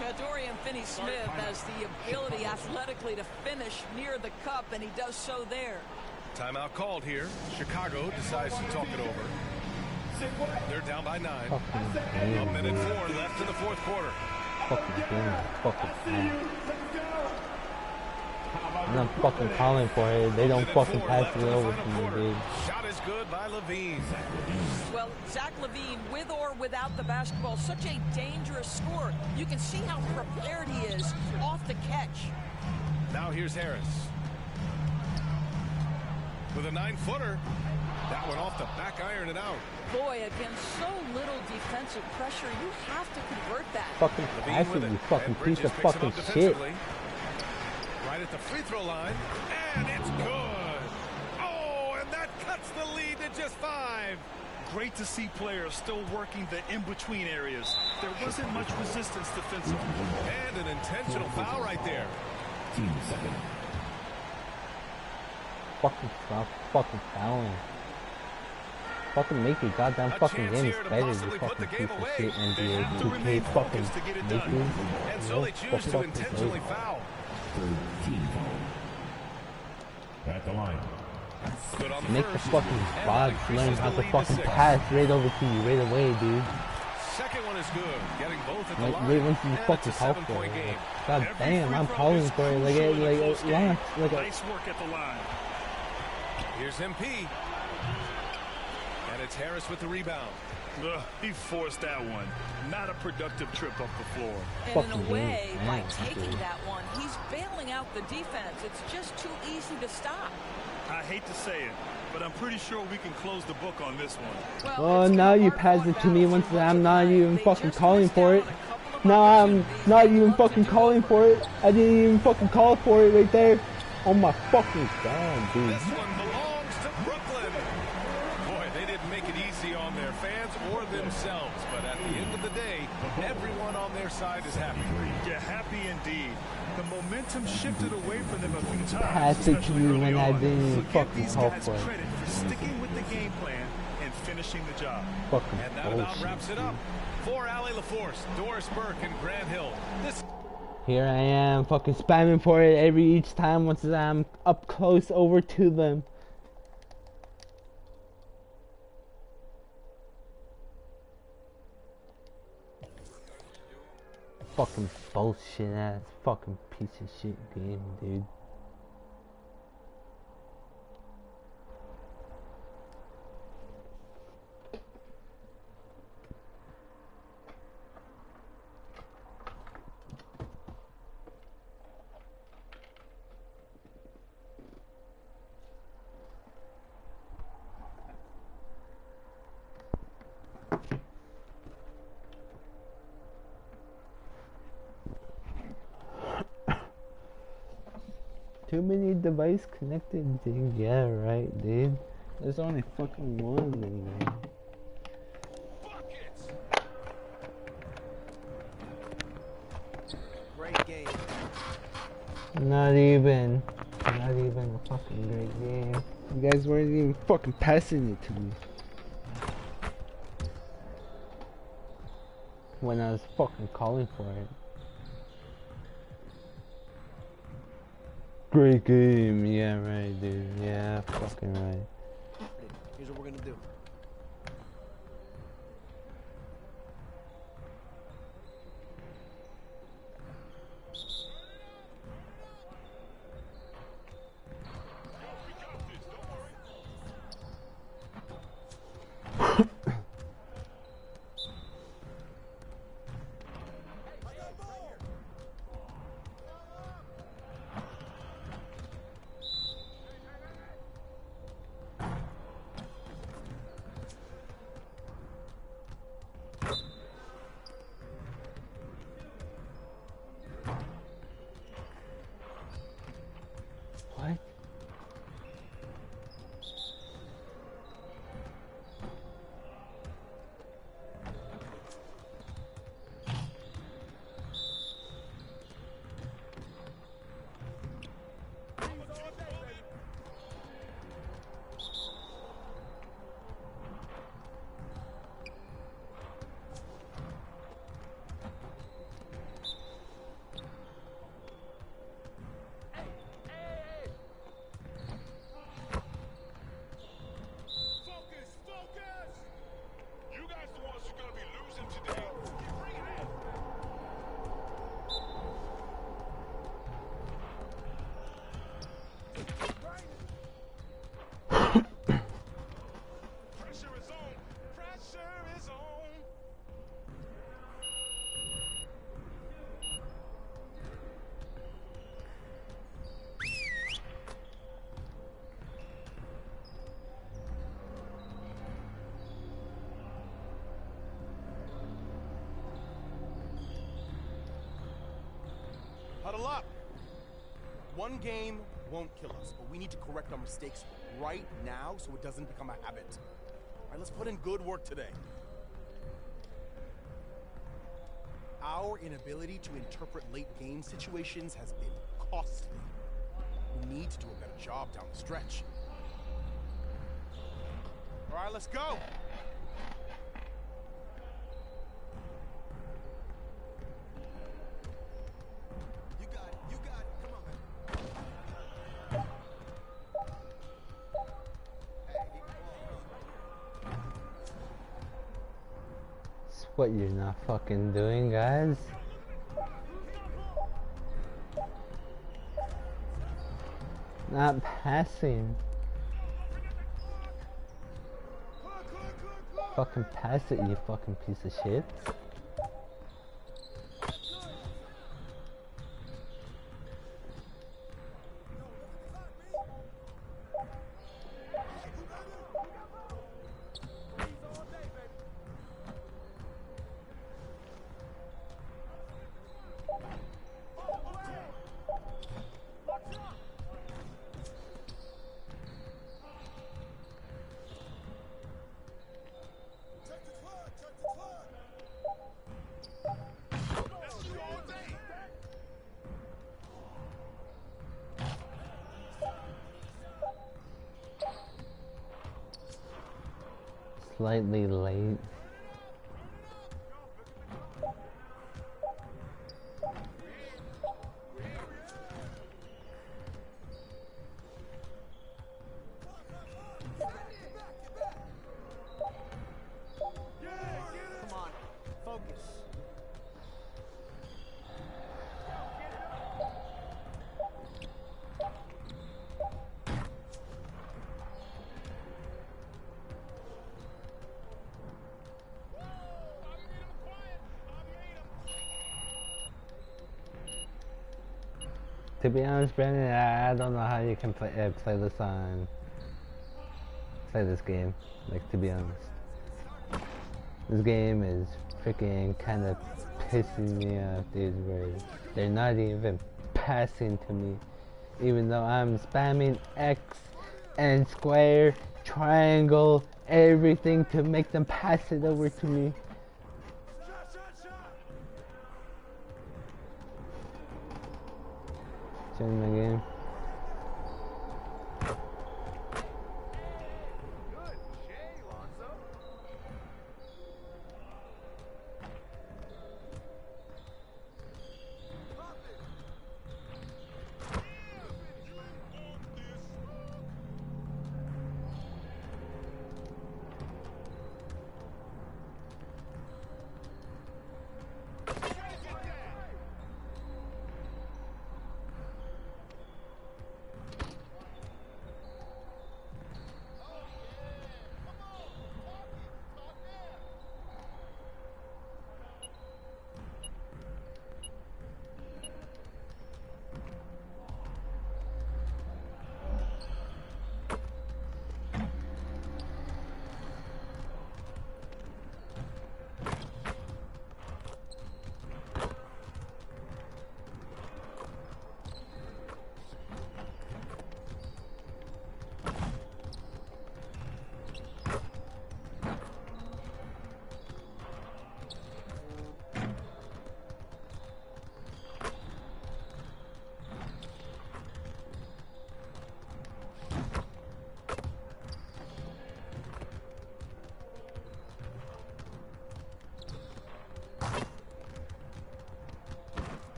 S4: Now, Dorian Finney-Smith has the ability athletically to finish near the cup, and he does so there.
S16: Timeout called here. Chicago decides to talk it over. They're down by 9. A minute 4 left in the fourth quarter.
S13: Fucking game. Fucking game. I'm not fucking calling for it. They don't fucking pass it over to me, dude.
S16: Shot is good by Levine.
S4: Well, Zach LaVine, with or without the basketball, such a dangerous scorer. You can see how prepared he is off the catch.
S16: Now here's Harris. With a 9-footer. That one off the back iron and out.
S4: Boy, against so little defensive pressure, you have to convert that.
S13: Fucking pass it, you fucking piece of fucking shit.
S16: Right at the free throw line, and it's good. Oh, and that cuts the lead to just 5.
S18: Great to see players still working the in-between areas. There wasn't much resistance defensively.
S16: And an intentional foul right there.
S11: Team second.
S13: Fucking stop fucking fouling. Fucking make your goddamn fucking games better, you fucking piece of shit NBA. 2K fucking make me.
S16: And so they choose to intentionally foul.
S11: Third team foul. At the line.
S13: Make the fucking box learn how to fucking pass right over to you right away, dude.
S16: Second one is good. Getting both at the
S13: Like,
S16: line.
S13: right once you fucking call for it. Like, God damn, I'm calling for it. Like,
S18: Nice work at the line.
S16: Here's MP. And it's Harris with the rebound.
S18: Ugh, he forced that one. Not a productive trip up the floor.
S4: And in a way, by taking that one, he's bailing out the defense. It's just too easy to stop.
S18: I hate to say it, but I'm pretty sure we can close the book on this one.
S13: oh, now you pass it to me once I'm not even fucking calling for it. Now I'm not even fucking calling for it. I didn't even fucking call for it right there. Oh my fucking god, dude.
S16: This one belongs to Brooklyn. Boy, they didn't make it easy on their fans or themselves, but at the end of the day, everyone on their side is happy.
S18: Yeah, happy indeed. The momentum shifted away from them a few times.
S13: Pass it to me when I didn't even fucking call for it.
S18: Credit for sticking with the game plan and finishing the job.
S13: Fucking
S16: And that
S13: bullshit,
S16: about wraps it up. For Allie LaForce, Doris Burke, and Grant Hill.
S13: Here I am, fucking spamming for it each time once I'm up close over to them. Fucking bullshit ass, fucking piece of shit game, dude. Too many devices connected, dude. Yeah, right, dude. There's only fucking one in there.
S19: Great game.
S13: Not even a fucking great game. You guys weren't even fucking passing it to me. When I was fucking calling for it. Great game, yeah, right, dude. Yeah, fucking right.
S19: Here's what we're gonna do.
S6: Huddle up. One game won't kill us, but we need to correct our mistakes right now so it doesn't become a habit. All right, let's put in good work today. Our inability to interpret late game situations has been costly. We need to do a better job down the stretch. All right, let's go.
S13: What you're not fucking doing, guys. Not passing. Fucking pass it, you fucking piece of shit. Slightly late.
S6: Come on, focus.
S13: To be honest, Brandon, I don't know how you can play this game. Like, to be honest, this game is freaking kind of pissing me off, dude. Where they're not even passing to me, even though I'm spamming X and square, triangle, everything to make them pass it over to me. Change my game.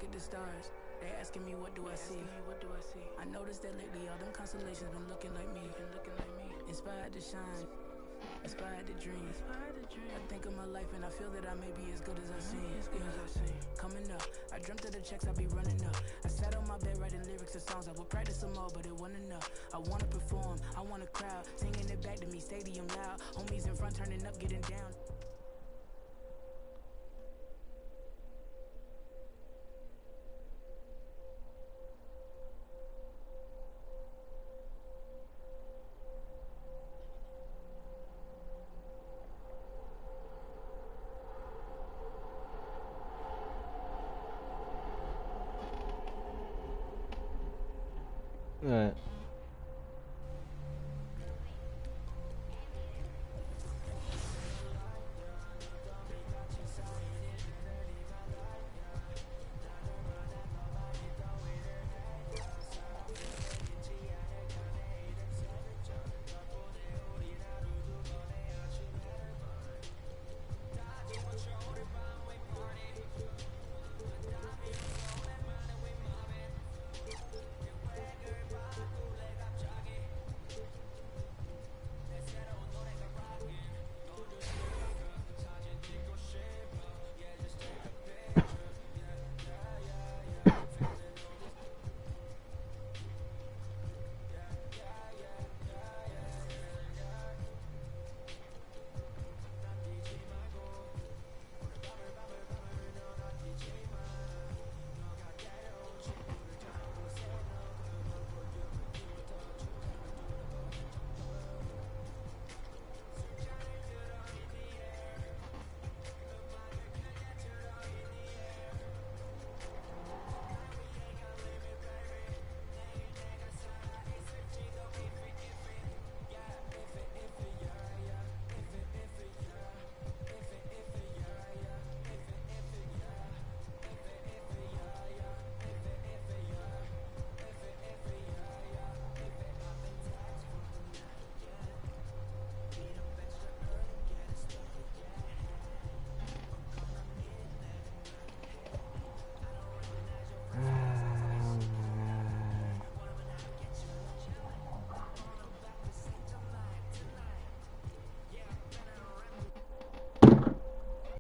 S14: at the stars. They asking me what do I see? I noticed that lately all them constellations been looking like me. Inspired to shine, inspired to dream. I think of my life and I feel that I may be as good as I seem. Coming up, I dreamt of the checks I be running up. I sat on my bed writing lyrics to songs. I would practice some more, but it wasn't enough. I wanna perform, I want a crowd singing it back to me, stadium loud. Homies in front turning up, getting down.
S13: Alright.